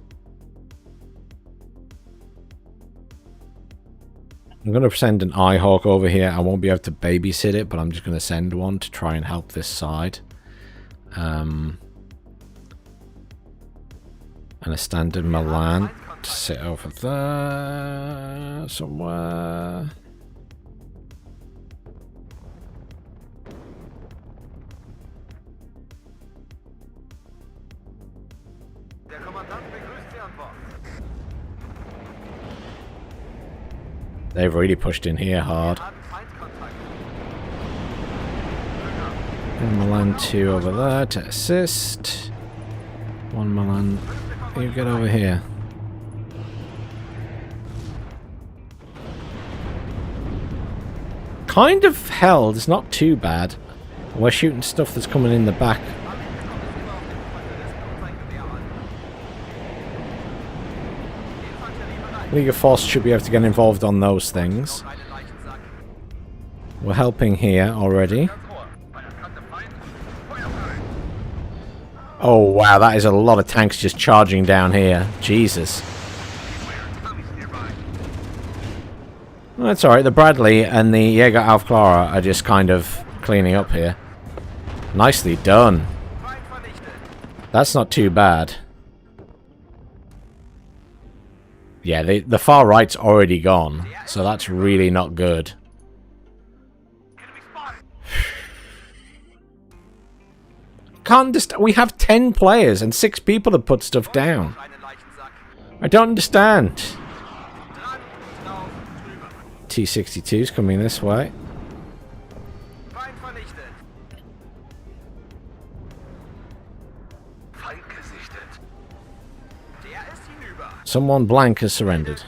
Speaker 1: I'm going to send an Eyehawk over here. I won't be able to babysit it, but I'm just going to send one to try and help this side. And a standard Milan. sit over there somewhere.
Speaker 2: Der Kommandant begrüßt Sie an Bord.
Speaker 1: They've really pushed in here hard.
Speaker 2: Wir haben Feindkontakt.
Speaker 1: One Milan 2 over there to assist. One Milan, you get over here. Kind of held, it's not too bad. We're shooting stuff that's coming in the back. League of Force should be able to get involved on those things. We're helping here already. Oh wow, that is a lot of tanks just charging down here. Jesus. Well, that's alright, the Bradley and the Jaeger Aufklärer are just kind of cleaning up here. Nicely done. That's not too bad. Yeah, the far right's already gone, so that's really not good. Can't understand. We have 10 players and 6 people have put stuff down. I don't understand. T-62's coming this way. Someone blank has surrendered.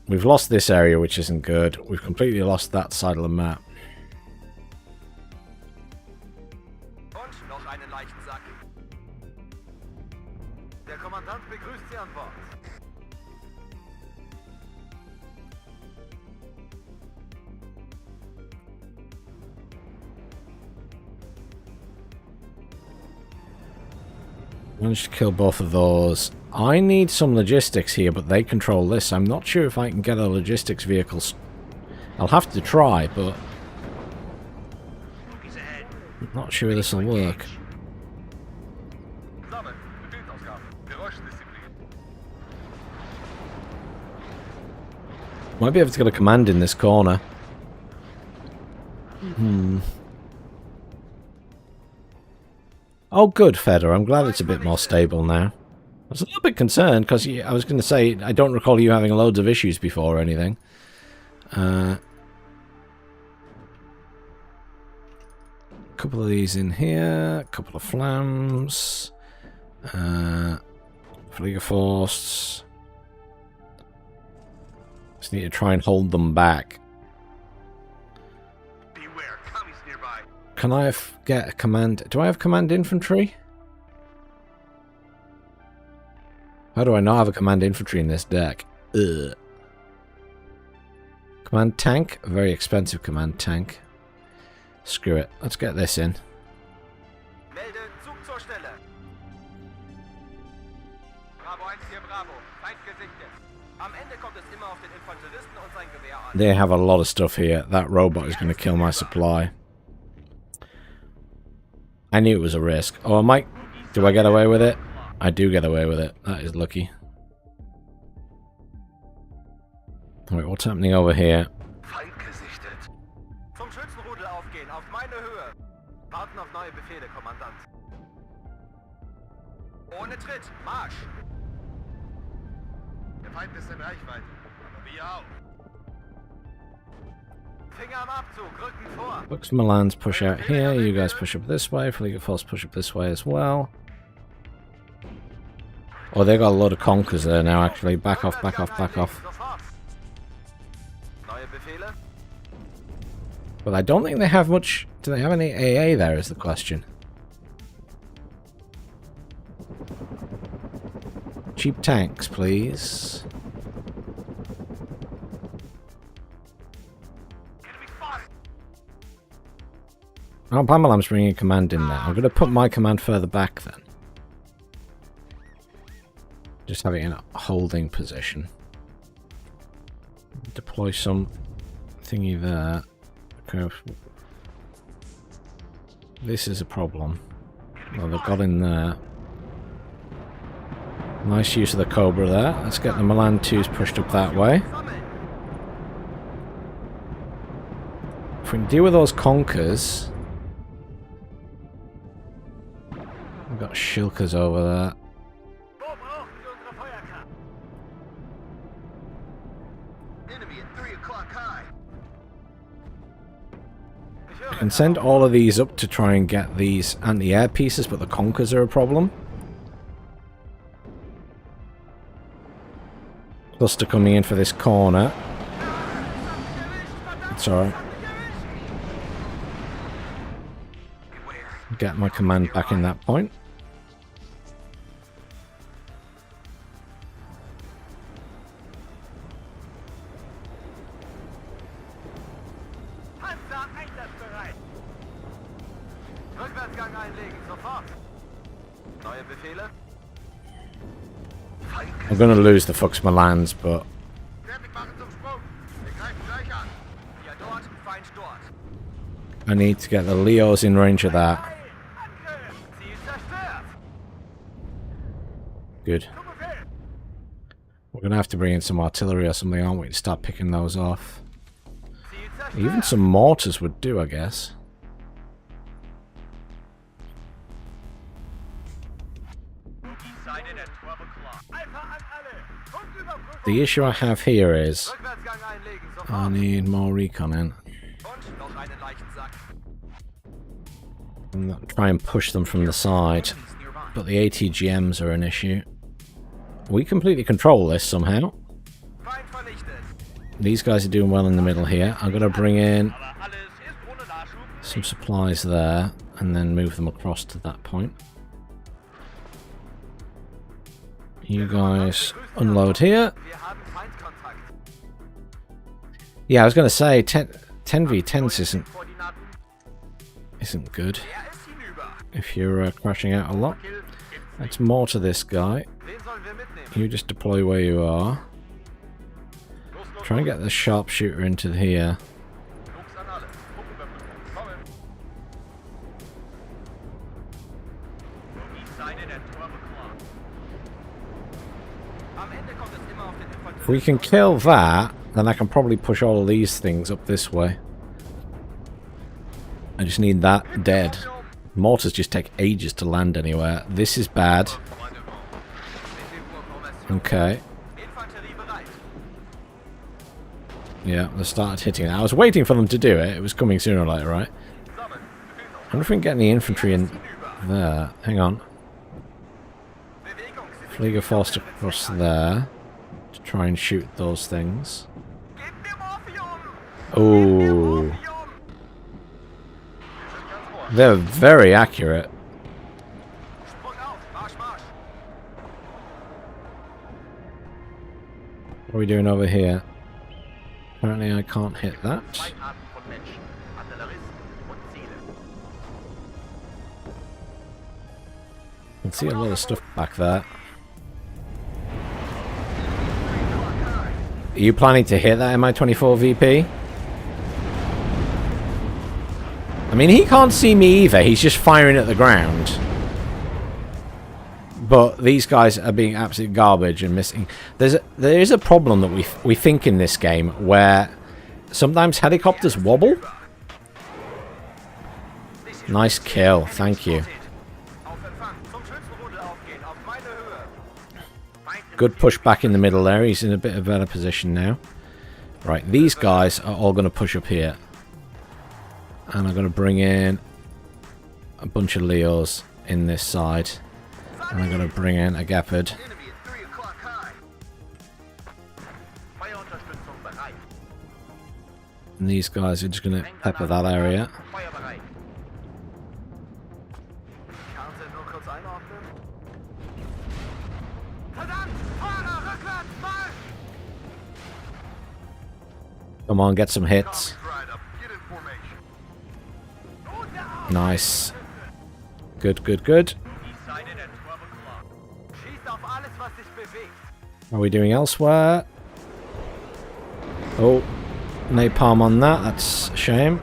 Speaker 1: We've lost this area, which isn't good. We've completely lost that side of the map.
Speaker 2: Der Kommandant begrüßt Sie an Bord.
Speaker 1: Managed to kill both of those. I need some logistics here, but they control this. I'm not sure if I can get a logistics vehicle. I'll have to try, but I'm not sure this will work. Might be able to get a command in this corner. Oh, good, Feder. I'm glad it's a bit more stable now. I was a little bit concerned, because I was going to say, I don't recall you having loads of issues before or anything. A couple of these in here. A couple of flams. League of Force. Just need to try and hold them back.
Speaker 2: Beware, commies nearby.
Speaker 1: Can I get a command? Do I have command infantry? How do I not have a command infantry in this deck? Ugh. Command tank? A very expensive command tank. Screw it. Let's get this in.
Speaker 2: Melde Zug zur Stelle. Bravo 1 hier, Bravo. Feind gesichtet. Am Ende kommt es immer auf den Infanteristen und sein Gewehr an.
Speaker 1: They have a lot of stuff here. That robot is going to kill my supply. I knew it was a risk. Oh, I might... Do I get away with it? I do get away with it. That is lucky. Alright, what's happening over here?
Speaker 2: Feind gesichtet. Zum Schützenrudel aufgehen, auf meine Höhe. Warten auf neue Befehle, Kommandant. Ohne Tritt, Marsch! Der Feind ist in Reichweite, aber wir auch. Finger am Abzug, Rücken vor.
Speaker 1: Looks Milan's push out here. You guys push up this way. League of Force push up this way as well. Oh, they got a lot of conkers there now, actually. Back off, back off, back off.
Speaker 2: Neue Befehle?
Speaker 1: But I don't think they have much... Do they have any AA there is the question. Cheap tanks, please. Oh, Pamalam's bringing a command in there. I'm going to put my command further back then. Just have it in a holding position. Deploy some thingy there. Okay. This is a problem. Well, they've got in there. Nice use of the Cobra there. Let's get the Milan 2s pushed up that way. If we can deal with those Conkers... We've got Shilkers over there. I can send all of these up to try and get these anti-air pieces, but the Conkers are a problem. Cluster coming in for this corner. It's alright. Get my command back in that point.
Speaker 2: Rückwärtsgang einlegen, sofort. Neue Befehle?
Speaker 1: I'm going to lose the Fuchs Milans, but
Speaker 2: Fertig machen zum Sprung. Wir greifen gleich an. Wir dort, Feind dort.
Speaker 1: I need to get the Leos in range of that.
Speaker 2: Angriff! Ziel zerstört!
Speaker 1: Good.
Speaker 2: Zum Befehl!
Speaker 1: We're going to have to bring in some artillery or something, aren't we, to start picking those off.
Speaker 2: Ziel zerstört!
Speaker 1: Even some mortars would do, I guess.
Speaker 2: Sighted at 12 o'clock. Alpha an alle! Und überprüfen!
Speaker 1: The issue I have here is
Speaker 2: Rückwärtsgang einlegen,
Speaker 1: I
Speaker 2: sofort.
Speaker 1: need more recon in.
Speaker 2: Und noch einen Leichensack.
Speaker 1: I'm gonna try and push them from the side, but the ATGMs are an issue. We completely control this somehow.
Speaker 2: Feind vernichtet.
Speaker 1: These guys are doing well in the middle here. I'm going to bring in
Speaker 2: Aber alles ist ohne Nachschub.
Speaker 1: some supplies there and then move them across to that point. You guys unload here.
Speaker 2: Wir haben Feindkontakt.
Speaker 1: Yeah, I was going to say 10v10s
Speaker 2: Koordinaten.
Speaker 1: isn't good
Speaker 2: Er ist hinüber.
Speaker 1: if you're crashing out a lot. That's more to this guy.
Speaker 2: Wen sollen wir mitnehmen?
Speaker 1: You just deploy where you are.
Speaker 2: Los, los,
Speaker 1: Try and get the sharpshooter into here.
Speaker 2: Jungs an alle. Truppenüberprüfung. Kommen. East sided at 12 o'clock. Am Ende kommt es immer auf den
Speaker 1: If we can kill that, then I can probably push all of these things up this way. I just need that dead. Mortars just take ages to land anywhere. This is bad. Okay.
Speaker 2: Infanterie bereit.
Speaker 1: Yeah, they started hitting it. I was waiting for them to do it. It was coming sooner or later, right?
Speaker 2: Sammeln.
Speaker 1: I wonder if we can get any infantry in there. Hang on.
Speaker 2: Bewegung.
Speaker 1: Flieger forced across there to try and shoot those things.
Speaker 2: Gib mir Morphium.
Speaker 1: Oh,
Speaker 2: Morphium.
Speaker 1: they're very accurate.
Speaker 2: Sprung auf. Marsch, Marsch.
Speaker 1: What are we doing over here? Apparently I can't hit that.
Speaker 2: Zwei Arten von Menschen. Artilleristen und Ziele.
Speaker 1: I can see a lot of stuff back there. Are you planning to hit that Mi-24 VP? I mean, he can't see me either. He's just firing at the ground. But these guys are being absolute garbage and missing. There is a problem that we think in this game where sometimes helicopters wobble. Nice kill, thank you.
Speaker 2: Auf Empfang. Zum Schützenrudel aufgehen. Auf meine Höhe.
Speaker 1: Good push back in the middle there. He's in a bit of a better position now. Right, these guys are all going to push up here. And I'm going to bring in a bunch of Leos in this side. And I'm going to bring in a Gepard.
Speaker 2: Enemy at 3 o'clock high. Feuerunterstützung bereit.
Speaker 1: And these guys are just going to pepper that area.
Speaker 2: Feuer bereit. Karte nur kurz einordnen. Verdammt! Fahrer, rückwärts, Marsch!
Speaker 1: Come on, get some hits.
Speaker 2: Right up. Get in formation.
Speaker 1: Nice. Good, good, good.
Speaker 2: East sided at 12 o'clock. Schießt auf alles, was sich bewegt.
Speaker 1: What are we doing elsewhere? Oh, napalm on that. That's a shame.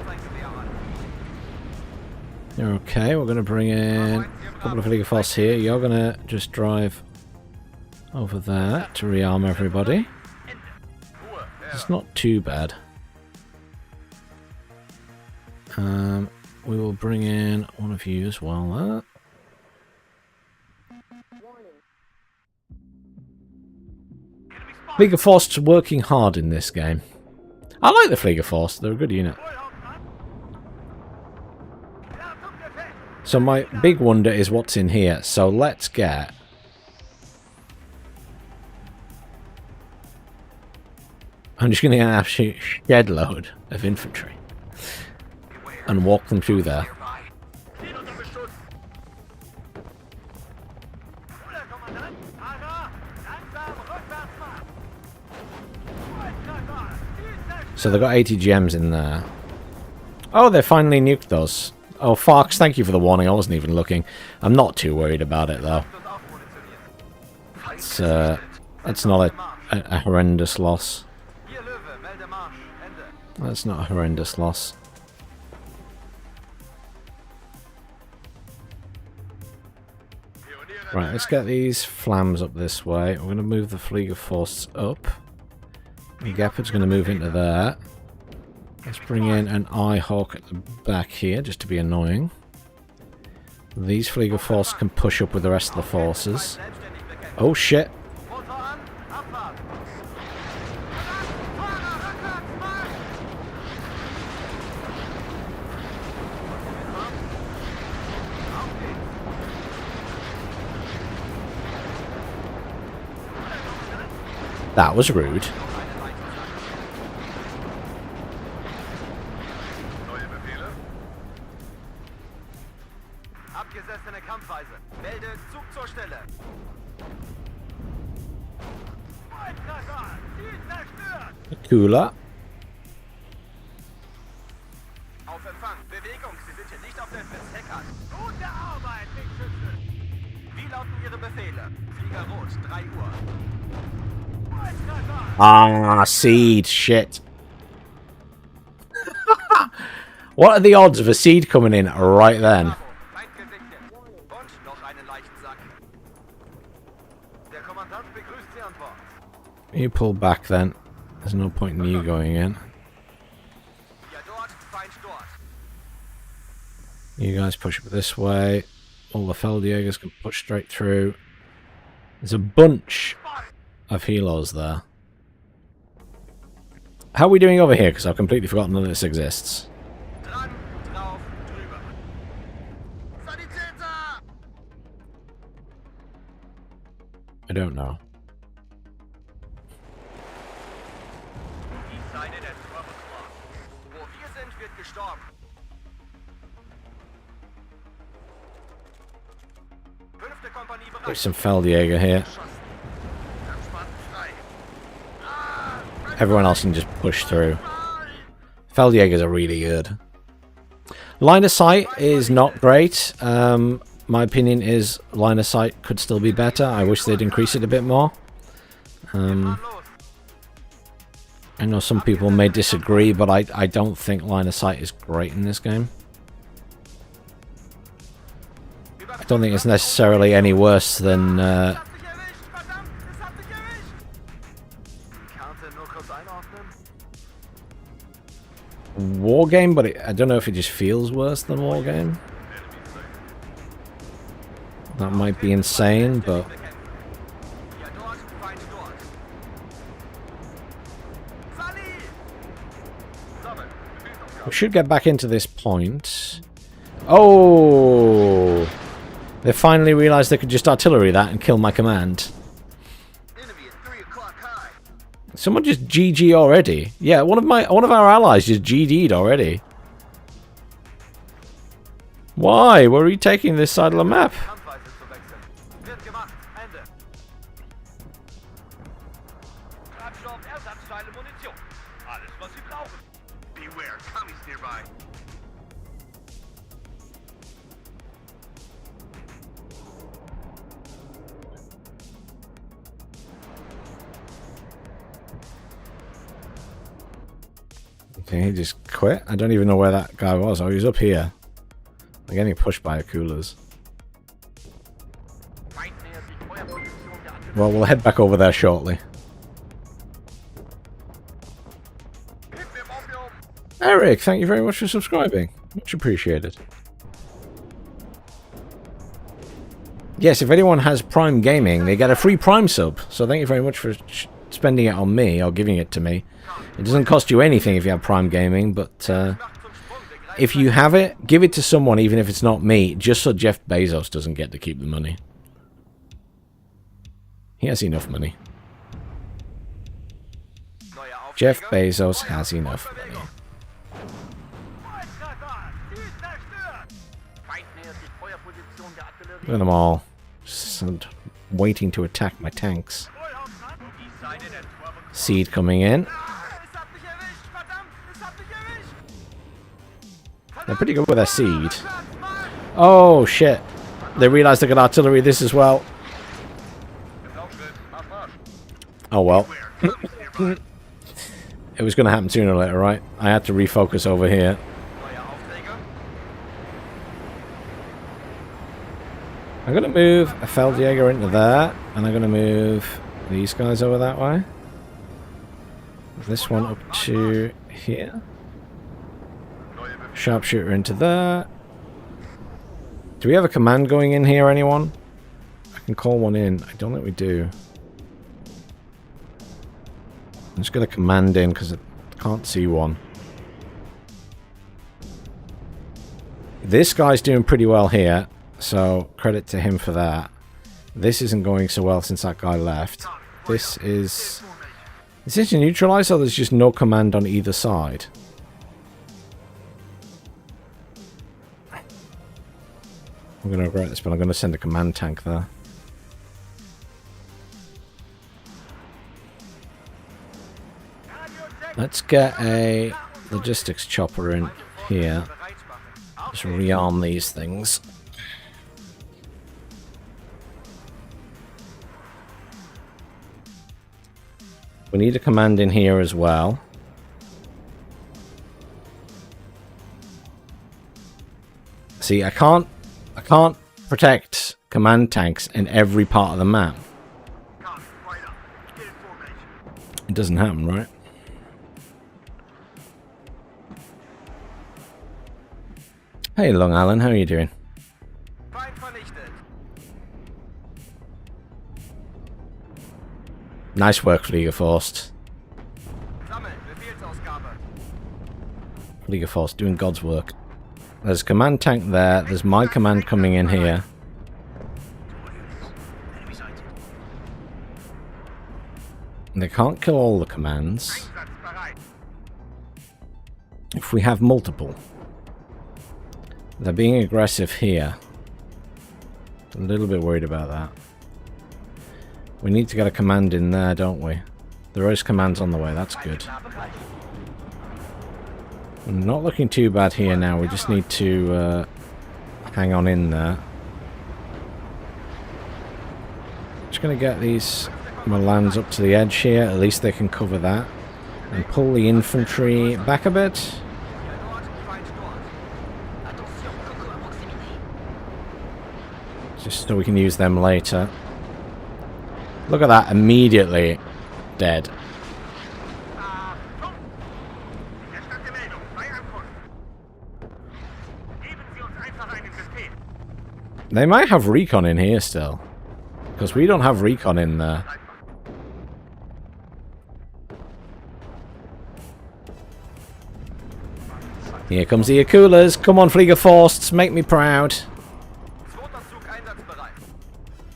Speaker 1: You're okay. We're going to bring in a couple of Fliegerfoss here. You're going to just drive over there to rearm everybody. It's not too bad. We will bring in one of you as well there. Flieger Force working hard in this game. I like the Flieger Force, they're a good unit. So my big wonder is what's in here. So let's get... I'm just going to get an absolute shed load of infantry and walk them through there. So they've got 80 gems in there. Oh, they finally nuked those. Oh, Fox, thank you for the warning. I wasn't even looking. I'm not too worried about it, though. That's not a horrendous loss. That's not a horrendous loss. Right, let's get these flams up this way. We're going to move the Flieger Force up. The Gepard's going to move into there. Let's bring in an Eyehawk at the back here, just to be annoying. These Flieger Force can push up with the rest of the forces. Oh shit! That was rude.
Speaker 2: Abgesessene Kampfweise. Melde Zug zur Stelle.
Speaker 1: Cooler.
Speaker 2: Auf Empfang. Bewegung. Sie sind hier nicht auf der Fritz Heckert. Gute Arbeit, Wingschütze. Wie lauten Ihre Befehle? Flieger rot, 3 Uhr.
Speaker 1: Ah, seed. Shit. What are the odds of a seed coming in right then? You pull back then. There's no point in you going in. You guys push up this way. All the Feldjägers can push straight through. There's a bunch of helos there. How are we doing over here? Because I've completely forgotten that this exists. I don't know. There's some Feldjäger here. Everyone else can just push through. Feldjägers are really good. Line of sight is not great. My opinion is line of sight could still be better. I wish they'd increase it a bit more. I know some people may disagree, but I don't think line of sight is great in this game. I don't think it's necessarily any worse than Wargame, but I don't know if it just feels worse than Wargame. That might be insane, but we should get back into this point. Oh! They finally realized they could just artillery that and kill my command. Someone just GG already. Yeah, one of our allies just GG'd already. Why? We're retaking this side of the map. Okay, he just quit. I don't even know where that guy was. Oh, he was up here. They're getting pushed by Akulas. Well, we'll head back over there shortly. Eric, thank you very much for subscribing. Much appreciated. Yes, if anyone has Prime Gaming, they get a free Prime sub. So thank you very much for spending it on me, or giving it to me. It doesn't cost you anything if you have Prime Gaming, but if you have it, give it to someone, even if it's not me, just so Jeff Bezos doesn't get to keep the money. He has enough money. Jeff Bezos has enough money. Look at them all. Just waiting to attack my tanks. Seed coming in. They're pretty good with their seed. Oh, shit. They realized they got artillery this as well. Oh, well. It was going to happen sooner or later, right? I had to refocus over here. I'm going to move a Feldjäger into there, and I'm going to move these guys over that way. This one up to here. Sharpshooter into there. Do we have a command going in here, anyone? I can call one in. I don't think we do. I'm just going to command in because I can't see one. This guy's doing pretty well here, so credit to him for that. This isn't going so well since that guy left. This is... Is this neutralized, or there's just no command on either side? I'm going to regret this, but I'm going to send a command tank there. Let's get a logistics chopper in here. Just rearm these things. We need a command in here as well. See, I can't protect command tanks in every part of the map. It doesn't happen, right? Hey, Long Alan, how are you doing? Nice work, Fliegerforst. Fliegerforst doing God's work. There's a command tank there. There's my command coming in here. And they can't kill all the commands. If we have multiple. They're being aggressive here. A little bit worried about that. We need to get a command in there, don't we? There is commands on the way, that's good. We're not looking too bad here now, we just need to hang on in there. Just going to get these Milans up to the edge here, at least they can cover that. And pull the infantry back a bit. Just so we can use them later. Look at that, immediately dead. They might have recon in here still. Because we don't have recon in there. Here comes the Akulas. Come on, Fliegerforsts, make me proud.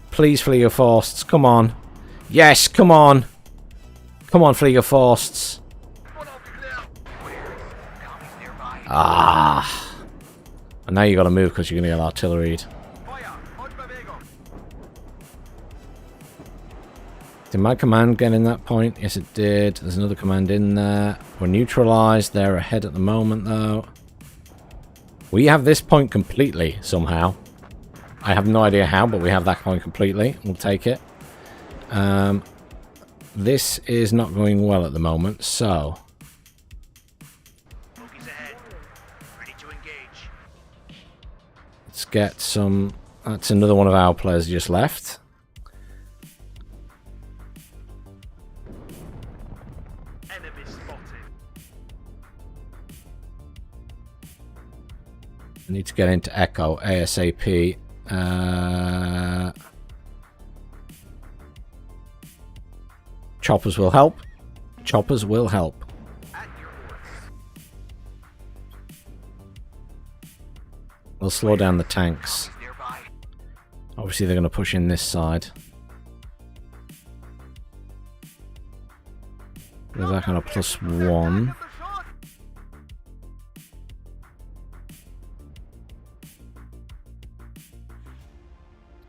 Speaker 1: Please, Fliegerforsts, come on. Yes, come on. Come on, Fliegerforsts. Ah. And now you got to move because you're going to get artilleried. Did my command get in that point? Yes, it did. There's another command in there. We're neutralized. They're ahead at the moment, though. We have this point completely, somehow. I have no idea how, but we have that point completely. We'll take it. This is not going well at the moment, so... Let's get some... That's another one of our players just left. I need to get into Echo ASAP. Choppers will help. Choppers will help. They'll slow down the tanks. Obviously, they're going to push in this side. There's that kind of +1.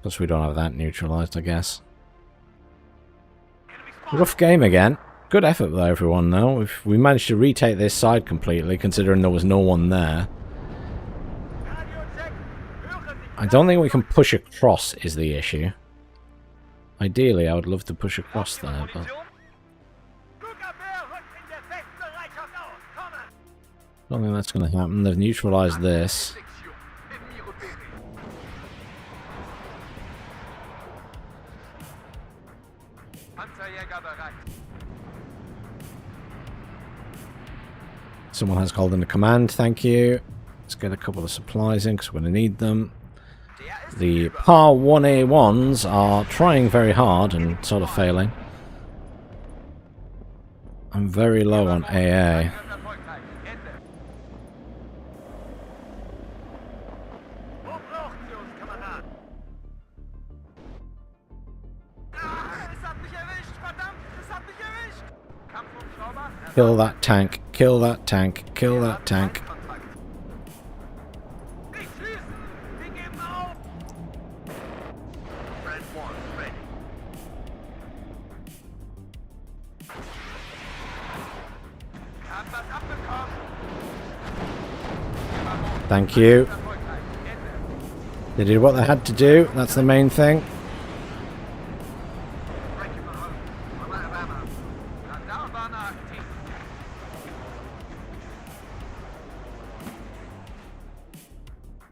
Speaker 1: Plus, we don't have that neutralized, I guess. Rough game again. Good effort by everyone, though. If we managed to retake this side completely, considering there was no one there. I don't think we can push across is the issue. Ideally, I would love to push across there, but... I don't think that's going to happen. They've neutralized this. Someone has called in a command, thank you. Let's get a couple of supplies in because we're going to need them. The PAR 1A1s are trying very hard and sort of failing. I'm very low on AA. Kill that tank, kill that tank, kill that tank. Thank you. They did what they had to do, that's the main thing.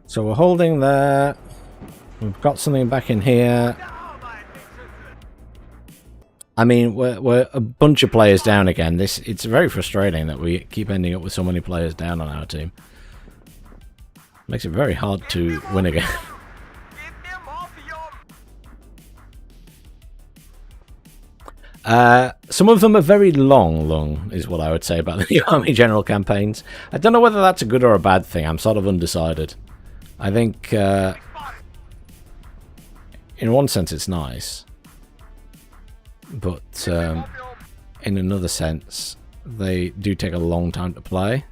Speaker 1: So we're holding there. We've got something back in here. I mean, we're a bunch of players down again. It's very frustrating that we keep ending up with so many players down on our team. Makes it very hard to win again. Some of them are very long is what I would say about the Army General campaigns. I don't know whether that's a good or a bad thing. I'm sort of undecided. I think, in one sense, it's nice. But, in another sense, they do take a long time to play.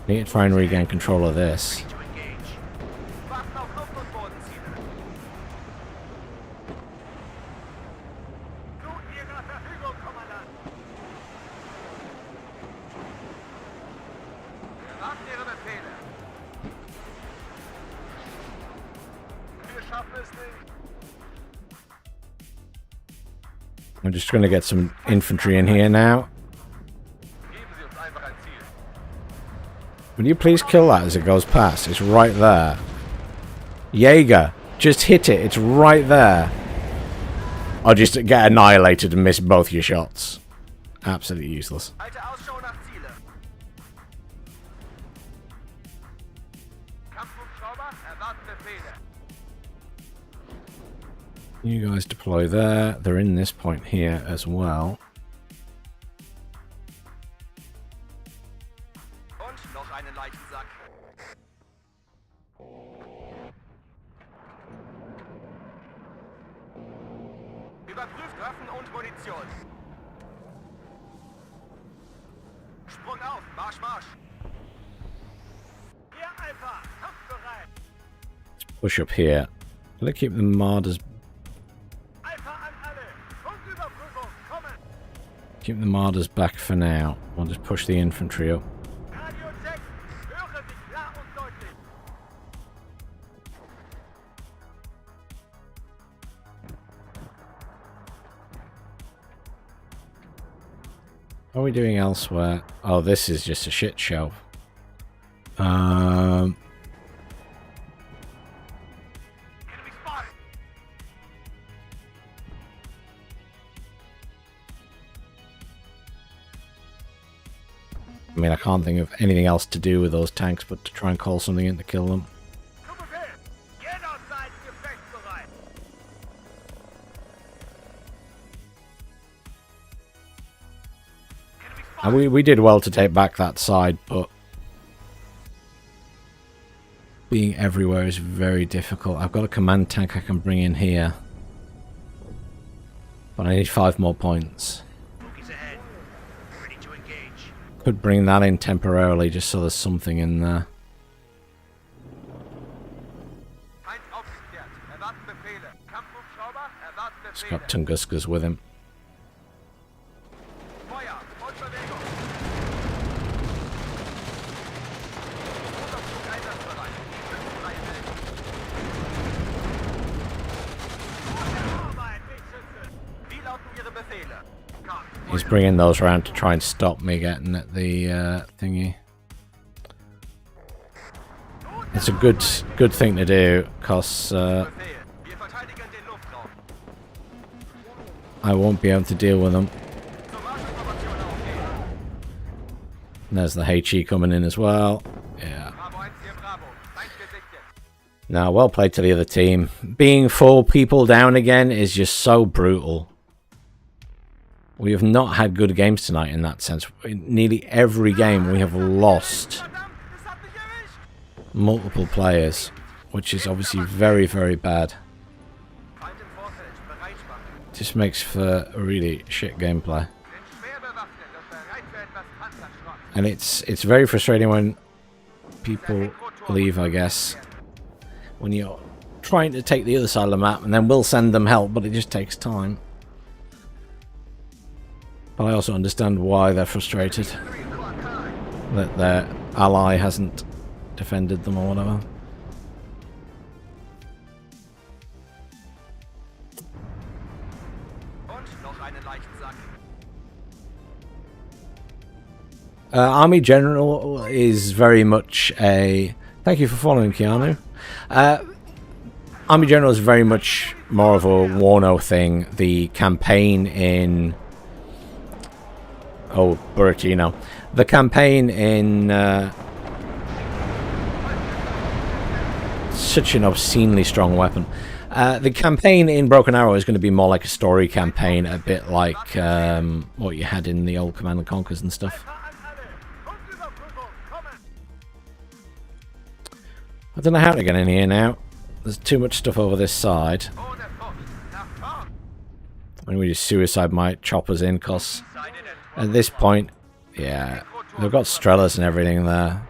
Speaker 1: I need to try and regain control of this. I'm just going to get some infantry in here now. Will you please kill that as it goes past? It's right there. Jaeger, just hit it. It's right there. I'll just get annihilated and miss both your shots. Absolutely useless. You guys deploy there. They're in this point here as well.
Speaker 2: Überprüft Waffen und Munition. Sprung auf, Marsch, Marsch. Hier, Alpha, kampfbereit.
Speaker 1: Let's push up here. Let's keep the Marders. Keep the Marders back for now. We'll just push the infantry up. What are we doing elsewhere? Oh, this is just a shit show. I mean, I can't think of anything else to do with those tanks but to try and call something in to kill them. And we did well to take back that side, but being everywhere is very difficult. I've got a command tank I can bring in here, but I need 5 more points. Could bring that in temporarily just so there's something in there. He's got Tunguskas with him. He's bringing those around to try and stop me getting at the thingy. It's a good thing to do, because I won't be able to deal with them. And there's the HE coming in as well. Yeah. Now, well played to the other team. Being 4 people down again is just so brutal. We have not had good games tonight in that sense. In nearly every game we have lost multiple players, which is obviously very, very bad. Just makes for a really shit gameplay. And it's very frustrating when people leave, I guess. When you're trying to take the other side of the map, and then we'll send them help, but it just takes time. But I also understand why they're frustrated. That their ally hasn't defended them or whatever. Army General is very much a... Thank you for following, Keanu. Army General is very much more of a WARNO thing. The campaign in... Oh, Burricino. The campaign in... such an obscenely strong weapon. The campaign in Broken Arrow is going to be more like a story campaign, a bit like what you had in the old Command & Conquers and stuff. I don't know how to get in here now. There's too much stuff over this side. When we just suicide my choppers in, because at this point, yeah, they've got Strellas and everything there.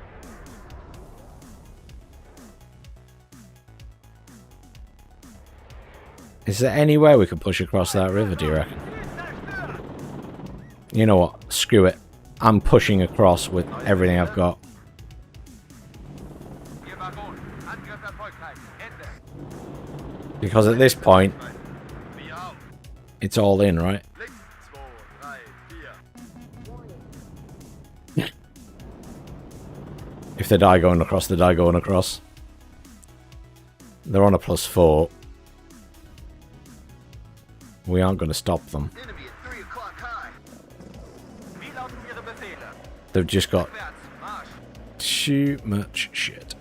Speaker 1: Is there any way we could push across that river, do you reckon? You know what? Screw it. I'm pushing across with everything I've got. Because at this point, it's all in, right? If they die going across, they die going across. They're on a +4. We aren't going to stop them. They've just got too much shit.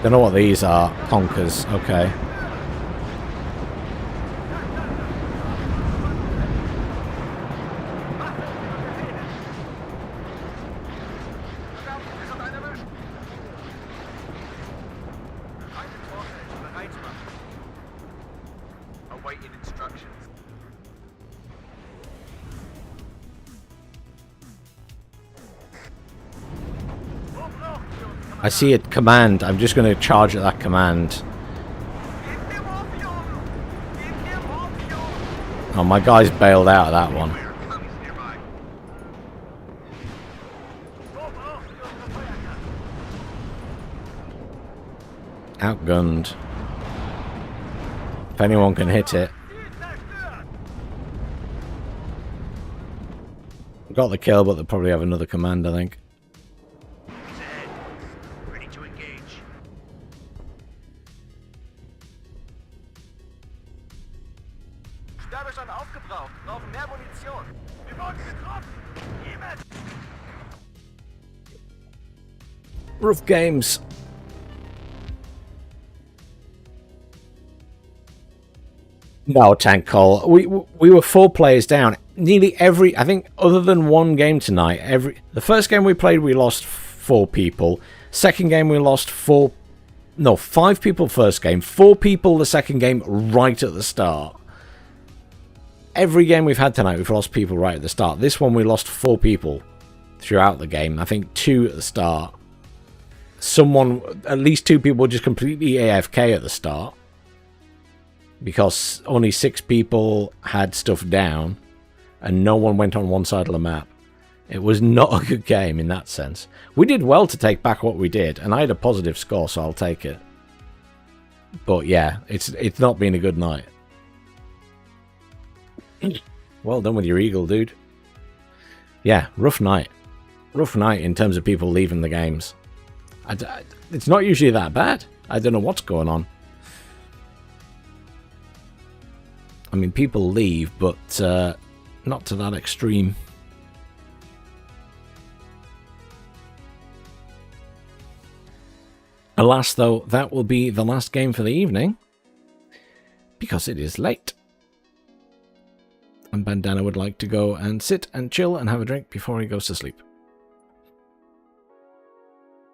Speaker 1: Don't know what these are. Conkers. Okay. I see a command. I'm just going to charge at that command. Oh, my guy's bailed out of that one.
Speaker 2: Commies nearby.
Speaker 1: Outgunned. If anyone can hit it. Got the kill, but they'll probably have another command, I think.
Speaker 2: He's ahead. Ready to engage. Sperrbestand aufgebraucht. Brauchen mehr Munition. Wir wurden getroffen. Niemand.
Speaker 1: Rough games. No, Tank Call. We were 4 players down. Nearly every, I think, other than one game tonight, the first game we played, we lost 4 people. Second game, we lost 5 people first game, 4 people the second game right at the start. Every game we've had tonight, we've lost people right at the start. This one, we lost 4 people throughout the game. I think 2 at the start. At least 2 people were just completely AFK at the start. Because only 6 people had stuff down. And no one went on one side of the map. It was not a good game in that sense. We did well to take back what we did. And I had a positive score, so I'll take it. But yeah, it's not been a good night. Well done with your eagle, dude. Yeah, rough night. Rough night in terms of people leaving the games. It's not usually that bad. I don't know what's going on. I mean, people leave, but not to that extreme. Alas, though, that will be the last game for the evening. Because it is late. And Bandana would like to go and sit and chill and have a drink before he goes to sleep.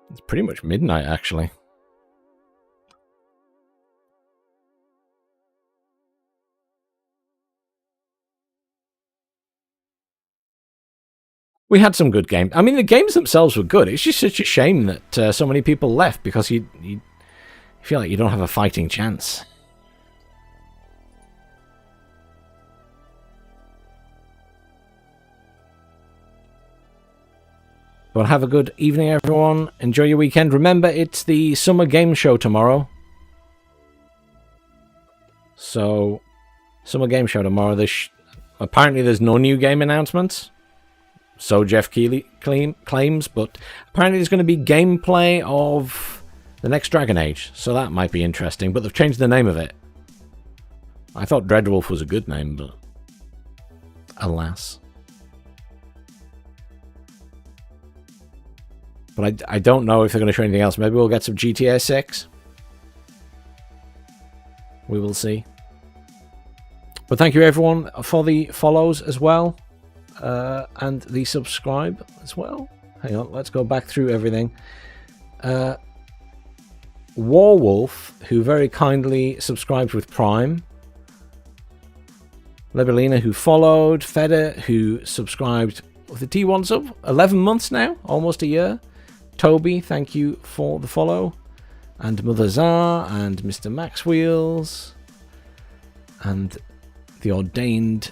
Speaker 1: It's pretty much midnight, actually. We had some good games. I mean, the games themselves were good. It's just such a shame that so many people left because you feel like you don't have a fighting chance. Well, have a good evening, everyone. Enjoy your weekend. Remember, it's the summer game show tomorrow. So, summer game show tomorrow. Apparently, there's no new game announcements. So Jeff Keighley claims, but apparently there's going to be gameplay of the next Dragon Age, so that might be interesting, but they've changed the name of it. I thought Dreadwolf was a good name, but alas. But I don't know if they're going to show anything else. Maybe we'll get some GTA 6. We will see. But thank you everyone for the follows as well. And the subscribe as well. Hang on, let's go back through everything. Warwolf, who very kindly subscribed with Prime. Lebelina, who followed. Feder, who subscribed with the T1 sub. 11 months now, almost a year. Toby, thank you for the follow. And Mother Czar, and Mr. Max Wheels. And the Ordained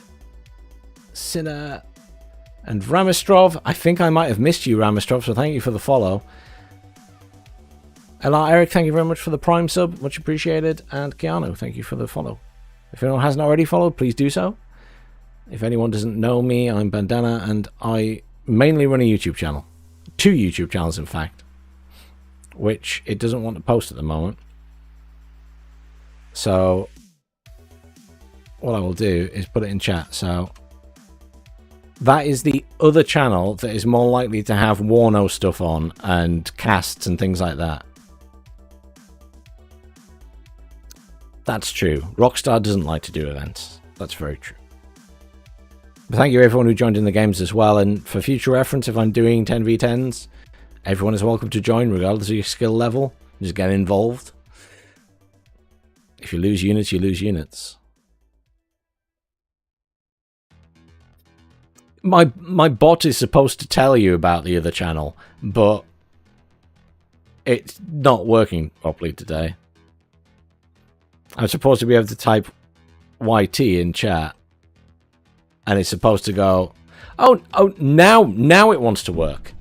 Speaker 1: Sinner. And Ramistrov, I think I might have missed you, Ramistrov, so thank you for the follow. Ella Eric, thank you very much for the Prime sub, much appreciated. And Keanu, thank you for the follow. If anyone hasn't already followed, please do so. If anyone doesn't know me, I'm Bandana, and I mainly run a YouTube channel. 2 YouTube channels, in fact. Which it doesn't want to post at the moment. So, what I will do is put it in chat, so... That is the other channel that is more likely to have WARNO stuff on and casts and things like that. That's true. Rockstar doesn't like to do events. That's very true. But thank you everyone who joined in the games as well. And for future reference, if I'm doing 10v10s, everyone is welcome to join regardless of your skill level. Just get involved. If you lose units, you lose units. My bot is supposed to tell you about the other channel, but it's not working properly today. I'm supposed to be able to type YT in chat, and it's supposed to go, oh, now it wants to work.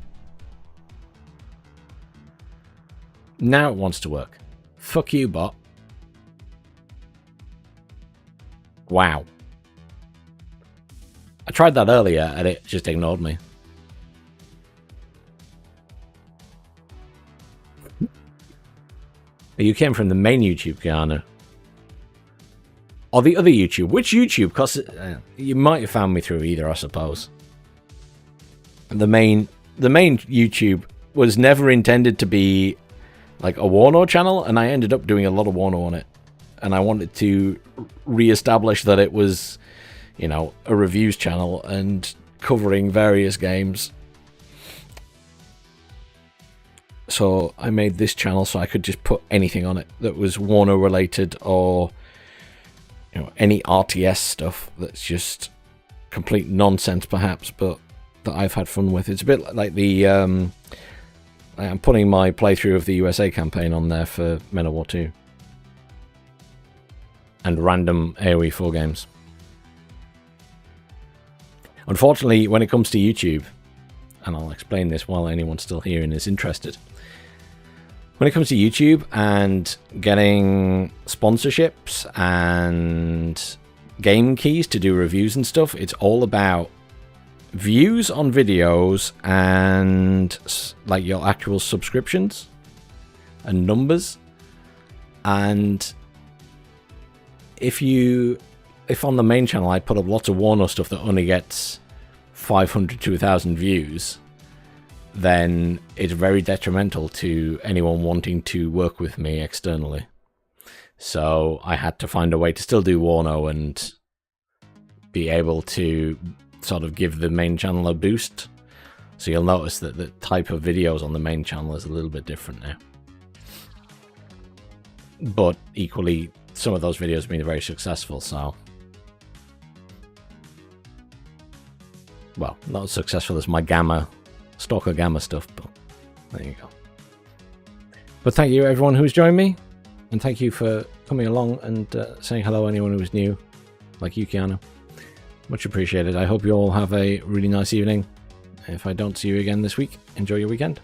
Speaker 1: Now it wants to work. Fuck you, bot. Wow. I tried that earlier and it just ignored me. You came from the main YouTube, Kiana. Or the other YouTube. Which YouTube? Because you might have found me through either, I suppose. The main YouTube was never intended to be like a WARNO channel, and I ended up doing a lot of WARNO on it. And I wanted to re-establish that it was, you know, a reviews channel and covering various games. So I made this channel so I could just put anything on it that was WARNO related, or, you know, any RTS stuff that's just complete nonsense perhaps, but that I've had fun with. It's a bit like the I'm putting my playthrough of the USA campaign on there for Men of War 2 and random AoE 4 games. Unfortunately, when it comes to YouTube, and I'll explain this while anyone's still here and is interested. When it comes to YouTube and getting sponsorships and game keys to do reviews and stuff, it's all about views on videos and like your actual subscriptions and numbers. And if on the main channel I put up lots of WARNO stuff that only gets 500 to 1,000 views, then it's very detrimental to anyone wanting to work with me externally. So I had to find a way to still do WARNO and be able to sort of give the main channel a boost. So you'll notice that the type of videos on the main channel is a little bit different now. But equally, some of those videos have been very successful, so... Well, not as successful as my Stalker Gamma stuff, but there you go. But thank you everyone who's joined me, and thank you for coming along and saying hello anyone who was new, like Yukiana. Much appreciated. I hope you all have a really nice evening. If I don't see you again this week, enjoy your weekend.